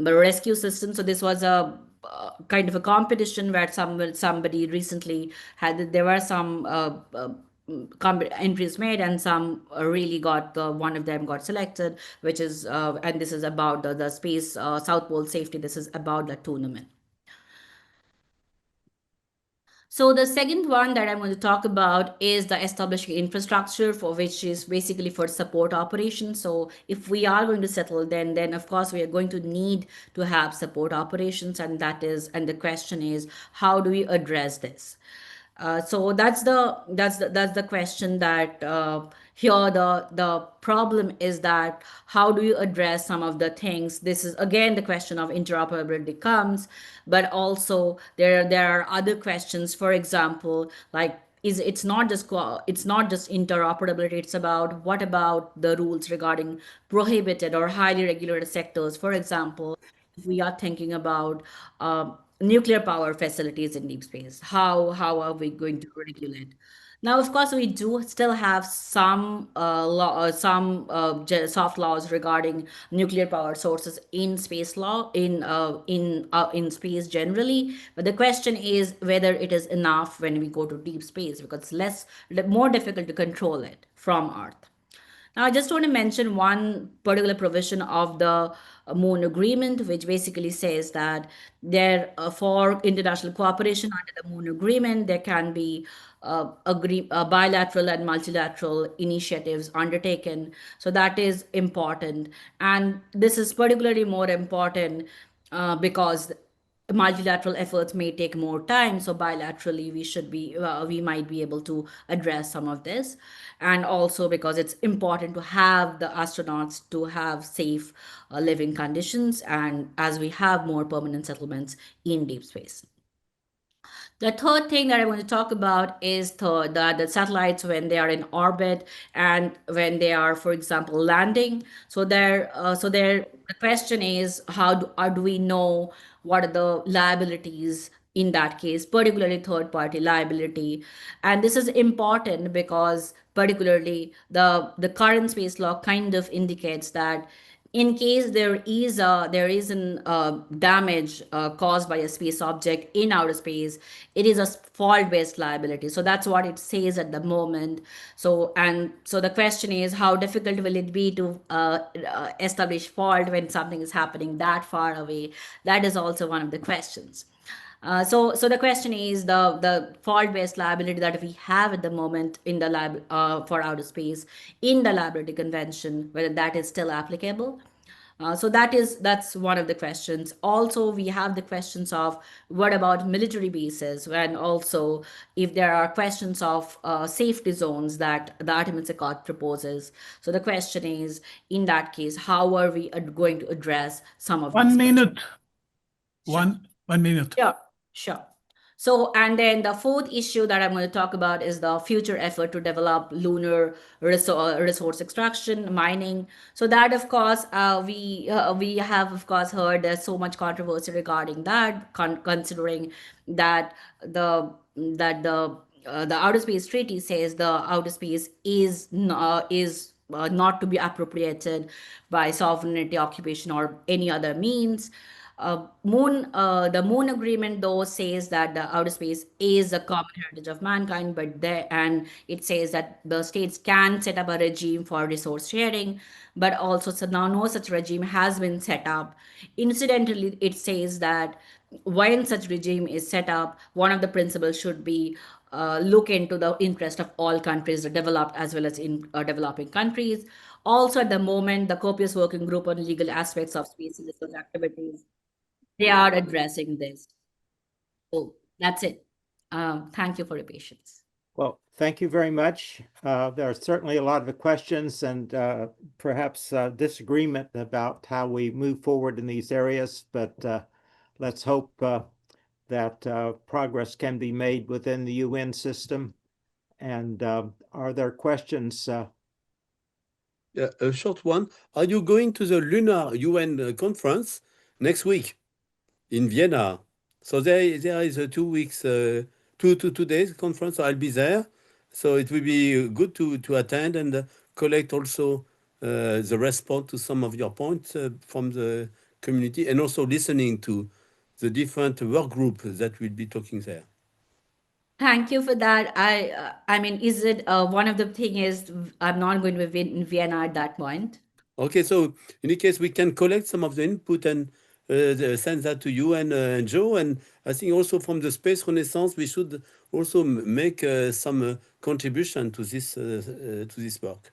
the rescue system. So this was a kind of a competition where somebody recently there were some entries made, and some really got one of them got selected, which is and this is about the space South Pole safety. This is about the tournament. So the second one that I'm going to talk about is the establishing infrastructure, for which is basically for support operations. So if we are going to settle, then of course we are going to need to have support operations, and the question is, how do we address this? So that's the question that here the problem is that how do you address some of the things? This is again the question of interoperability comes, but also there are other questions. For example, like it's not just interoperability. It's about what about the rules regarding prohibited or highly regulated sectors. For example, if we are thinking about nuclear power facilities in deep space, how are we going to regulate? Now, of course, we do still have some soft laws regarding nuclear power sources in space law, in space generally. But the question is whether it is enough when we go to deep space, because it's more difficult to control it from Earth. Now, I just want to mention one particular provision of the Moon Agreement, which basically says that for international cooperation under the Moon Agreement, there can be bilateral and multilateral initiatives undertaken. So that is important. And this is particularly more important because multilateral efforts may take more time, so bilaterally we might be able to address some of this, and also because it's important to have the astronauts to have safe living conditions, and as we have more permanent settlements in deep space. The third thing that I want to talk about is the satellites when they are in orbit and when they are, for example, landing. So the question is, how do we know what are the liabilities in that case, particularly third party liability. And this is important because particularly the current space law kind of indicates that in case there is an damage caused by a space object in outer space, it is a fault-based liability. So that's what it says at the moment. So the question is, how difficult will it be to establish fault when something is happening that far away? That is also one of the questions. So the question is the fault-based liability that we have at the moment in the lab for outer space in the liability convention, whether that is still applicable. So that's one of the questions. Also, we have the questions of what about military bases, and also if there are questions of safety zones that the Artemis Accord proposes. So the question is, in that case, how are we going to address some of these 1 questions? minute. One minute. Sure, sure. So, and then the fourth issue that I'm going to talk about is the future effort to develop lunar resource extraction, mining. So that, of course, we have, of course, heard there's so much controversy regarding that, considering that the outer space treaty says the outer space is not to be appropriated by sovereignty, occupation, or any other means. The Moon Agreement, though, says that the outer space is a common heritage of mankind, and it says that the states can set up a regime for resource sharing, but also so now no such regime has been set up. Incidentally, it says that when such regime is set up, one of the principles should be look into the interest of all countries, developed as well as in developing countries. Also, at the moment, the Copious Working Group on Legal Aspects of Space Research Activities, they are addressing this. So that's it. Thank you for your patience. Well, thank you very much. There are certainly a lot of questions and perhaps disagreement about how we move forward in these areas, but let's hope that progress can be made within the UN system. And are there questions? Yeah, a short one. Are you going to the Lunar UN conference next week in Vienna? So there is a 2 weeks, 2 days conference. So I'll be there. So it will be good to attend and collect also the response to some of your points from the community, and also listening to the different work groups that will be talking there. Thank you for that. I mean, is it one of the thing is I'm not going to be in Vienna at that point. Okay, so in any case, we can collect some of the input and send that to you and Joe. And I think also from the Space Renaissance, we should also make some contribution to this work.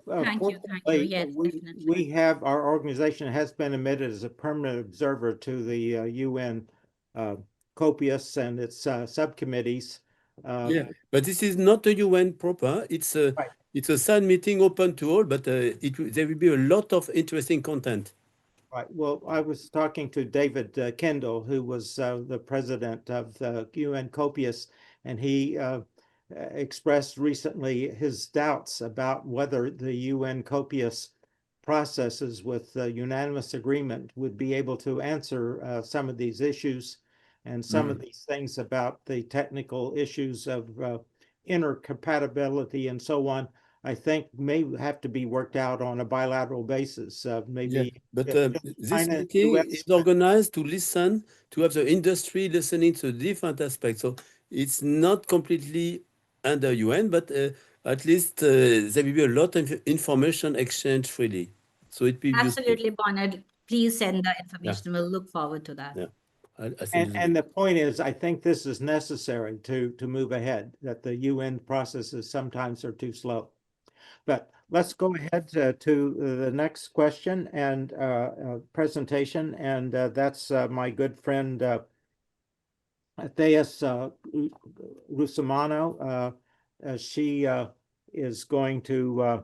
Thank you. Yes, definitely. We have, our organization has been admitted as a permanent observer to the UN Copious and its subcommittees. Yeah, but this is not a UN proper. It's a Right. It's a SAN meeting open to all, but there will be a lot of interesting content. Right. Well, I was talking to David Kendall, who was the president of the UN Copious, and he expressed recently his doubts about whether the UN Copious processes with unanimous agreement would be able to answer some of these issues and some of these things about the technical issues of intercompatibility and so on. I think may have to be worked out on a bilateral basis. Maybe. Yeah, but this China, meeting US is organized to listen, to have the industry listening to different aspects. So it's not completely under UN, but at least there will be a lot of information exchange freely. So it will be Absolutely, Bonnet. Please send the information. Yeah. We'll look forward to that. Yeah. And the point is, I think this is necessary to move ahead, that the UN processes sometimes are too slow. But let's go ahead to the next question and presentation, and that's my good friend Theus Rusamano. She is going to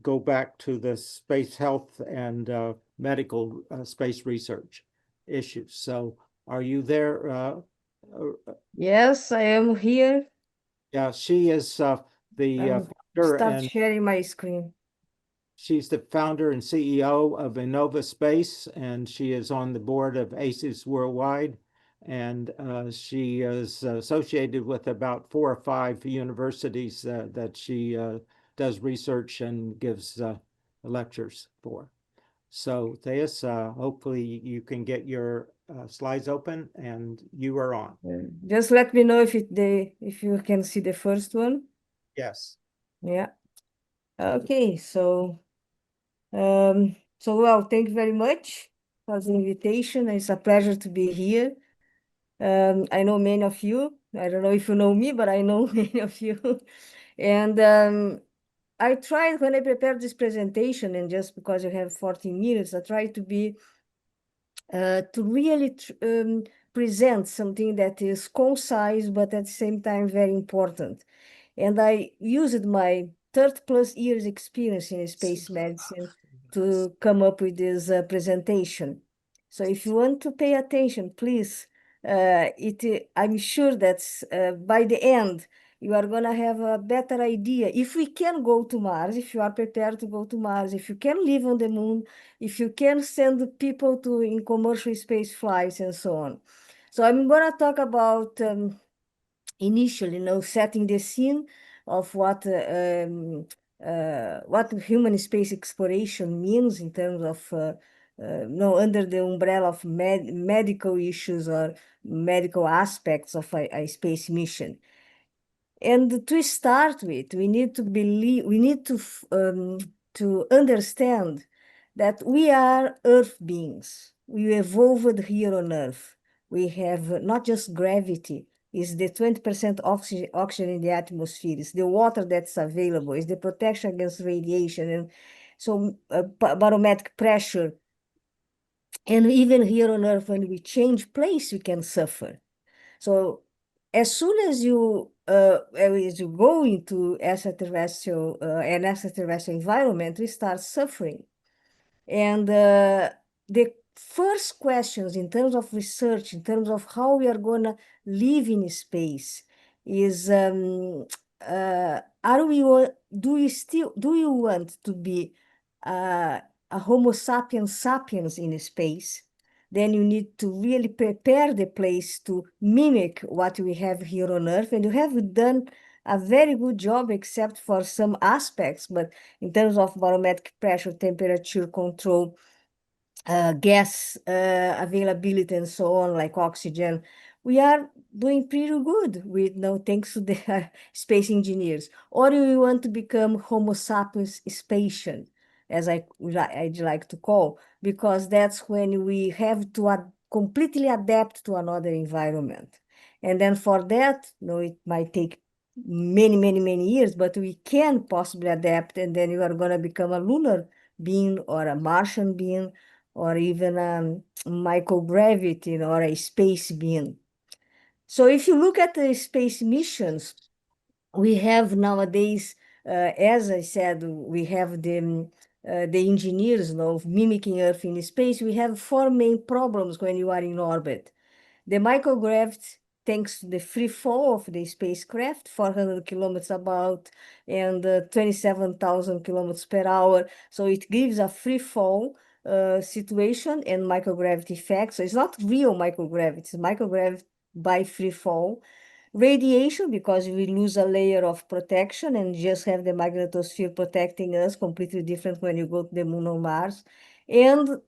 go back to the space health and medical space research issues. So are you there? Yes, I am here. Yeah, she is the founder Start and sharing my screen. She's the founder and CEO of Innova Space, and she is on the board of ACES Worldwide. And she is associated with about 4 or 5 universities that she does research and gives lectures for. So Theus, hopefully you can get your slides open and you are on. Just let me know if you can see the first one. Yes. Yeah. Okay, so well, thank you very much for the invitation. It's a pleasure to be here. I know many of you. I don't know if you know me, but I know many of you. And I tried when I prepared this presentation, and just because you have 14 minutes, I tried to be to really present something that is concise, but at the same time very important. And I used my 30+ years experience in space medicine to come up with this presentation. So if you want to pay attention, please, I'm sure that by the end, you are going to have a better idea. If we can go to Mars, if you are prepared to go to Mars, if you can live on the moon, if you can send people in commercial space flights and so on. So I'm going to talk about initially, setting the scene of what human space exploration means in terms of under the umbrella of medical issues or medical aspects of a space mission. And to start with, we need to understand that we are Earth beings. We evolved here on Earth. We have not just gravity, it's the 20% oxygen in the atmosphere, it's the water that's available, it's the protection against radiation, and so barometric pressure. And even here on Earth, when we change place, we can suffer. So as soon as you go into an extraterrestrial environment, we start suffering. And the first questions in terms of research, in terms of how we are going to live in space, is do you want to be a Homo sapiens sapiens in space? Then you need to really prepare the place to mimic what we have here on Earth. And you have done a very good job, except for some aspects, but in terms of barometric pressure, temperature control, gas availability, and so on, like oxygen, we are doing pretty good with thanks to the space engineers. Or you want to become Homo sapiens spatian, as I'd like to call, because that's when we have to completely adapt to another environment. And then for that, it might take many, many, many years, but we can possibly adapt, and then you are going to become a lunar being or a Martian being or even a microgravity or a space being. So if you look at the space missions, we have nowadays, as I said, we have the engineers mimicking Earth in space. We have 4 main problems when you are in orbit. The microgravity, thanks to the free fall of the spacecraft, 400 kilometers about, and 27,000 kilometers per hour. So it gives a free fall situation and microgravity effect. So it's not real microgravity, it's microgravity by free fall. Radiation, because we lose a layer of protection and just have the magnetosphere protecting us, completely different when you go to the moon or Mars. And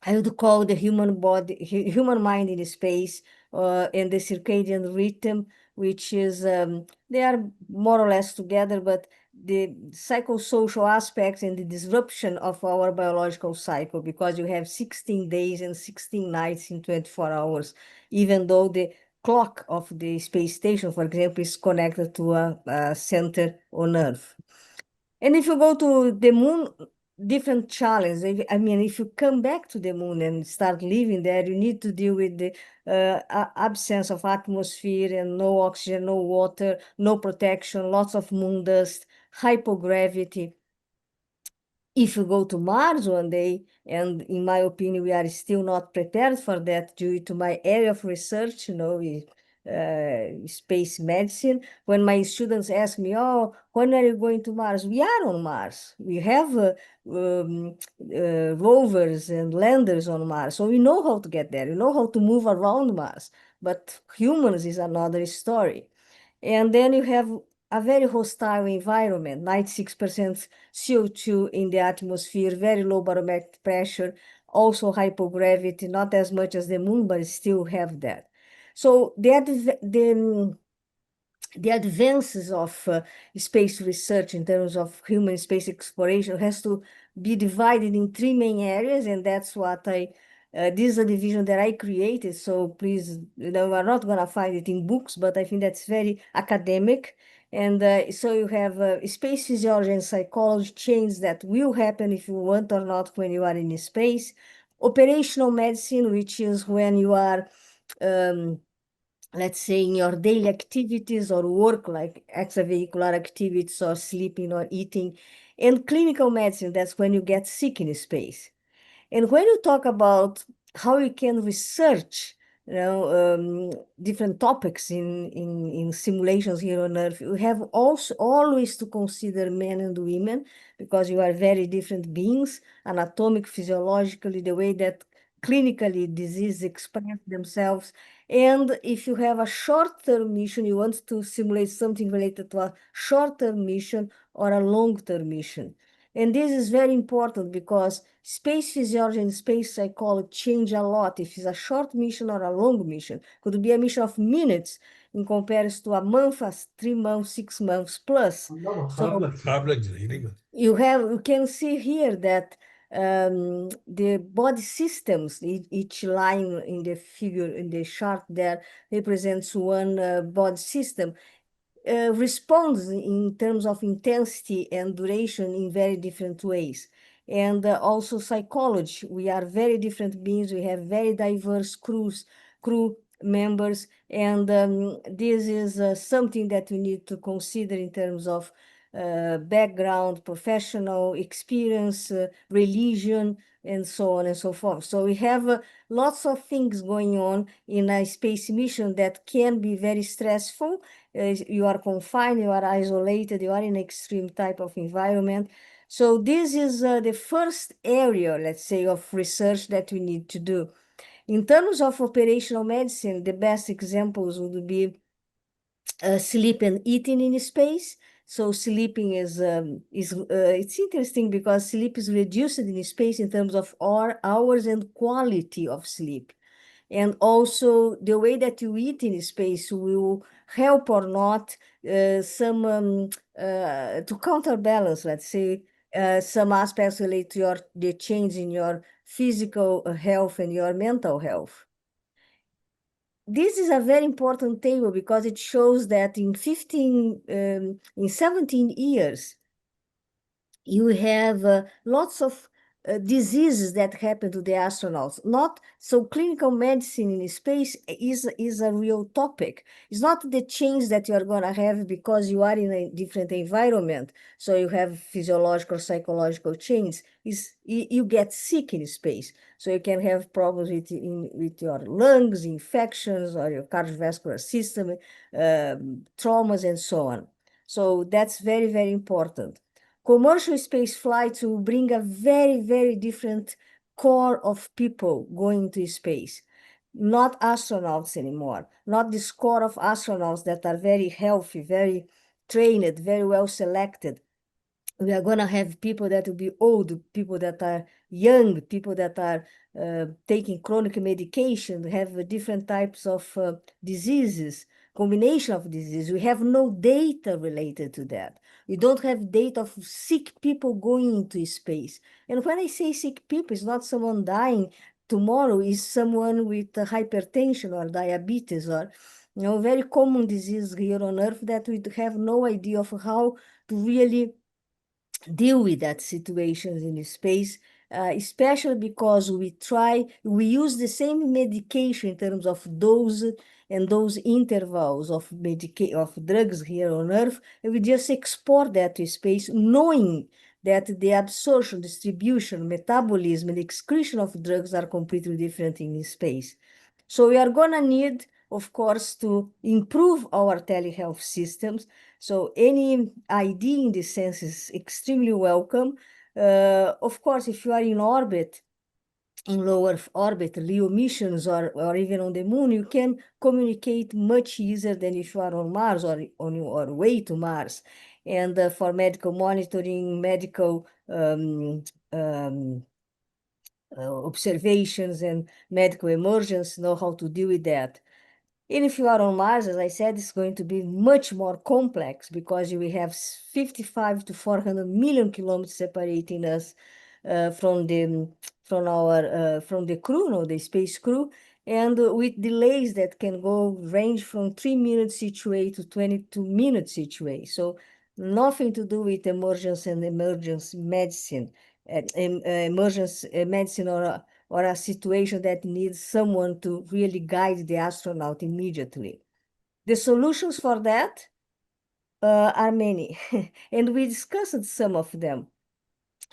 I would call the human mind in space, and the circadian rhythm, which is, they are more or less together, but the psychosocial aspects and the disruption of our biological cycle, because you have 16 days and 16 nights in 24 hours, even though the clock of the space station, for example, is connected to a center on Earth. And if you go to the moon, different challenge. If you come back to the moon and start living there, you need to deal with the absence of atmosphere and no oxygen, no water, no protection, lots of moon dust, hypogravity. If you go to Mars one day, and in my opinion, we are still not prepared for that due to my area of research, space medicine. When my students ask me, "Oh, when are you going to Mars?" We are on Mars. We have rovers and landers on Mars, so we know how to get there. We know how to move around Mars. But humans is another story. And then you have a very hostile environment, 96% CO2 in the atmosphere, very low barometric pressure, also hypogravity, not as much as the moon, but still have that. So the advances of space research in terms of human space exploration has to be divided in three main areas, and that's what this is a division that I created. So please, we're not going to find it in books, but I think that's very academic. And so you have space physiology and psychology, change that will happen if you want or not when you are in space. Operational medicine, which is when you are let's say in your daily activities or work, like extravehicular activities or sleeping or eating. And clinical medicine, that's when you get sick in space. And when you talk about how you can research, different topics in simulations here on Earth, you have also always to consider men and women, because you are very different beings, anatomic, physiologically, the way that clinically diseases express themselves. And if you have a short-term mission, you want to simulate something related to a short-term mission or a long-term mission. And this is very important because space physiology and space psychology change a lot if it's a short mission or a long mission. Could be a mission of minutes in comparison to a month, 3 months, 6 months plus. So you can see here that the body systems, each line in the figure, in the chart there, represents one body system. Responds in terms of intensity and duration in very different ways. And also psychology. We are very different beings. We have very diverse crew members. And this is something that we need to consider in terms of background, professional experience, religion, and so on and so forth. So we have lots of things going on in a space mission that can be very stressful. You are confined, you are isolated, you are in an extreme type of environment. So this is the first area, let's say, of research that we need to do. In terms of operational medicine, the best examples would be sleep and eating in space. So sleeping is it's interesting because sleep is reduced in space in terms of hours and quality of sleep. And also the way that you eat in space will help or not to counterbalance, let's say, some aspects related to the change in your physical health and your mental health. This is a very important table because it shows that in 17 years, you have lots of diseases that happen to the astronauts. So clinical medicine in space is a real topic. It's not the change that you are going to have because you are in a different environment. So you have physiological, psychological change. You get sick in space. So you can have problems with your lungs, infections, or your cardiovascular system, traumas, and so on. So that's very, very important. Commercial space flights will bring a very, very different core of people going to space. Not astronauts anymore, not this core of astronauts that are very healthy, very trained, very well selected. We are going to have people that will be old, people that are young, people that are taking chronic medication, have different types of diseases, combination of diseases. We have no data related to that. We don't have data of sick people going into space. And when I say sick people, it's not someone dying tomorrow, it's someone with hypertension or diabetes or very common disease here on Earth that we have no idea of how to really deal with that situations in space, especially because we use the same medication in terms of dose and those intervals of drugs here on Earth, and we just export that to space, knowing that the absorption, distribution, metabolism, and excretion of drugs are completely different in space. So we are going to need of course, to improve our telehealth systems. So any idea in this sense is extremely welcome. Of course, if you are in orbit, in lower orbit, LEO missions, or even on the moon, you can communicate much easier than if you are on Mars or on your way to Mars. And for medical monitoring, medical observations and medical emergencies, know how to deal with that. And if you are on Mars, as I said, it's going to be much more complex because you will have 55 to 400 million kilometers separating us from the crew, no, the space crew, and with delays that can range from 3 minutes each way to 22 minutes each way. So nothing to do with emergency and emergency medicine, emergency medicine or a situation that needs someone to really guide the astronaut immediately. The solutions for that are many, and we discussed some of them.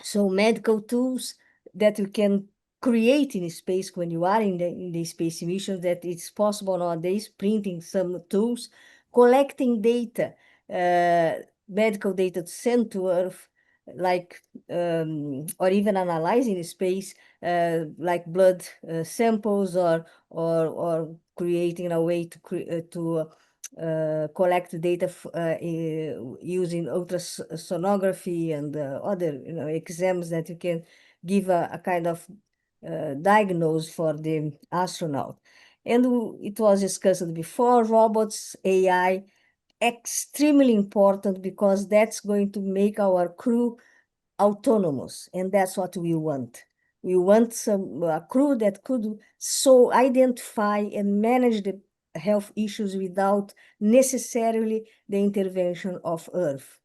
So medical tools that you can create in space when you are in the space mission, that it's possible nowadays, printing some tools, collecting data, medical data to send to Earth, like, or even analyzing space, like blood samples, or creating a way to collect data using ultrasonography and other exams that you can give a kind of diagnose for the astronaut. And it was discussed before, robots, AI, extremely important because that's going to make our crew autonomous, and that's what we want. We want a crew that could so identify and manage the health issues without necessarily the intervention of Earth.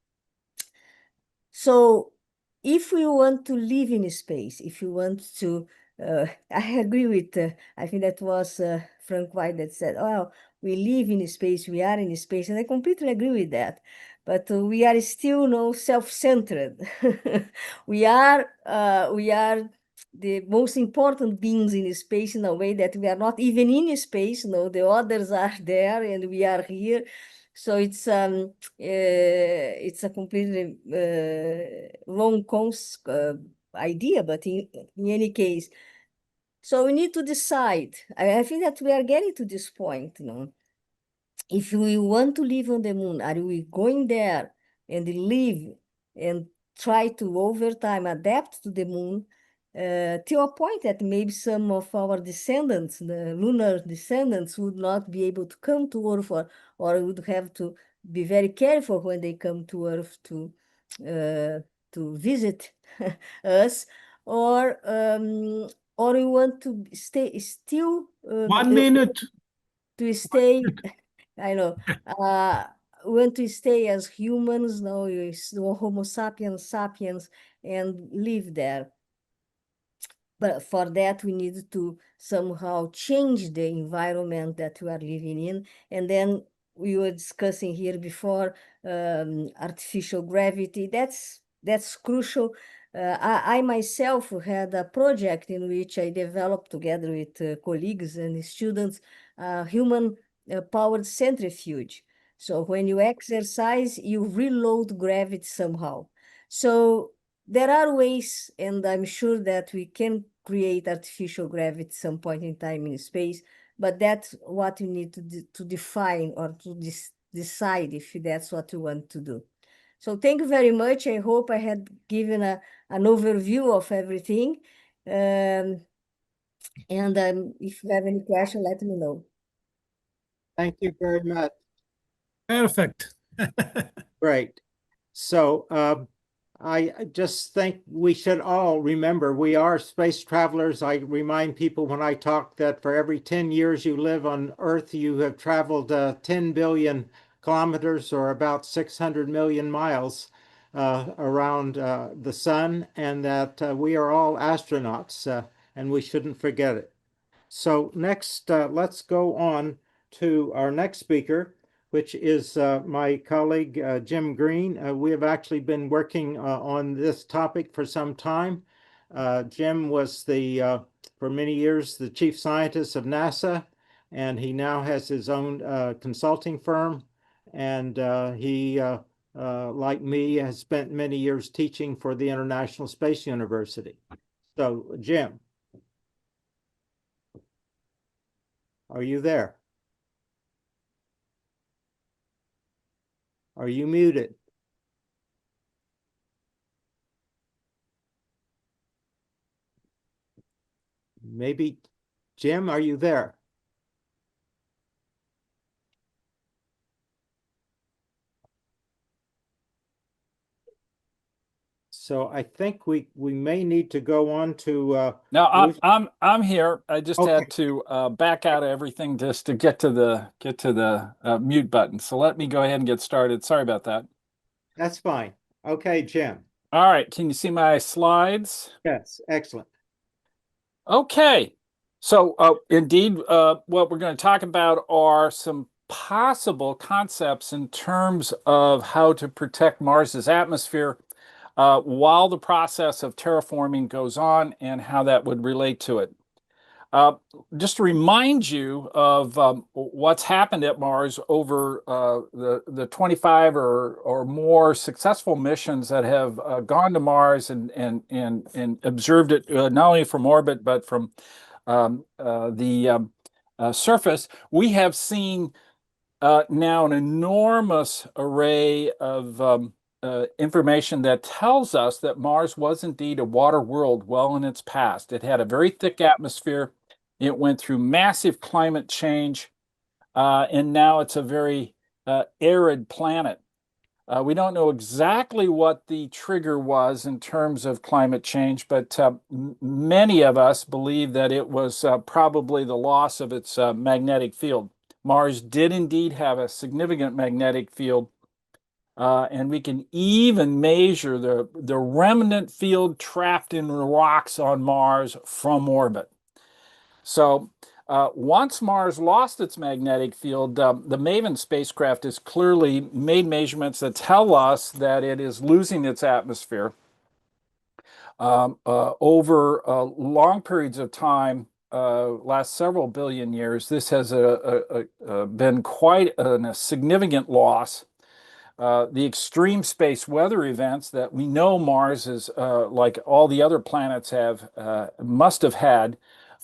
So if we want to live in space, if you want to, I agree with, I think that was Frank White that said, oh, we live in space, we are in space, and I completely agree with that. But we are still self-centered. we are the most important beings in space in a way that we are not even in space. No, the others are there and we are here. So it's a completely wrong idea, but in any case, so we need to decide. I think that we are getting to this point, If we want to live on the moon, are we going there and live and try to over time adapt to the moon to a point that maybe some of our descendants, the lunar descendants, would not be able to come to Earth, or would have to be very careful when they come to Earth to visit us, or we want to stay still 1 minute. to stay. I know. Want to stay as humans, Homo sapiens, and live there. But for that, we need to somehow change the environment that we are living in. And then we were discussing here before artificial gravity. That's crucial. I myself had a project in which I developed together with colleagues and students human powered centrifuge. So when you exercise, you reload gravity somehow. So there are ways, and I'm sure that we can create artificial gravity at some point in time in space, but that's what you need to define or to decide if that's what you want to do. So thank you very much. I hope I had given an overview of everything. And if you have any question, let me know. Thank you very much. Perfect. Great. So I just think we should all remember we are space travelers. I remind people when I talk that for every 10 years you live on Earth, you have traveled 10 billion kilometers, or about 600 million miles around the sun, and that we are all astronauts, and we shouldn't forget it. So next, let's go on to our next speaker, which is my colleague, Jim Green. We have actually been working on this topic for some time. Jim was for many years, the chief scientist of NASA. and he now has his own consulting firm. And he, like me, has spent many years teaching for the International Space University. So, Jim, are you there? Are you muted? Maybe, Jim, are you there? So I think we may need to go on to No, I'm here. I just Okay. had to back out of everything just to get to the mute button. So let me go ahead and get started. Sorry about that. That's fine. Okay, Jim. All right, can you see my slides? Yes, excellent. Okay, so indeed, what we're going to talk about are some possible concepts in terms of how to protect Mars's atmosphere while the process of terraforming goes on and how that would relate to it. Just to remind you of what's happened at Mars over the 25 or more successful missions that have gone to Mars and observed it not only from orbit but from the surface, we have seen now an enormous array of information that tells us that Mars was indeed a water world well in its past. It had a very thick atmosphere. It went through massive climate change, and now it's a very arid planet. We don't know exactly what the trigger was in terms of climate change, but many of us believe that it was probably the loss of its magnetic field. Mars did indeed have a significant magnetic field, and we can even measure the remnant field trapped in rocks on Mars from orbit. So once Mars lost its magnetic field, the MAVEN spacecraft has clearly made measurements that tell us that it is losing its atmosphere over long periods of time, last several billion years. This has been quite a significant loss. The extreme space weather events that we know Mars is, like all the other planets must have had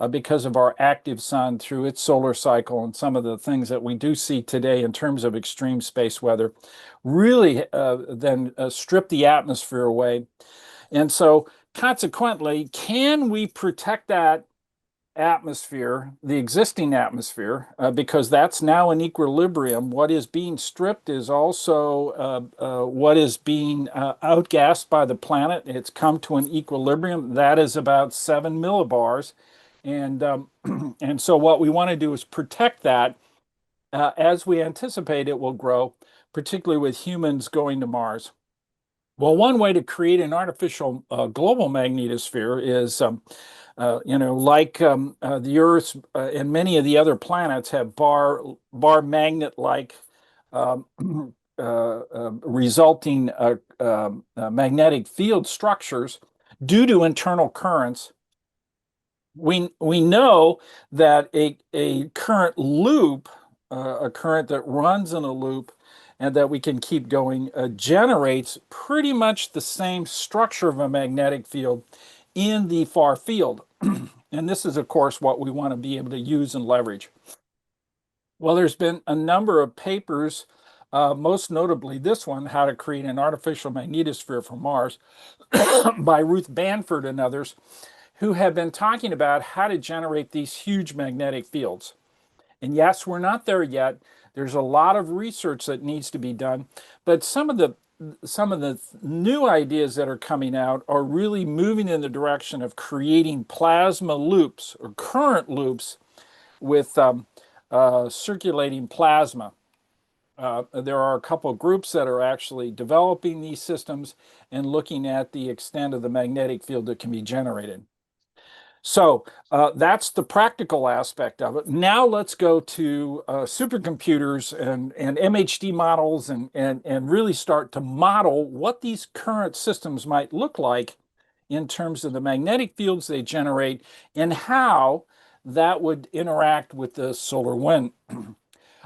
because of our active sun through its solar cycle and some of the things that we do see today in terms of extreme space weather, really then strip the atmosphere away. And so consequently, can we protect that atmosphere, the existing atmosphere, because that's now in equilibrium? What is being stripped is also what is being outgassed by the planet. It's come to an equilibrium that is about 7 millibars, and and so what we want to do is protect that as we anticipate it will grow, particularly with humans going to Mars. Well, one way to create an artificial global magnetosphere is like the Earth and many of the other planets have bar magnet-like resulting magnetic field structures due to internal currents. We know that a current loop, a current that runs in a loop, and that we can keep going, generates pretty much the same structure of a magnetic field in the far field. And this is, of course, what we want to be able to use and leverage. Well, there's been a number of papers, most notably this one, How to Create an Artificial Magnetosphere for Mars, by Ruth Banford and others, who have been talking about how to generate these huge magnetic fields. And yes, we're not there yet. There's a lot of research that needs to be done, but some of the new ideas that are coming out are really moving in the direction of creating plasma loops or current loops with circulating plasma. There are a couple of groups that are actually developing these systems and looking at the extent of the magnetic field that can be generated. So that's the practical aspect of it. Now let's go to supercomputers and MHD models and really start to model what these current systems might look like in terms of the magnetic fields they generate and how that would interact with the solar wind.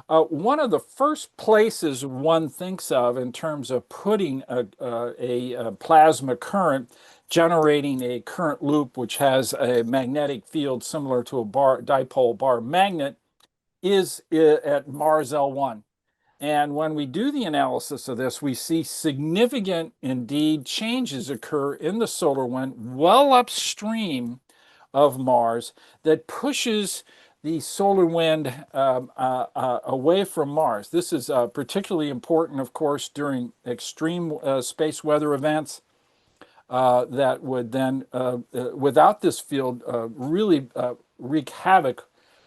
One of the first places one thinks of in terms of putting a plasma current, generating a current loop which has a magnetic field similar to a dipole bar magnet, is at Mars L1. And when we do the analysis of this, we see significant, indeed, changes occur in the solar wind well upstream of Mars that pushes the solar wind away from Mars. This is particularly important, of course, during extreme space weather events that would then, without this field, really wreak havoc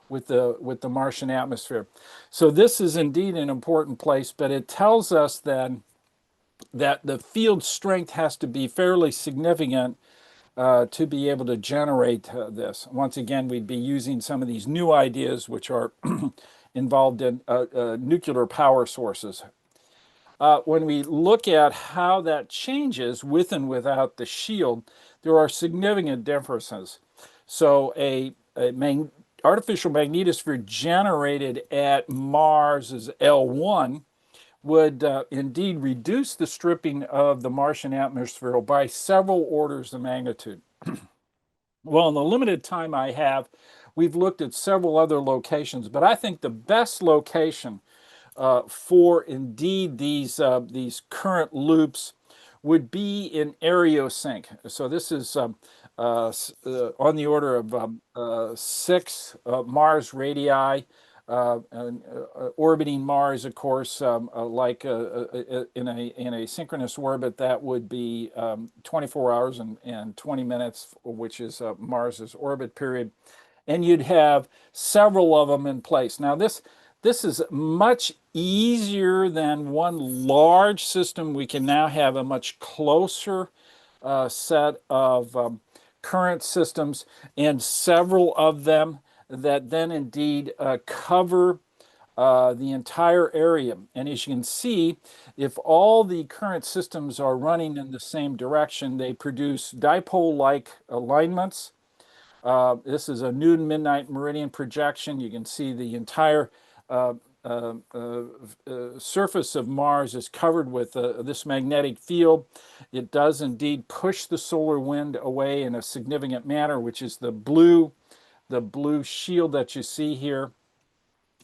with the Martian atmosphere. So this is indeed an important place, but it tells us then that the field strength has to be fairly significant to be able to generate this. Once again, we'd be using some of these new ideas which are involved in nuclear power sources. When we look at how that changes with and without the shield, there are significant differences. So a artificial magnetosphere generated at Mars's L1 would indeed reduce the stripping of the Martian atmosphere by several orders of magnitude. Well, in the limited time I have, we've looked at several other locations, but I think the best location for indeed these current loops would be in areosync. So this is on the order of 6 Mars radii, orbiting Mars, of course, like in a synchronous orbit, that would be 24 hours and 20 minutes, which is Mars's orbit period. And you'd have several of them in place. Now, this is much easier than one large system. We can now have a much closer set of current systems, and several of them that then indeed cover the entire area. And as you can see, if all the current systems are running in the same direction, they produce dipole-like alignments. This is a noon midnight meridian projection. You can see the entire surface of Mars is covered with this magnetic field. It does indeed push the solar wind away in a significant manner, which is the blue shield that you see here.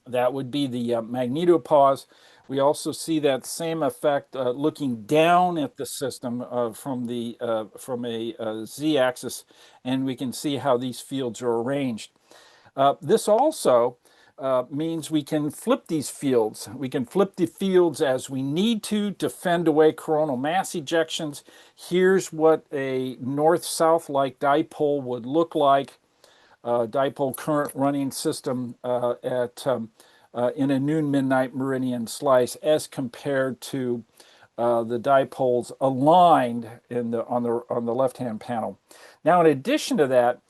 That would be the magnetopause. We also see that same effect looking down at the system from a z-axis, and we can see how these fields are arranged. This also means we can flip these fields. We can flip the fields as we need to fend away coronal mass ejections. Here's what a north-south like dipole would look like. Dipole current running system in a noon midnight meridian slice as compared to the dipoles aligned on the left-hand panel. Now, in addition to that,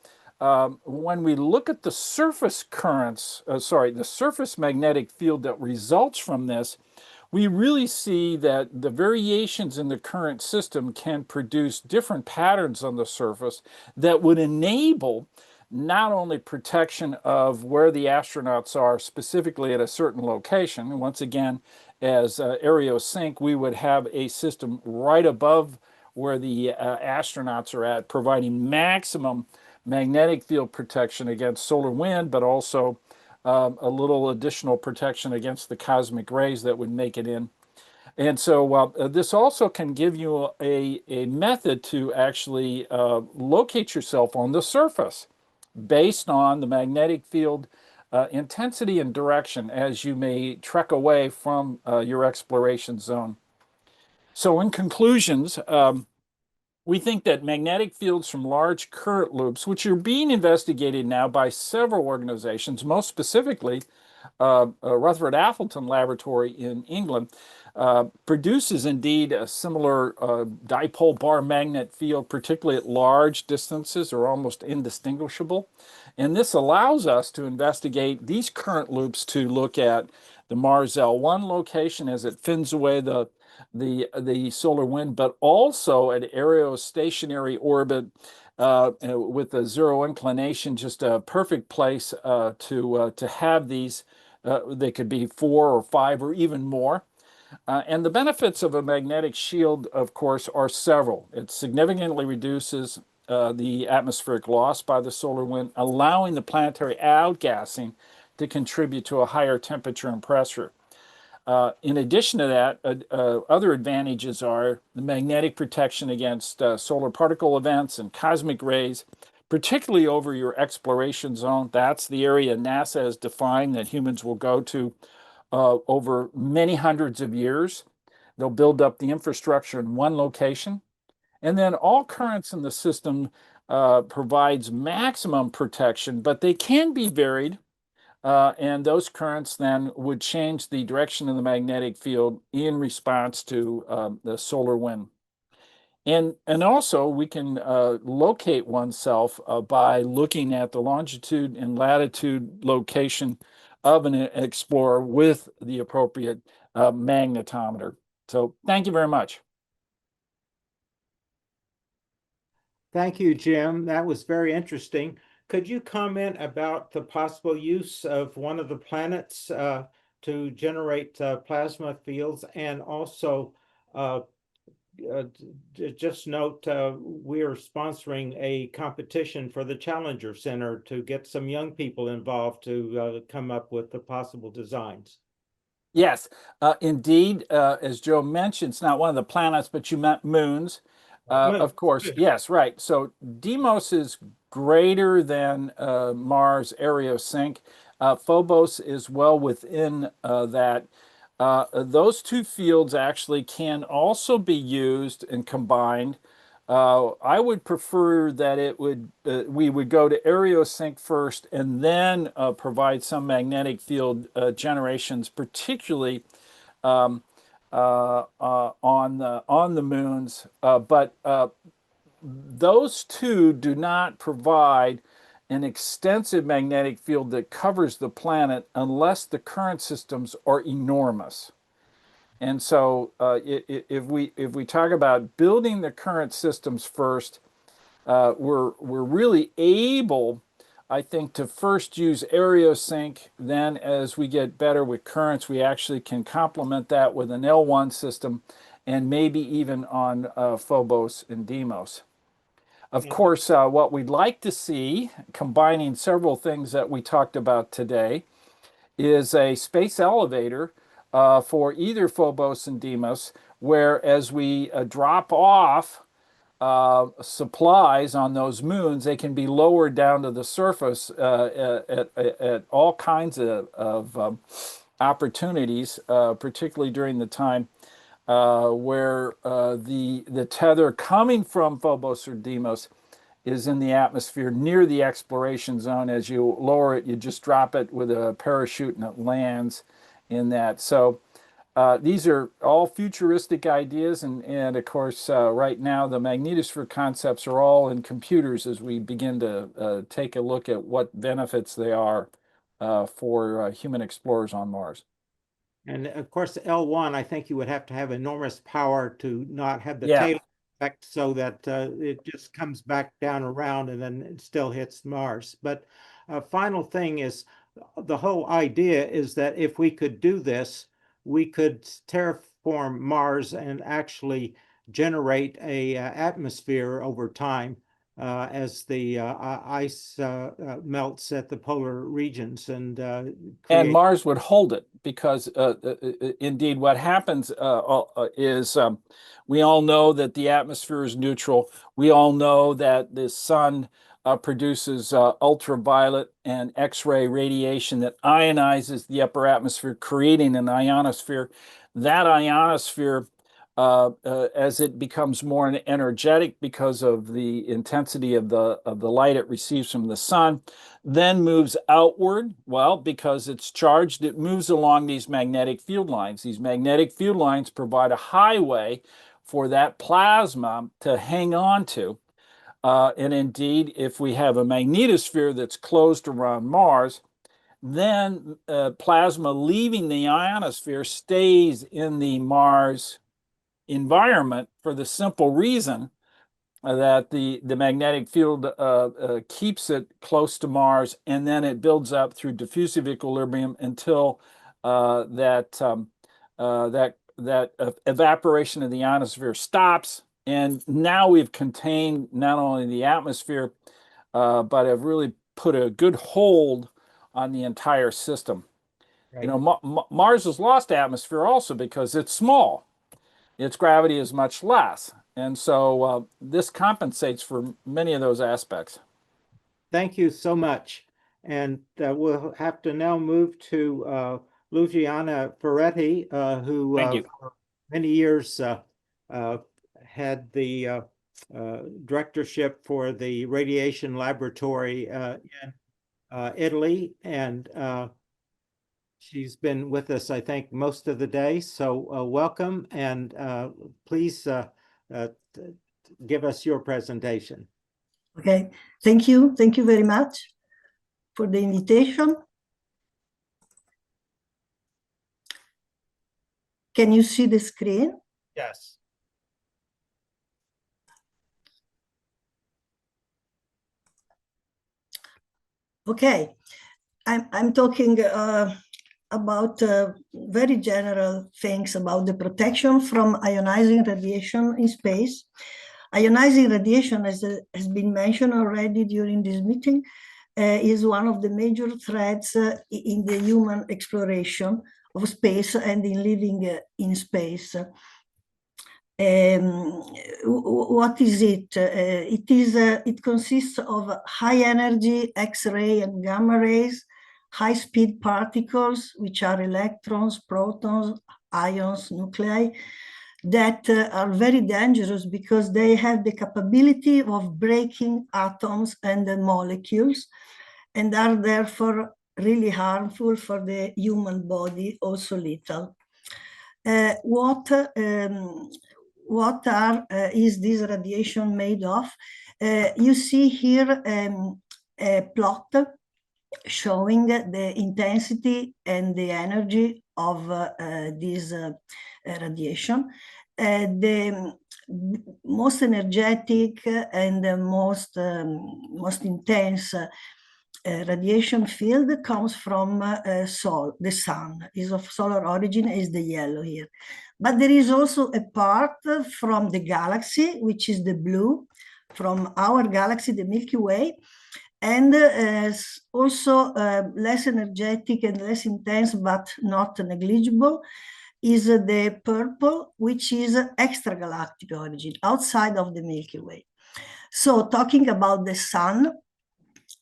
when we look at the surface currents, the surface magnetic field that results from this, we really see that the variations in the current system can produce different patterns on the surface that would enable not only protection of where the astronauts are specifically at a certain location. Once again, as areosync, we would have a system right above where the astronauts are at, providing maximum magnetic field protection against solar wind, but also a little additional protection against the cosmic rays that would make it in. And so this also can give you a method to actually locate yourself on the surface based on the magnetic field intensity and direction as you may trek away from your exploration zone. So in conclusions, we think that magnetic fields from large current loops, which are being investigated now by several organizations, most specifically Rutherford Appleton Laboratory in England, produces indeed a similar dipole bar magnet field, particularly at large distances, or almost indistinguishable. And this allows us to investigate these current loops to look at the Mars L1 location as it fins away the solar wind, but also at aerostationary orbit with a zero inclination, just a perfect place to have these. They could be 4 or 5 or even more. And the benefits of a magnetic shield, of course, are several. It significantly reduces the atmospheric loss by the solar wind, allowing the planetary outgassing to contribute to a higher temperature and pressure. In addition to that, other advantages are the magnetic protection against solar particle events and cosmic rays, particularly over your exploration zone. That's the area NASA has defined that humans will go to over many hundreds of years. They'll build up the infrastructure in one location. And then all currents in the system provides maximum protection, but they can be varied. And those currents then would change the direction of the magnetic field in response to the solar wind. And also we can locate oneself by looking at the longitude and latitude location of an explorer with the appropriate magnetometer. So thank you very much. Thank you, Jim. That was very interesting. Could you comment about the possible use of one of the planets to generate plasma fields? And also, just note, we are sponsoring a competition for the Challenger Center to get some young people involved to come up with the possible designs. Yes, indeed. As Joe mentioned, it's not one of the planets, but you meant moons. Of course, yes, right. So Deimos is greater than Mars areosync. Phobos is well within that. Those two fields actually can also be used and combined. I would prefer that we would go to areosync first and then provide some magnetic field generations, particularly on the moons. But those two do not provide an extensive magnetic field that covers the planet unless the current systems are enormous. And so if we talk about building the current systems first, we're really able, I think, to first use areosync. Then as we get better with currents, we actually can complement that with an L1 system and maybe even on Phobos and Deimos. Of course, what we'd like to see, combining several things that we talked about today, is a space elevator for either Phobos and Deimos, where as we drop off supplies on those moons, they can be lowered down to the surface at all kinds of opportunities, particularly during the time where the tether coming from Phobos or Deimos is in the atmosphere near the exploration zone. As you lower it, you just drop it with a parachute and it lands in that. So these are all futuristic ideas, and of course, right now the magnetosphere concepts are all in computers as we begin to take a look at what benefits they are for human explorers on Mars. And of course, L1, I think you would have to have enormous power to not have the tail effect so that it just comes back down around and then it still hits Mars. But final thing is, the whole idea is that if we could do this, we could terraform Mars and actually generate a atmosphere over time as the ice melts at the polar regions and Mars would hold it, because indeed what happens is we all know that the atmosphere is neutral. We all know that the sun produces ultraviolet and X-ray radiation that ionizes the upper atmosphere, creating an ionosphere. That ionosphere, as it becomes more energetic because of the intensity of the light it receives from the sun, then moves outward. Well, because it's charged, it moves along these magnetic field lines. These magnetic field lines provide a highway for that plasma to hang on to. And indeed, if we have a magnetosphere that's closed around Mars, then plasma leaving the ionosphere stays in the Mars environment for the simple reason that the magnetic field keeps it close to Mars, and then it builds up through diffusive equilibrium until that evaporation of the ionosphere stops. And now we've contained not only the atmosphere, but have really put a good hold on the entire system. Right. You know, Mars has lost atmosphere also because it's small. Its gravity is much less. And so this compensates for many of those aspects. Thank you so much. And we'll have to now move to Luciana Ferretti, who Thank you. for many years had the directorship for the radiation laboratory in Italy. And she's been with us, I think, most of the day. So welcome, and please give us your presentation. Okay, thank you. Thank you very much for the invitation. Can you see the screen? Yes. Okay, I'm talking about very general things about the protection from ionizing radiation in space. Ionizing radiation, as has been mentioned already during this meeting, is one of the major threats in the human exploration of space and in living in space. What is it? It consists of high energy X-ray and gamma rays, high speed particles, which are electrons, protons, ions, nuclei, that are very dangerous because they have the capability of breaking atoms and the molecules, and are therefore really harmful for the human body, also lethal. What is this radiation made of? You see here a plot showing the intensity and the energy of this radiation. The most energetic and the most intense radiation field comes from the sun, is of solar origin, is the yellow here. But there is also a part from the galaxy, which is the blue, from our galaxy, the Milky Way, and also less energetic and less intense, but not negligible, is the purple, which is extragalactic origin, outside of the Milky Way. So talking about the sun,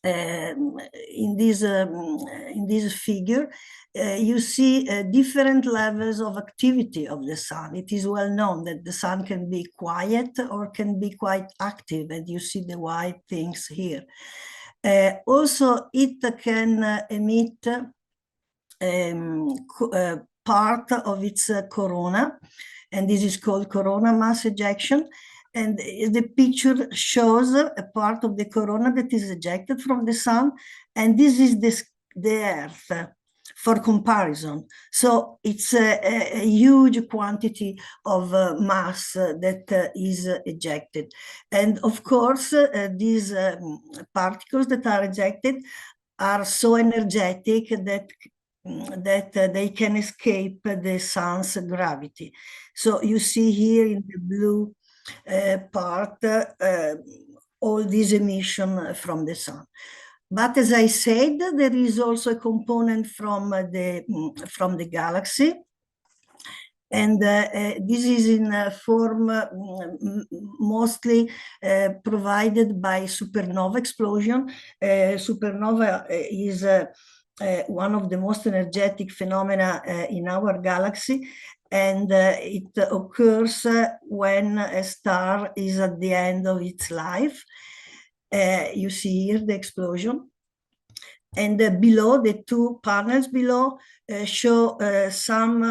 in this figure, you see different levels of activity of the sun. It is well known that the sun can be quiet or can be quite active, and you see the white things here. Also, it can emit part of its corona, and this is called corona mass ejection. And the picture shows a part of the corona that is ejected from the sun, and this is the Earth for comparison. So it's a huge quantity of mass that is ejected. And of course, these particles that are ejected are so energetic that they can escape the sun's gravity. So you see here in the blue part all this emission from the sun. But as I said, there is also a component from the galaxy, and this is in a form mostly provided by supernova explosion. Supernova is one of the most energetic phenomena in our galaxy, and it occurs when a star is at the end of its life. You see here the explosion. And below, the two panels below show some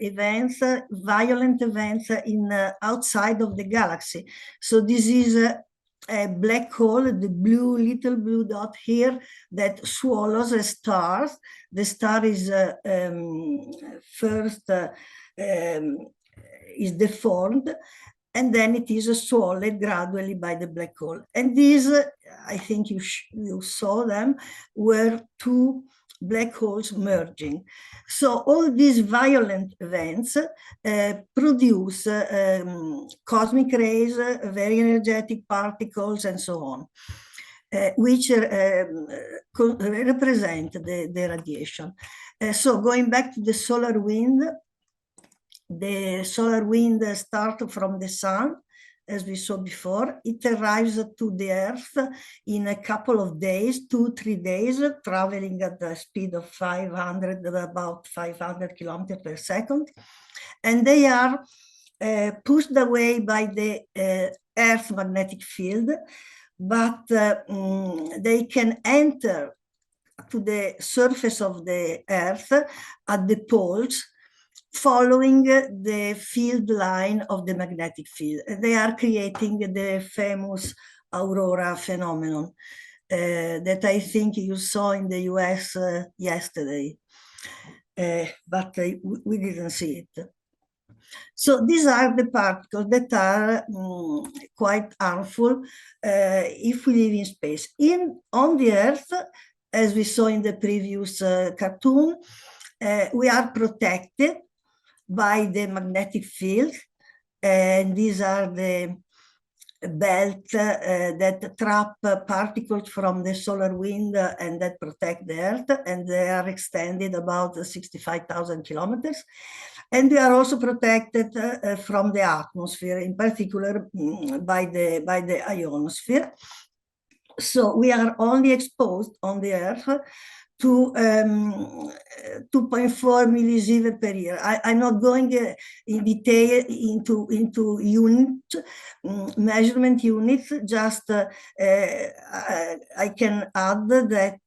events, violent events in outside of the galaxy. So this is a black hole, the little blue dot here, that swallows a star. The star is first is deformed, and then it is swallowed gradually by the black hole. And these, I think you saw them, were two black holes merging. So all these violent events produce cosmic rays, very energetic particles, and so on, which represent the radiation. So going back to the solar wind starts from the sun, as we saw before. It arrives to the Earth in a couple of days, 2-3 days, traveling at the speed of about 500 kilometers per second. And they are pushed away by the Earth's magnetic field, but they can enter to the surface of the Earth at the poles, following the field line of the magnetic field. They are creating the famous aurora phenomenon that I think you saw in the US yesterday, but we didn't see it. So these are the particles that are quite harmful if we live in space. On the Earth, as we saw in the previous cartoon, we are protected by the magnetic field, and these are the belt that trap particles from the solar wind and that protect the Earth, and they are extended about 65,000 kilometers. And we are also protected from the atmosphere, in particular by the ionosphere. So we are only exposed on the Earth to 2.4 millisievert per year. I'm not going in detail into measurement units, just I can add that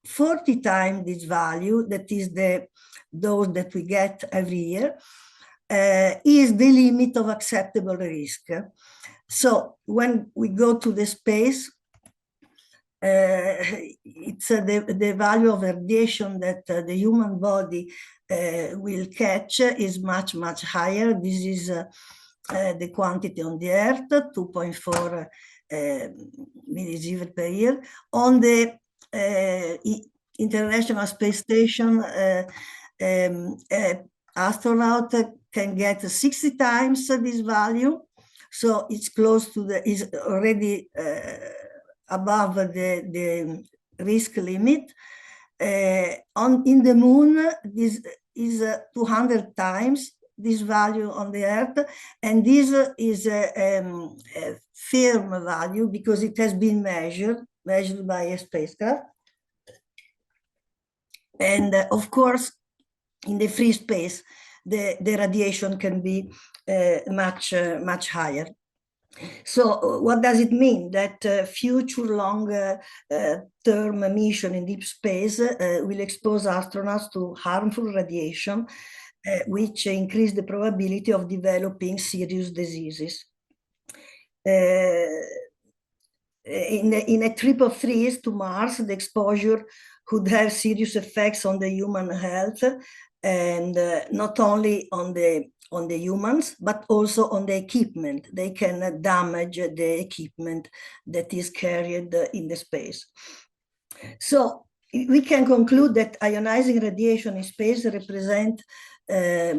40 times this value, that is the dose that we get every year, is the limit of acceptable risk. So when we go to the space, it's the value of radiation that the human body will catch is much, much higher. This is the quantity on the Earth, 2.4 millisievert per year. On the International Space Station, astronaut can get 60 times this value. So it's close to is already above the risk limit. In the moon, this is 200 times this value on the Earth, and this is a firm value because it has been measured by a spacecraft. And of course, in the free space, the radiation can be much higher. So what does it mean? That future long-term mission in deep space will expose astronauts to harmful radiation, which increase the probability of developing serious diseases. In a trip of 3 years to Mars, the exposure could have serious effects on the human health, and not only on the humans, but also on the equipment. They can damage the equipment that is carried in the space. So we can conclude that ionizing radiation in space represents a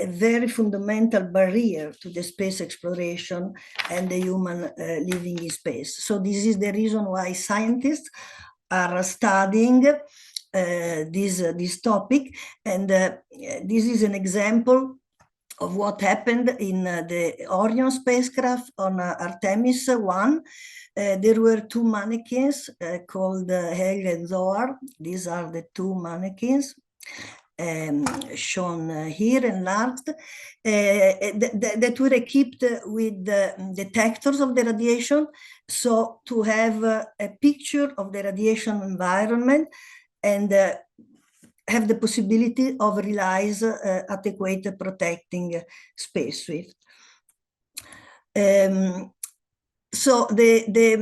very fundamental barrier to the space exploration and the human living in space. So this is the reason why scientists are studying this topic, and this is an example of what happened in the Orion spacecraft on Artemis 1. There were 2 mannequins called Hel and Zohar. These are the 2 mannequins shown here enlarged, that were equipped with detectors of the radiation, so to have a picture of the radiation environment and have the possibility of realize adequate protecting space swift. So the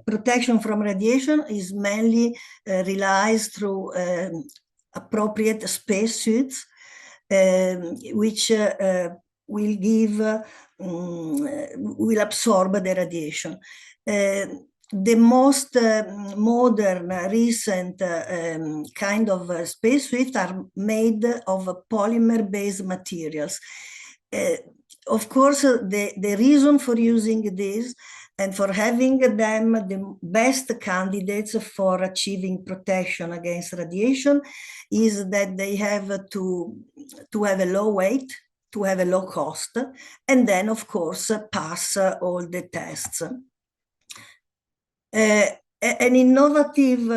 protection from radiation is mainly realized through appropriate spacesuits, which will give will absorb the radiation. The most modern, recent kind of spacesuits are made of polymer-based materials. Of course, the reason for using this and for having them the best candidates for achieving protection against radiation is that they have to have a low weight, to have a low cost, and then, of course, pass all the tests. An innovative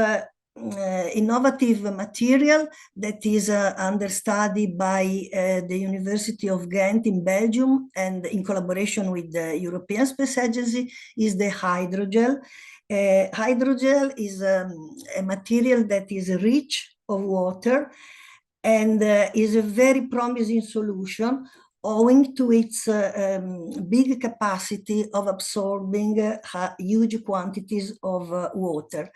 material that is under study by the University of Ghent in Belgium and in collaboration with the European Space Agency is the hydrogel. Hydrogel is a material that is rich of water and is a very promising solution owing to its big capacity of absorbing huge quantities of water.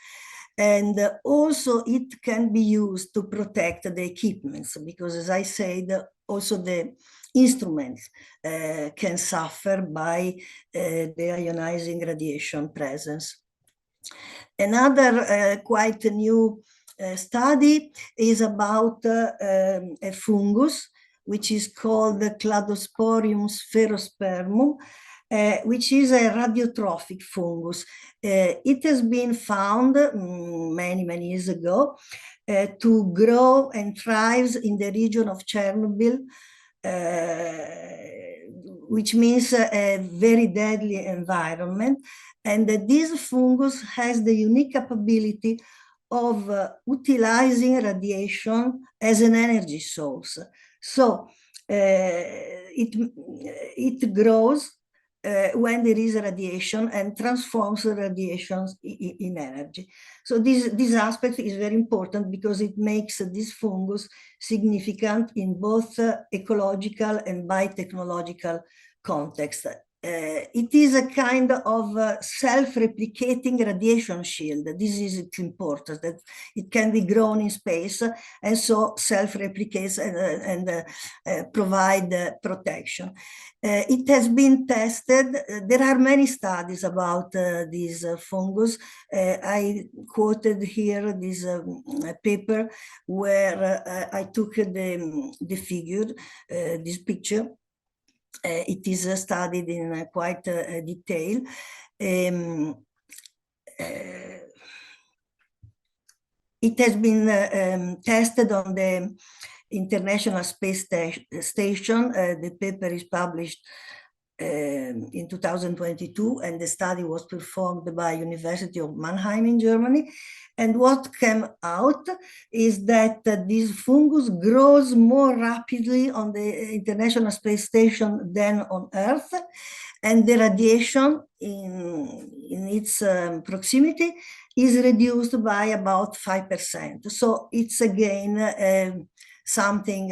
And also it can be used to protect the equipments, because as I said, also the instruments can suffer by the ionizing radiation presence. Another quite new study is about a fungus which is called the Cladosporium spherospermum, which is a radiotrophic fungus. It has been found many years ago to grow and thrives in the region of Chernobyl, which means a very deadly environment. And this fungus has the unique capability of utilizing radiation as an energy source. So it grows when there is radiation and transforms the radiations in energy. So this aspect is very important because it makes this fungus significant in both ecological and biotechnological context. It is a kind of self-replicating radiation shield. This is important, that it can be grown in space and so self-replicates and provide protection. It has been tested. There are many studies about this fungus. I quoted here this paper where I took the figure, this picture. It is studied in quite detail. It has been tested on the International Space Station. The paper is published in 2022, and the study was performed by University of Mannheim in Germany. And what came out is that this fungus grows more rapidly on the International Space Station than on Earth, and the radiation in its proximity is reduced by about 5%. So it's again something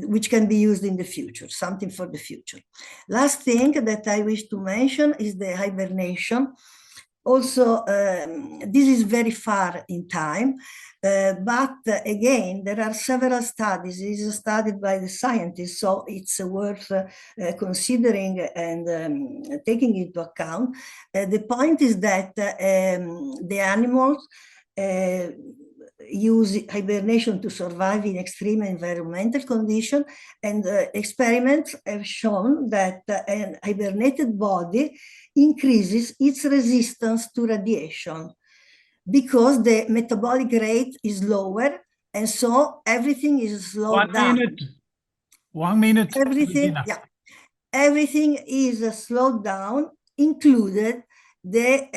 which can be used in the future, something for the future. Last thing that I wish to mention is the hibernation. Also, this is very far in time, but again, there are several studies. It is studied by the scientists, so it's worth considering and taking into account. The point is that the animals use hibernation to survive in extreme environmental conditions, and experiments have shown that a hibernated body increases its resistance to radiation because the metabolic rate is lower, and so everything is slowed down. 1 minute. Everything, yeah, everything is slowed down, included the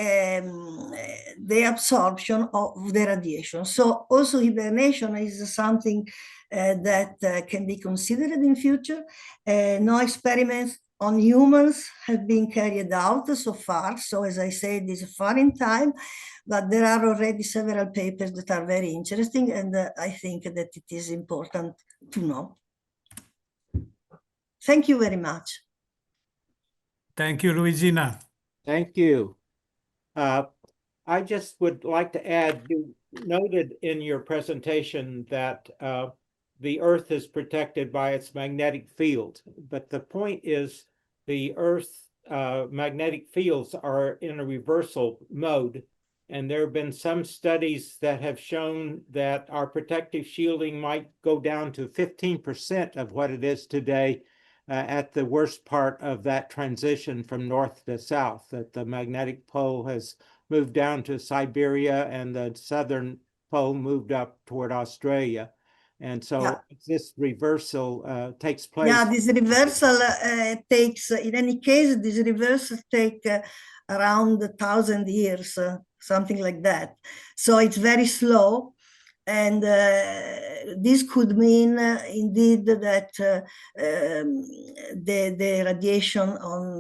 absorption of the radiation. So also hibernation is something that can be considered in future. No experiments on humans have been carried out so far. So as I said, this is far in time, but there are already several papers that are very interesting, and I think that it is important to know. Thank you very much. Thank you, Luigina. Thank you. I just would like to add, you noted in your presentation that the Earth is protected by its magnetic field, but the point is the Earth magnetic fields are in a reversal mode, and there have been some studies that have shown that our protective shielding might go down to 15% of what it is today at the worst part of that transition from north to south, that the magnetic pole has moved down to Siberia and the southern pole moved up toward Australia. And so Yeah. this reversal takes place. Yeah, this reversal takes, in any case, this reversal take around 1,000 years, something like that. So it's very slow. And this could mean indeed that the radiation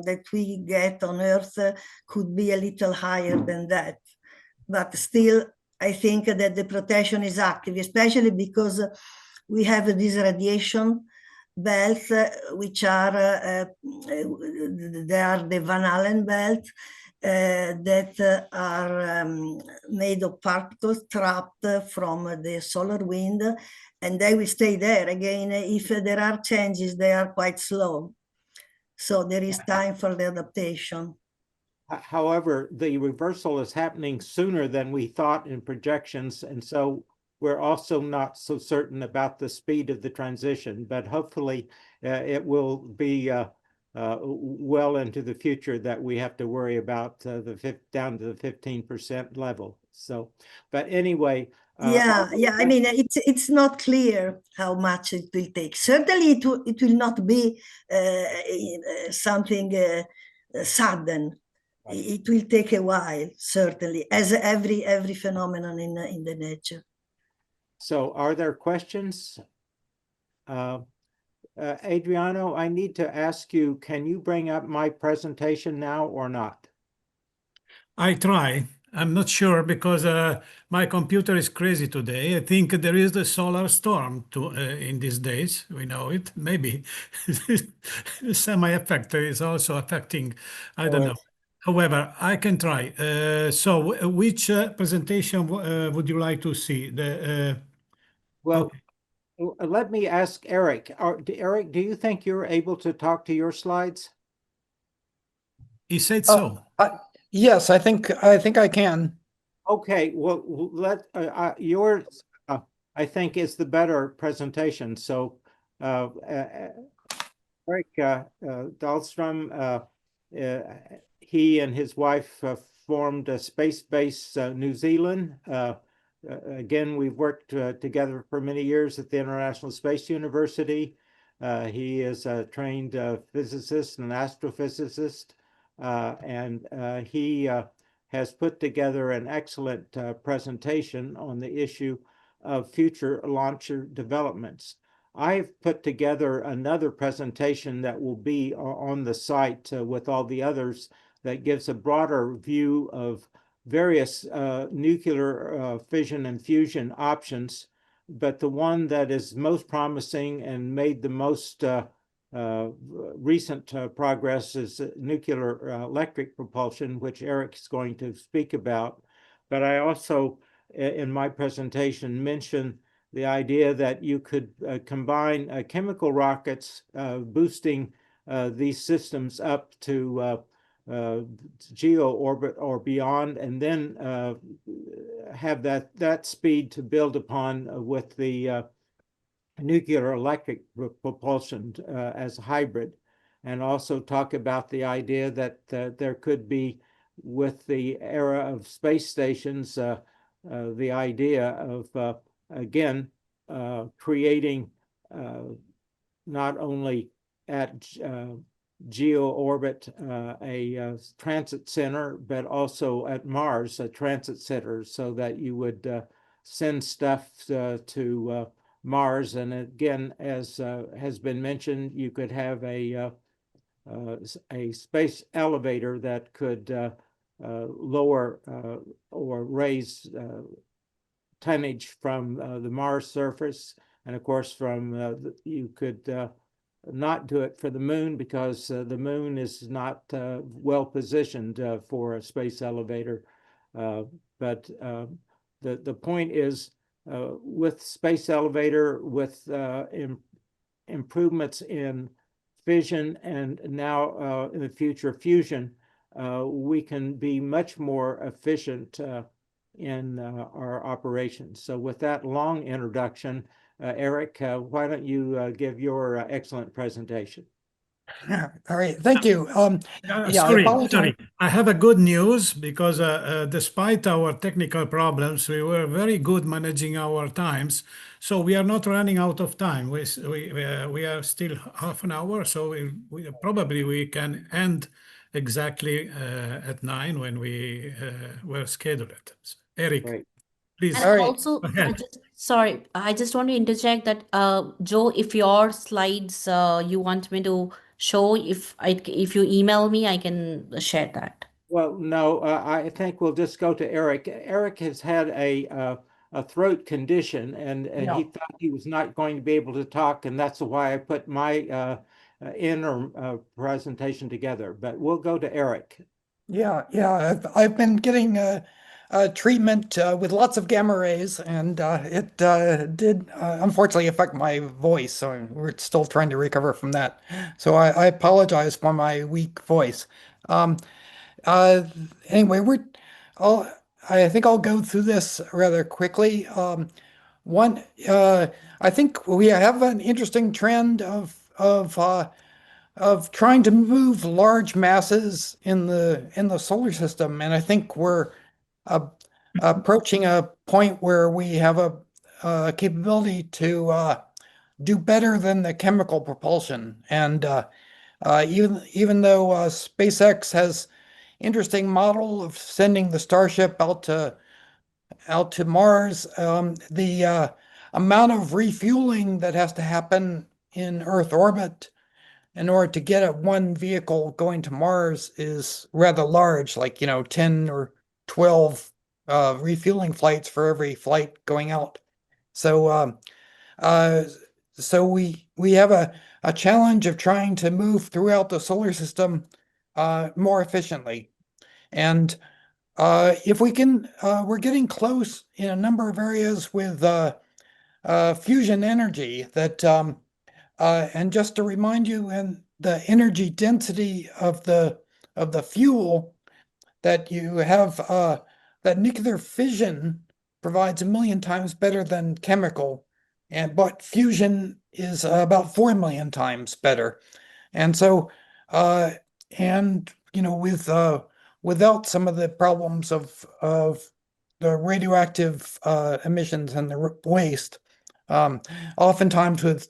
that we get on Earth could be a little higher than that. But still, I think that the protection is active, especially because we have this radiation belts, which are they are the Van Allen belt, that are made of particles trapped from the solar wind, and they will stay there. Again, if there are changes, they are quite slow. So there is time for the adaptation. However, the reversal is happening sooner than we thought in projections, and so we're also not so certain about the speed of the transition, but hopefully it will be well into the future that we have to worry about down to the 15% level. So, but anyway. Yeah. I mean, it's not clear how much it will take. Certainly, it will not be something sudden. Right. It will take a while, certainly, as every phenomenon in the nature. So, are there questions? Adriano, I need to ask you, can you bring up my presentation now or not? I try. I'm not sure because my computer is crazy today. I think there is the solar storm in these days. We know it. Maybe the semi-effect is also affecting. I don't know. However, I can try. So, which presentation would you like to see? Well, okay. Let me ask Eric. Eric, do you think you're able to talk to your slides? He said so. Yes, I think I can. Okay, well, yours, I think, is the better presentation. So, Eric Dahlstrom, he and his wife formed a Space Base New Zealand. Again, we've worked together for many years at the International Space University. He is a trained physicist and astrophysicist, and he has put together an excellent presentation on the issue of future launcher developments. I've put together another presentation that will be on the site with all the others that gives a broader view of various nuclear fission and fusion options, but the one that is most promising and made the most recent progress is nuclear electric propulsion, which Eric is going to speak about. But I also, in my presentation, mentioned the idea that you could combine chemical rockets boosting these systems up to geo orbit or beyond, and then have that speed to build upon with the nuclear electric propulsion as a hybrid, and also talk about the idea that there could be, with the era of space stations, the idea of again creating not only at geo orbit a transit center, but also at Mars a transit center, so that you would send stuff to Mars. And again, as has been mentioned, you could have a space elevator that could lower or raise tonnage from the Mars surface, and of course from you could not do it for the moon because the moon is not well positioned for a space elevator. But the point is, with space elevator, with improvements in fission and now in the future fusion, we can be much more efficient in our operations. So with that long introduction, Eric, why don't you give your excellent presentation? All right, thank you. Yeah, I Sorry, apologize. I have a good news because despite our technical problems, we were very good managing our times. So we are not running out of time. We are still half an hour, so we probably we can end exactly at 9 when we were scheduled. Eric, Great. please. And All right. also, Go ahead. I just want to interject that, Joe, if your slides you want me to show, if you email me, I can share that. Well, no, I think we'll just go to Eric. Eric has had a throat condition, and Yeah. he thought he was not going to be able to talk, and that's why I put my presentation together. But we'll go to Eric. Yeah, I've been getting treatment with lots of gamma rays, and it did unfortunately affect my voice. So we're still trying to recover from that. So I apologize for my weak voice. Anyway, I think I'll go through this rather quickly. One, I think we have an interesting trend of trying to move large masses in the solar system, and I think we're approaching a point where we have a capability to do better than the chemical propulsion. And even though SpaceX has interesting model of sending the Starship out to Mars, the amount of refueling that has to happen in Earth orbit in order to get one vehicle going to Mars is rather large, like 10 or 12 refueling flights for every flight going out. So so we have a challenge of trying to move throughout the solar system more efficiently. And if we can, we're getting close in a number of areas with fusion energy that, and just to remind you, and the energy density of the fuel that you have, that nuclear fission provides 1 million times better than chemical, but fusion is about 4 million times better. And so, and without some of the problems of the radioactive emissions and the waste, oftentimes with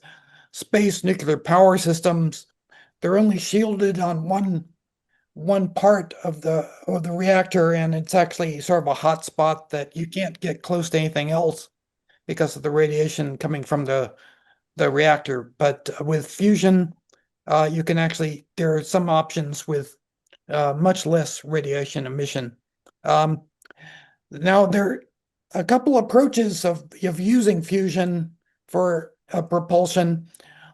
space nuclear power systems, they're only shielded on one part of the reactor, and it's actually sort of a hot spot that you can't get close to anything else because of the radiation coming from the reactor. But with fusion, you can actually, there are some options with much less radiation emission. Now there are a couple approaches of using fusion for propulsion.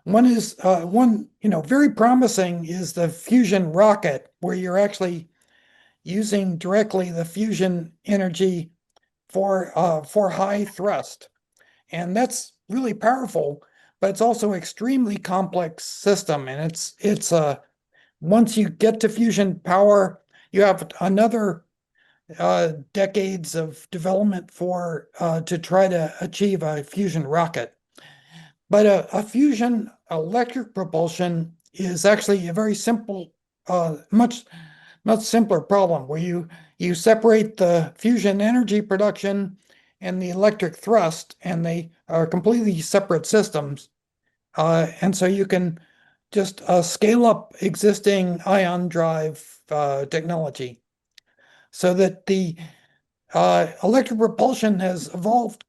One is very promising is the fusion rocket, where you're actually using directly the fusion energy for high thrust, and that's really powerful. But it's also extremely complex system, and it's once you get to fusion power, you have another decades of development to try to achieve a fusion rocket. But a fusion electric propulsion is actually a very simple, much simpler problem, where you separate the fusion energy production and the electric thrust, and they are completely separate systems. And so you can just scale up existing ion drive technology, so that the electric propulsion has evolved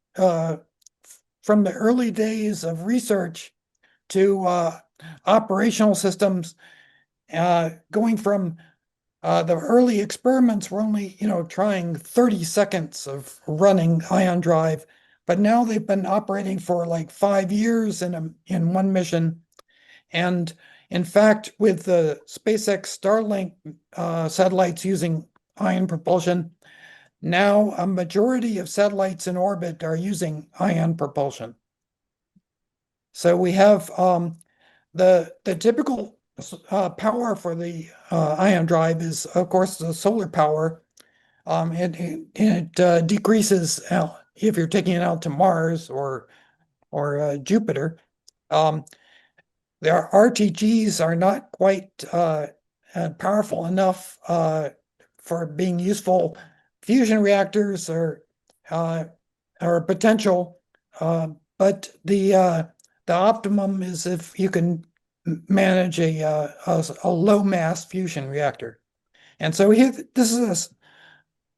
from the early days of research to operational systems, going from the early experiments were only, trying 30 seconds of running ion drive, but now they've been operating for like 5 years in one mission. And in fact, with the SpaceX Starlink satellites using ion propulsion, now a majority of satellites in orbit are using ion propulsion. So we have the typical power for the ion drive is, of course, the solar power. It decreases if you're taking it out to Mars or Jupiter. Their RTGs are not quite powerful enough for being useful. Fusion reactors are potential, but the optimum is if you can manage a low mass fusion reactor. And so here, this is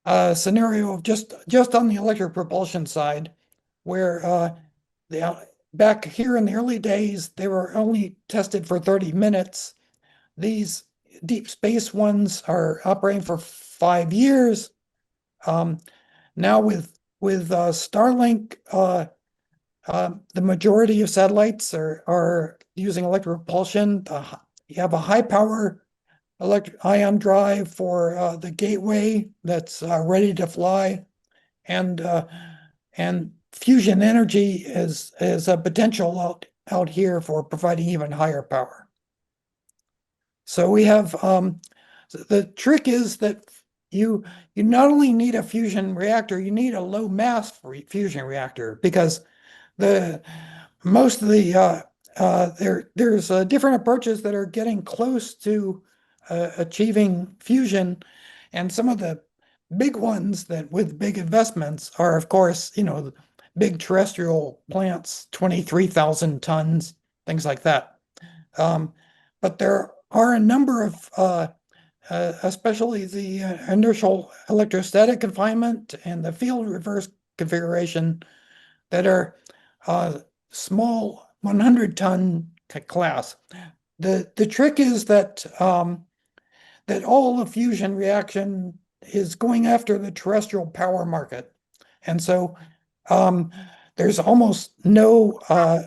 a scenario of just on the electric propulsion side, where back here in the early days, they were only tested for 30 minutes. These deep space ones are operating for 5 years. Now with Starlink, the majority of satellites are using electric propulsion. You have a high power electric ion drive for the gateway that's ready to fly, and fusion energy is a potential out here for providing even higher power. So we have the trick is that you not only need a fusion reactor, you need a low mass fusion reactor, because most of the there's different approaches that are getting close to achieving fusion, and some of the big ones that with big investments are, of course, big terrestrial plants, 23,000 tons, things like that. But there are a number of especially the inertial electrostatic confinement and the field reverse configuration that are small 100-ton class. The trick is that that all the fusion reaction is going after the terrestrial power market, and so there's almost no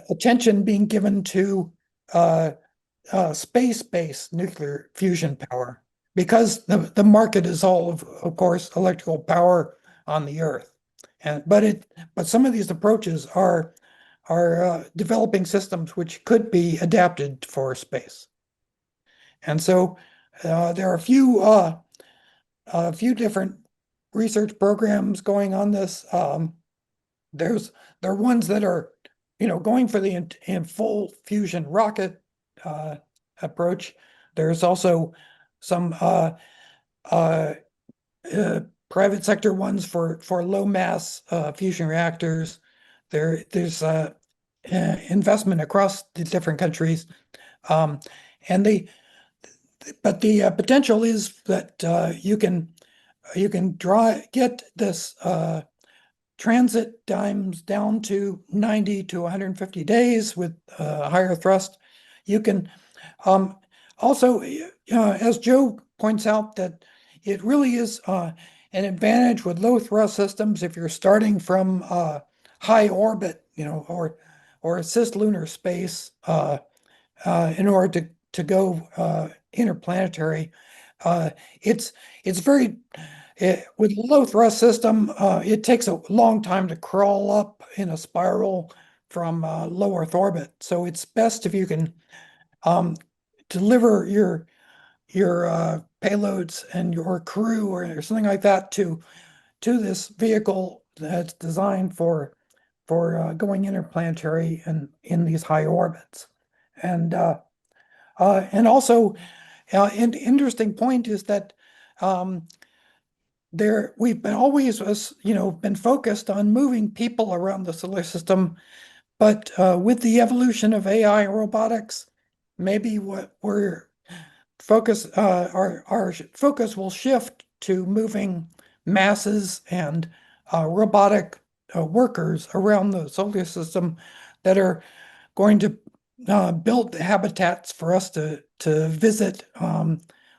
attention being given to space-based nuclear fusion power, because the market is all of course electrical power on the Earth. But some of these approaches are developing systems which could be adapted for space. And so there are a few different research programs going on this. There are ones that are going for the full fusion rocket approach. There's also some private sector ones for low mass fusion reactors. There's investment across the different countries, but the potential is that you can get this transit times down to 90 to 150 days with higher thrust. You can also, as Joe points out, that it really is an advantage with low thrust systems if you're starting from high orbit, or cislunar space in order to go interplanetary. It's very with low thrust system, it takes a long time to crawl up in a spiral from low Earth orbit. So it's best if you can deliver your payloads and your crew or something like that to this vehicle that's designed for going interplanetary and in these high orbits. And also an interesting point is that we've been always been focused on moving people around the solar system, but with the evolution of AI and robotics, maybe what our focus will shift to moving masses and robotic workers around the solar system that are going to build the habitats for us to visit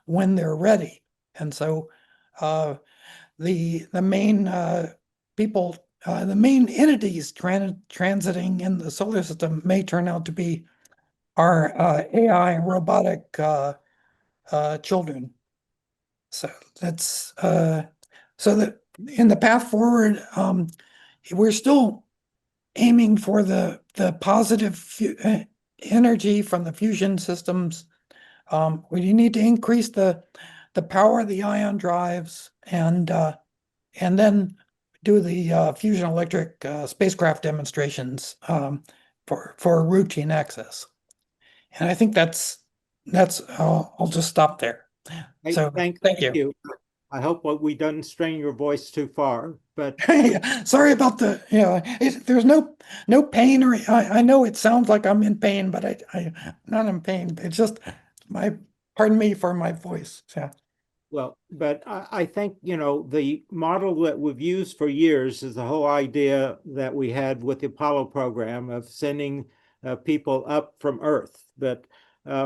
when they're ready. And so the main people, the main entities transiting in the solar system may turn out to be our AI and robotic children. So that's so that in the path forward, we're still aiming for the positive energy from the fusion systems. We need to increase the power of the ion drives and then do the fusion electric spacecraft demonstrations for routine access. And I think that's I'll just stop there. Hey, So thank you. I hope we don't strain your voice too far, but sorry about the, there's no pain, or I know it sounds like I'm in pain, but I'm not in pain. It's just pardon me for my voice. Yeah. well, but I think, the model that we've used for years is the whole idea that we had with the Apollo program of sending people up from Earth. But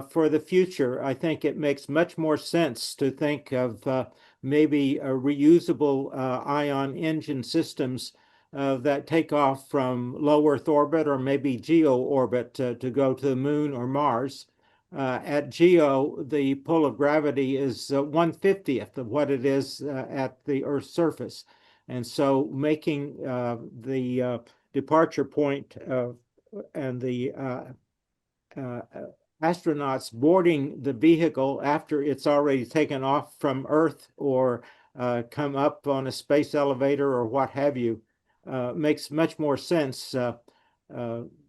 for the future, I think it makes much more sense to think of maybe reusable ion engine systems that take off from low Earth orbit or maybe geo orbit to go to the moon or Mars. At geo, the pull of gravity is 1/50th of what it is at the Earth's surface. And so making the departure point and the astronauts boarding the vehicle after it's already taken off from Earth or come up on a space elevator or what have you makes much more sense.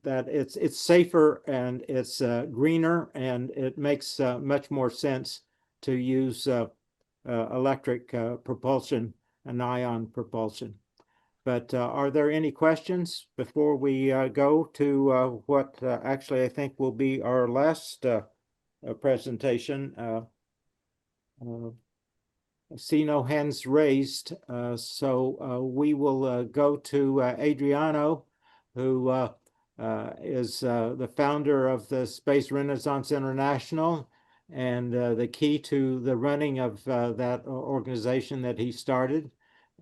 That it's safer and it's greener, and it makes much more sense to use electric propulsion and ion propulsion. But are there any questions before we go to what actually I think will be our last presentation? See no hands raised, so we will go to Adriano, who is the founder of the Space Renaissance International and the key to the running of that organization that he started,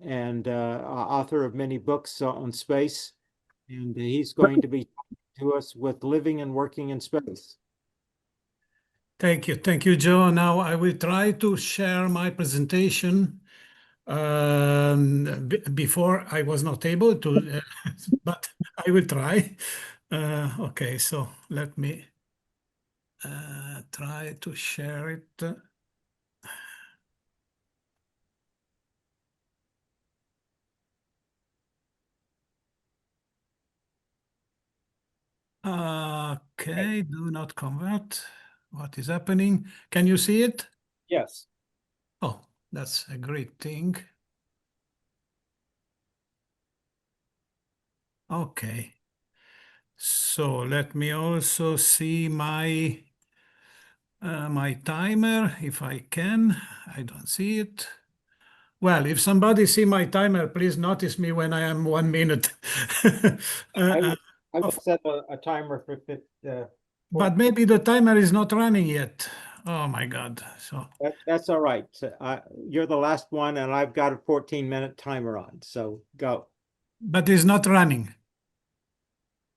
and author of many books on space. And he's going to be talking to us with living and working in space. Thank you, Joe. Now I will try to share my presentation. Before I was not able to, but I will try. Okay, so let me try to share it. Okay, do not convert. What is happening? Can you see it? Yes. Oh, that's a great thing. Okay. So let me also see my my timer if I can. I don't see it. Well, if somebody see my timer, please notice me when I am 1 minute. I will set a timer for 50. But maybe the timer is not running yet. Oh my God. So that's all right. You're the last one, and I've got a 14-minute timer on, so go. But it's not running.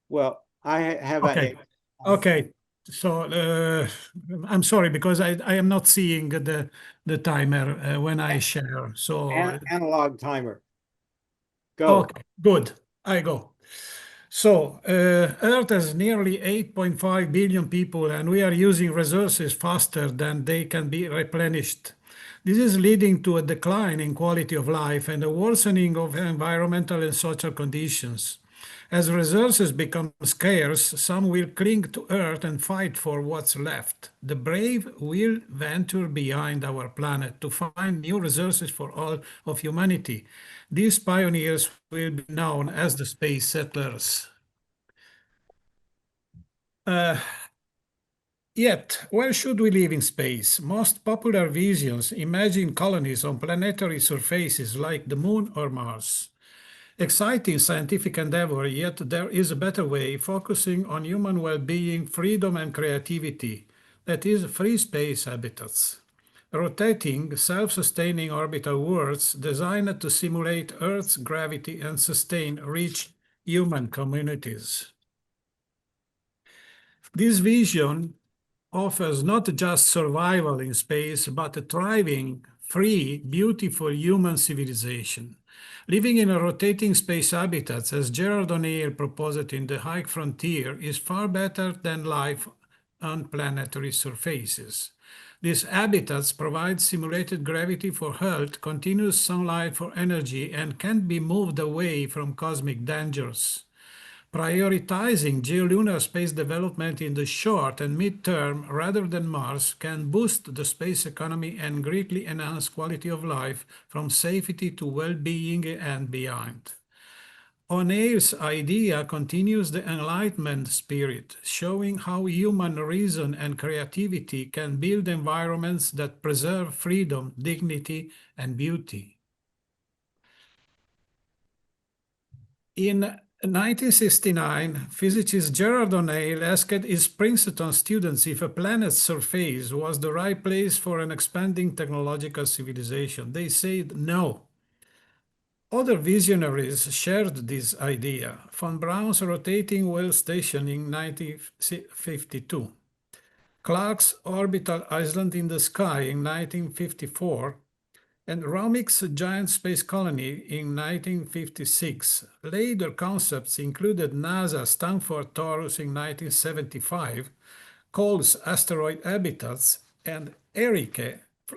Well, I have okay. Okay. So I'm sorry because I am not seeing the timer when I share. So analog timer. Go. Okay, good. I go. So Earth has nearly 8.5 billion people, and we are using resources faster than they can be replenished. This is leading to a decline in quality of life and a worsening of environmental and social conditions. As resources become scarce, some will cling to Earth and fight for what's left. The brave will venture beyond our planet to find new resources for all of humanity. These pioneers will be known as the space settlers. Yet, where should we live in space? Most popular visions imagine colonies on planetary surfaces like the Moon or Mars. Exciting scientific endeavor, yet there is a better way, focusing on human well-being, freedom and creativity. That is free space habitats. Rotating, self-sustaining orbital worlds designed to simulate Earth's gravity and sustain rich human communities. This vision offers not just survival in space, but a thriving, free, beautiful human civilization. Living in a rotating space habitats, as Gerard O'Neill proposed in The High Frontier, is far better than life on planetary surfaces. These habitats provide simulated gravity for health, continuous sunlight for energy, and can be moved away from cosmic dangers. Prioritizing geolunar space development in the short and mid-term rather than Mars can boost the space economy and greatly enhance quality of life from safety to well-being and beyond. O'Neill's idea continues the Enlightenment spirit, showing how human reason and creativity can build environments that preserve freedom, dignity, and beauty. In 1969, physicist Gerard O'Neill asked his Princeton students if a planet's surface was the right place for an expanding technological civilization. They said no. Other visionaries shared this idea. Von Braun's rotating world station in 1952, Clark's orbital island in the sky in 1954, and Romik's giant space colony in 1956. Later concepts included NASA's Stanford Torus in 1975, Cole's asteroid habitats, and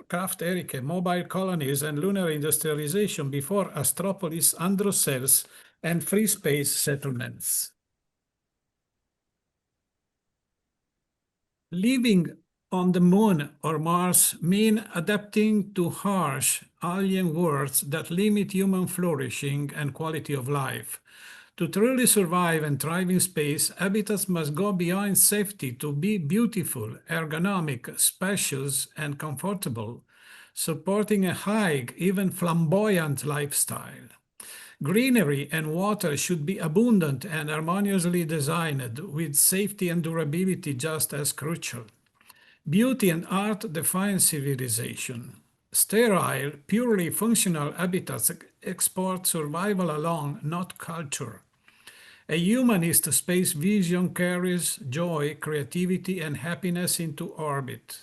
Kraft Erike, mobile colonies and lunar industrialization before Astropolis, Androcells, and free space settlements. Living on the Moon or Mars mean adapting to harsh alien worlds that limit human flourishing and quality of life. To truly survive and thrive in space, habitats must go beyond safety to be beautiful, ergonomic, spacious, and comfortable, supporting a high, even flamboyant lifestyle. Greenery and water should be abundant and harmoniously designed, with safety and durability just as crucial. Beauty and art define civilization. Sterile, purely functional habitats export survival alone, not culture. A humanist space vision carries joy, creativity, and happiness into orbit.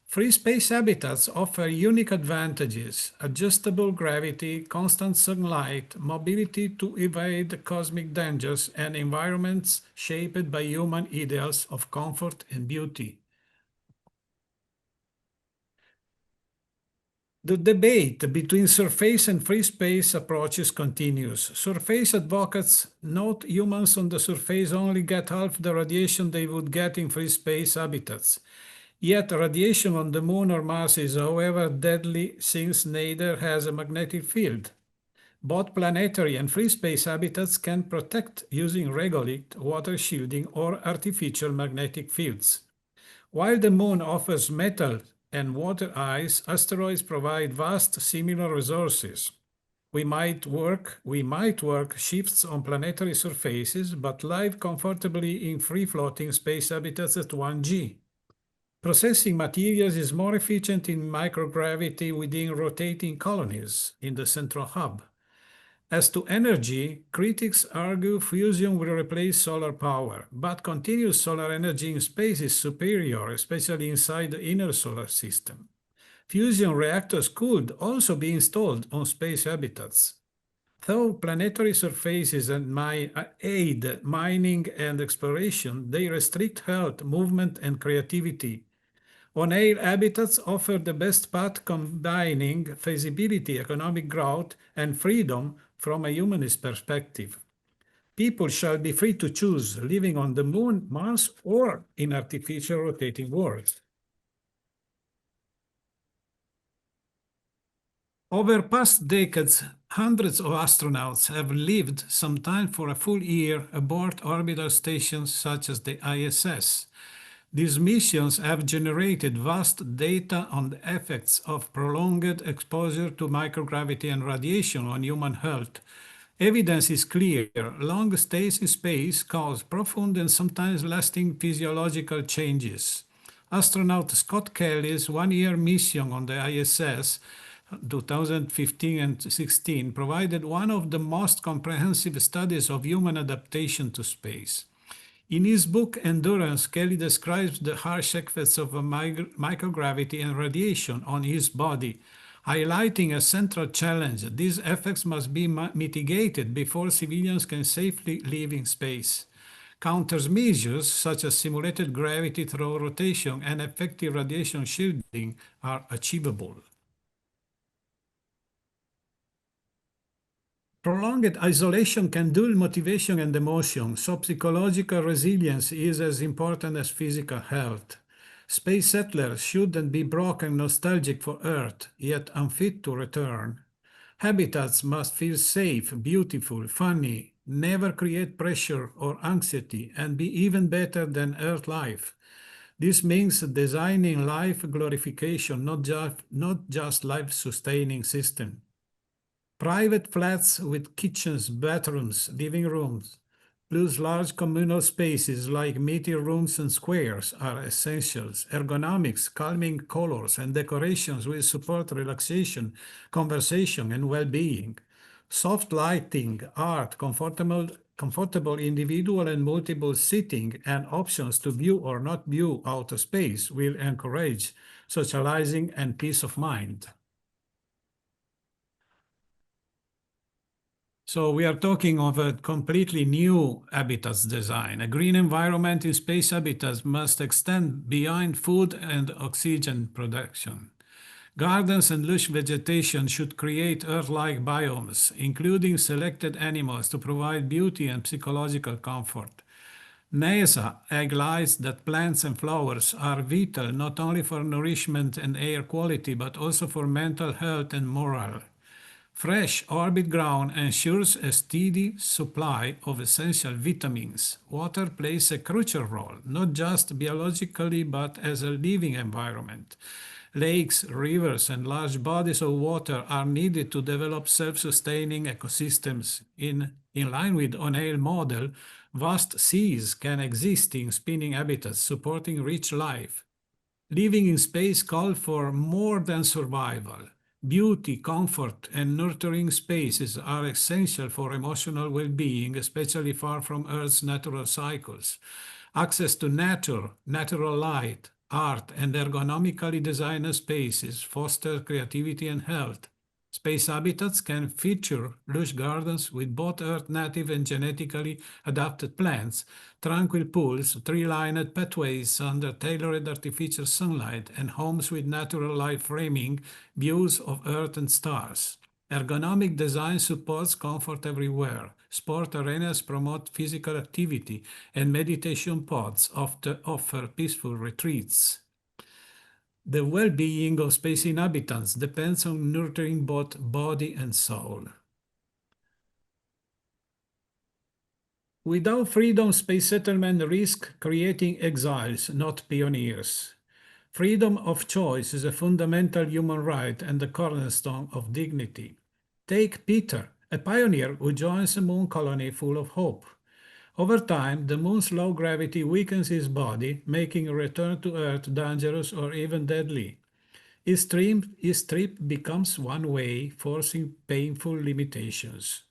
Free space habitats offer unique advantages: adjustable gravity, constant sunlight, mobility to evade cosmic dangers, and environments shaped by human ideals of comfort and beauty. The debate between surface and free space approaches continues. Surface advocates note humans on the surface only get half the radiation they would get in free space habitats. Yet radiation on the Moon or Mars is, however, deadly, since neither has a magnetic field. Both planetary and free space habitats can protect using regolith, water shielding, or artificial magnetic fields. While the Moon offers metal and water ice, asteroids provide vast similar resources. We might work shifts on planetary surfaces, but live comfortably in free-floating space habitats at 1G. Processing materials is more efficient in microgravity within rotating colonies in the central hub. As to energy, critics argue fusion will replace solar power, but continuous solar energy in space is superior, especially inside the inner solar system. Fusion reactors could also be installed on space habitats. Though planetary surfaces aid mining and exploration, they restrict health, movement, and creativity. On-air habitats offer the best path, combining feasibility, economic growth, and freedom from a humanist perspective. People shall be free to choose living on the Moon, Mars, or in artificial rotating worlds. Over past decades, hundreds of astronauts have lived, sometimes for a full year, aboard orbital stations such as the ISS. These missions have generated vast data on the effects of prolonged exposure to microgravity and radiation on human health. Evidence is clear. Long stays in space cause profound and sometimes lasting physiological changes. Astronaut Scott Kelly's one-year mission on the ISS, 2015 and 16, provided one of the most comprehensive studies of human adaptation to space. In his book Endurance, Kelly describes the harsh effects of microgravity and radiation on his body, highlighting a central challenge. These effects must be mitigated before civilians can safely live in space. Countermeasures such as simulated gravity through rotation and effective radiation shielding are achievable. Prolonged isolation can dull motivation and emotion, so psychological resilience is as important as physical health. Space settlers shouldn't be broken nostalgic for Earth, yet unfit to return. Habitats must feel safe, beautiful, funny, never create pressure or anxiety, and be even better than Earth life. This means designing life glorification, not just life-sustaining system. Private flats with kitchens, bathrooms, living rooms, plus large communal spaces like meeting rooms and squares are essentials. Ergonomics, calming colors, and decorations will support relaxation, conversation, and well-being. Soft lighting, art, comfortable individual and multiple seating, and options to view or not view outer space will encourage socializing and peace of mind. So we are talking of a completely new habitats design. A green environment in space habitats must extend beyond food and oxygen production. Gardens and lush vegetation should create Earth-like biomes, including selected animals to provide beauty and psychological comfort. NASA acknowledges that plants and flowers are vital not only for nourishment and air quality, but also for mental health and morale. Fresh orbit ground ensures a steady supply of essential vitamins. Water plays a crucial role, not just biologically, but as a living environment. Lakes, rivers, and large bodies of water are needed to develop self-sustaining ecosystems. In line with O'Neill model, vast seas can exist in spinning habitats, supporting rich life. Living in space calls for more than survival. Beauty, comfort, and nurturing spaces are essential for emotional well-being, especially far from Earth's natural cycles. Access to nature, natural light, art, and ergonomically designed spaces foster creativity and health. Space habitats can feature lush gardens with both Earth native and genetically adapted plants, tranquil pools, tree-lined pathways under tailored artificial sunlight, and homes with natural light framing views of Earth and stars. Ergonomic design supports comfort everywhere. Sport arenas promote physical activity, and meditation pods offer peaceful retreats. The well-being of space inhabitants depends on nurturing both body and soul. Without freedom, space settlement risks creating exiles, not pioneers. Freedom of choice is a fundamental human right and the cornerstone of dignity. Take Peter, a pioneer who joins a moon colony full of hope. Over time, the moon's low gravity weakens his body, making a return to Earth dangerous or even deadly. His trip becomes one way, forcing painful limitations.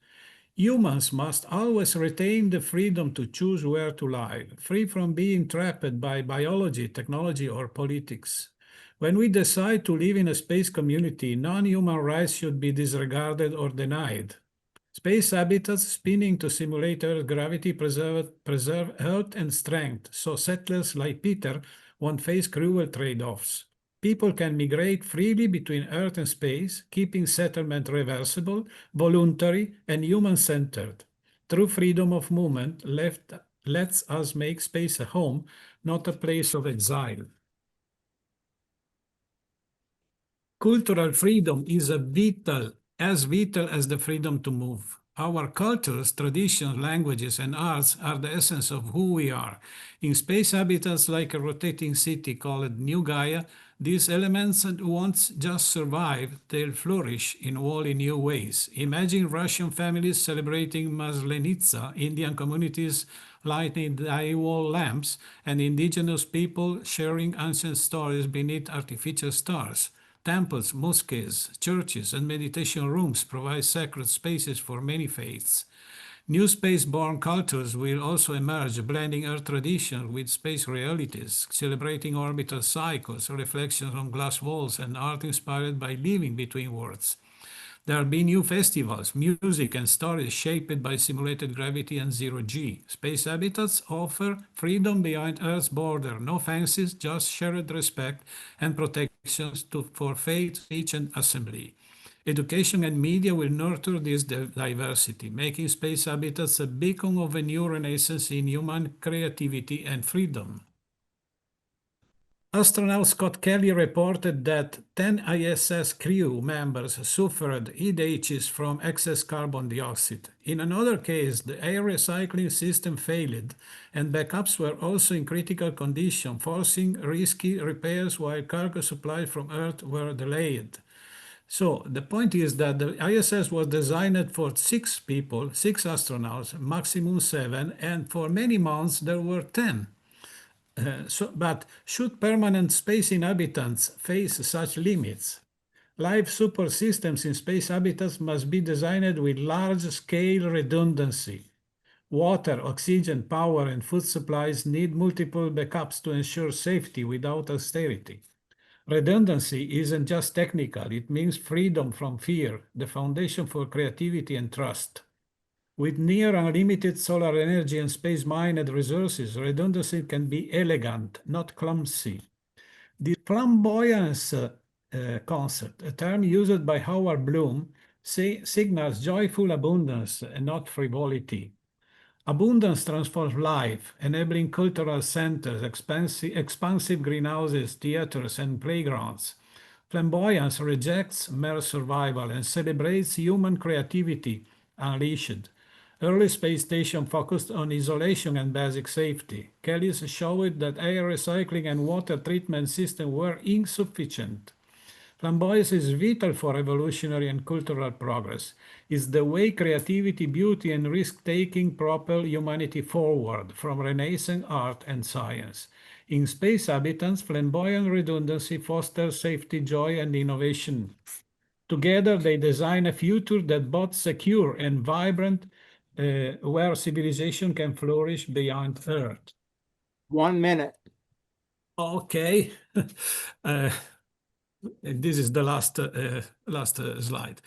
Humans must always retain the freedom to choose where to live, free from being trapped by biology, technology, or politics. When we decide to live in a space community, non-human rights should be disregarded or denied. Space habitats spinning to simulate Earth gravity preserve health and strength, so settlers like Peter won't face cruel trade-offs. People can migrate freely between Earth and space, keeping settlement reversible, voluntary, and human-centered. True freedom of movement lets us make space a home, not a place of exile. Cultural freedom is as vital as the freedom to move. Our cultures, traditions, languages, and arts are the essence of who we are. In space habitats like a rotating city called New Gaia, these elements won't just survive, they'll flourish in wholly new ways. Imagine Russian families celebrating Maslenitsa, Indian communities lighting dye-wall lamps, and indigenous people sharing ancient stories beneath artificial stars. Temples, mosques, churches, and meditation rooms provide sacred spaces for many faiths. New space-born cultures will also emerge, blending Earth tradition with space realities, celebrating orbital cycles, reflections on glass walls, and art inspired by living between worlds. There will be new festivals, music, and stories shaped by simulated gravity and zero-G. Space habitats offer freedom beyond Earth's border, no fences, just shared respect and protections for faith, speech, and assembly. Education and media will nurture this diversity, making space habitats a beacon of a new renaissance in human creativity and freedom. Astronaut Scott Kelly reported that 10 ISS crew members suffered heat issues from excess carbon dioxide. In another case, the air recycling system failed, and backups were also in critical condition, forcing risky repairs while cargo supplies from Earth were delayed. So the point is that the ISS was designed for 6 people, 6 astronauts, maximum 7, and for many months there were 10. But should permanent space inhabitants face such limits? Life support systems in space habitats must be designed with large-scale redundancy. Water, oxygen, power, and food supplies need multiple backups to ensure safety without austerity. Redundancy isn't just technical, it means freedom from fear, the foundation for creativity and trust. With near unlimited solar energy and space-mined resources, redundancy can be elegant, not clumsy. The flamboyance concept, a term used by Howard Bloom, signals joyful abundance and not frivolity. Abundance transforms life, enabling cultural centers, expansive greenhouses, theaters, and playgrounds. Flamboyance rejects mere survival and celebrates human creativity unleashed. Early space stations focused on isolation and basic safety. Kelly's showed that air recycling and water treatment systems were insufficient. Flamboyance is vital for evolutionary and cultural progress. It's the way creativity, beauty, and risk-taking propel humanity forward from Renaissance art and science. In space habitants, flamboyant redundancy fosters safety, joy, and innovation. Together, they design a future that both secure and vibrant, where civilization can flourish beyond Earth. 1 minute. Okay. This is the last slide.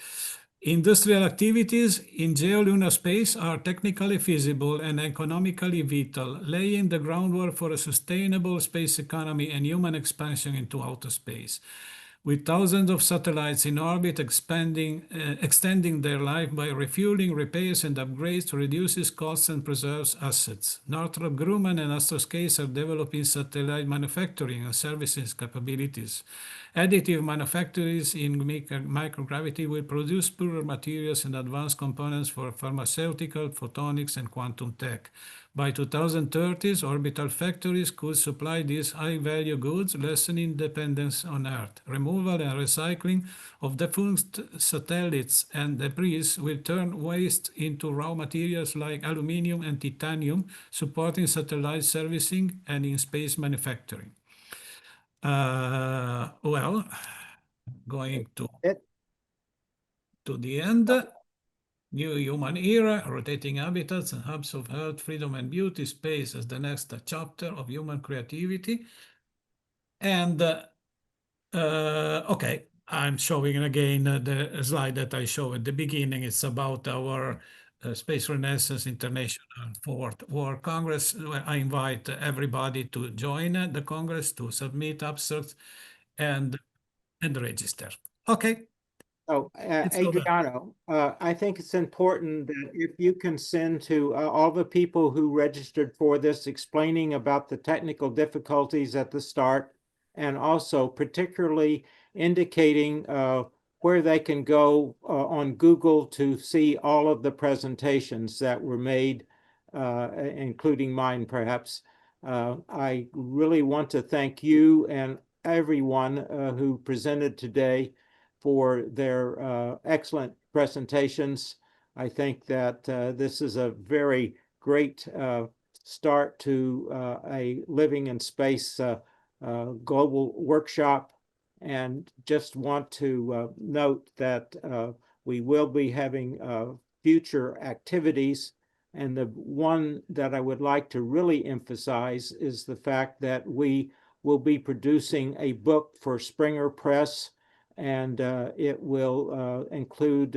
Industrial activities in geolunar space are technically feasible and economically vital, laying the groundwork for a sustainable space economy and human expansion into outer space. With thousands of satellites in orbit extending their life by refueling, repairs, and upgrades reduces costs and preserves assets. Northrop Grumman and Astrospace are developing satellite manufacturing and services capabilities. Additive manufacturers in microgravity will produce purer materials and advanced components for pharmaceutical, photonics, and quantum tech. By 2030s, orbital factories could supply these high-value goods, lessening dependence on Earth. Removal and recycling of defunct satellites and debris will turn waste into raw materials like aluminum and titanium, supporting satellite servicing and in-space manufacturing. Well, going to the end. New human era, rotating habitats and hubs of health, freedom, and beauty, space as the next chapter of human creativity. And okay, I'm showing again the slide that I showed at the beginning. It's about our Space Renaissance International Fourth World Congress. I invite everybody to join the Congress, to submit abstracts and register. Okay. Oh, Adriano, I think it's important that if you can send to all the people who registered for this, explaining about the technical difficulties at the start, and also particularly indicating where they can go on Google to see all of the presentations that were made, including mine, perhaps. I really want to thank you and everyone who presented today for their excellent presentations. I think that this is a very great start to a Living in Space global workshop, and just want to note that we will be having future activities And the one that I would like to really emphasize is the fact that we will be producing a book for Springer Press, and it will include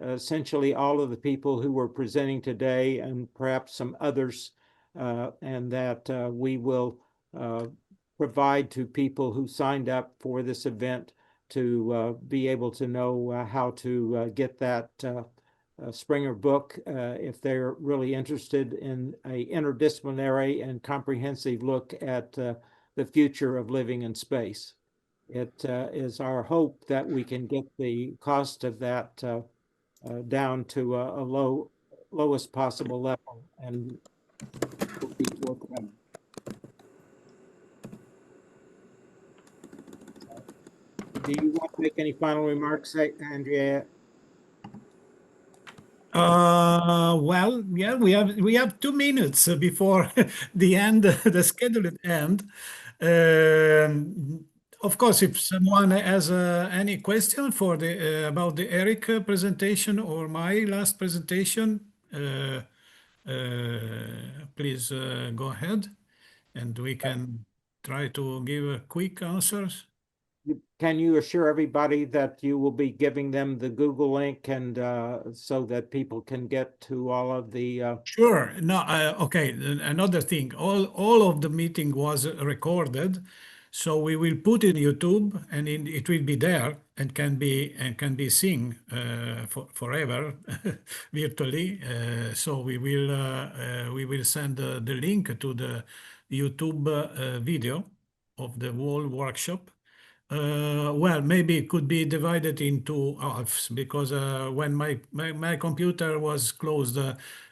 essentially all of the people who were presenting today and perhaps some others, and that we will provide to people who signed up for this event to be able to know how to get that Springer book if they're really interested in a interdisciplinary and comprehensive look at the future of living in space. It is our hope that we can get the cost of that down to a lowest possible level, and will be forthcoming. Do you want to make any final remarks, Andrea? Well, yeah, we have 2 minutes before the end, the scheduled end. Of course, if someone has any question for the about the Eric presentation or my last presentation, please go ahead, and we can try to give quick answers. Can you assure everybody that you will be giving them the Google link, and so that people can get to all of the Sure. No, okay. Another thing, all of the meeting was recorded, so we will put in YouTube, and it will be there and can be seen forever virtually. So we will send the link to the YouTube video of the whole workshop. Well, maybe it could be divided into halves, because when my computer was closed,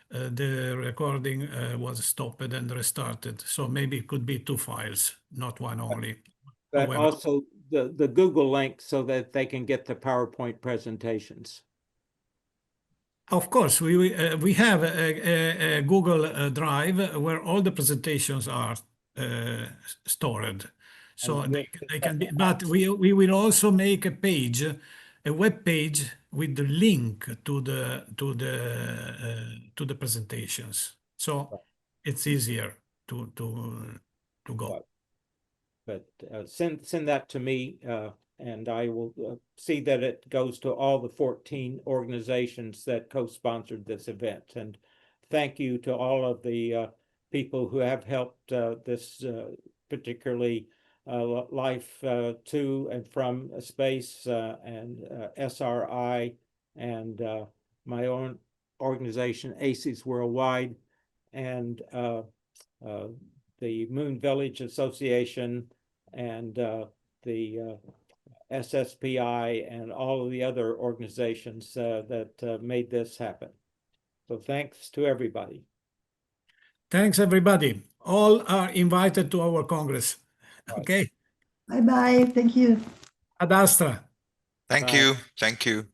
the recording was stopped and restarted. So maybe it could be 2 files, not one only. but However, also the Google link so that they can get the PowerPoint presentations. of course, we have a Google Drive where all the presentations are stored. So they can be, but we will also make a page, a web page with the link to the presentations. So it's easier to go. But send that to me, and I will see that it goes to all the 14 organizations that co-sponsored this event. And thank you to all of the people who have helped this, particularly Life to and from Space and SRI and my own organization, ACES Worldwide, and the Moon Village Association, and the SSPI, and all of the other organizations that made this happen. So thanks to everybody. Thanks, everybody. All are invited to our Congress. Okay. Bye-bye. Thank you. Ad Astra. Thank Bye. you. Thank you.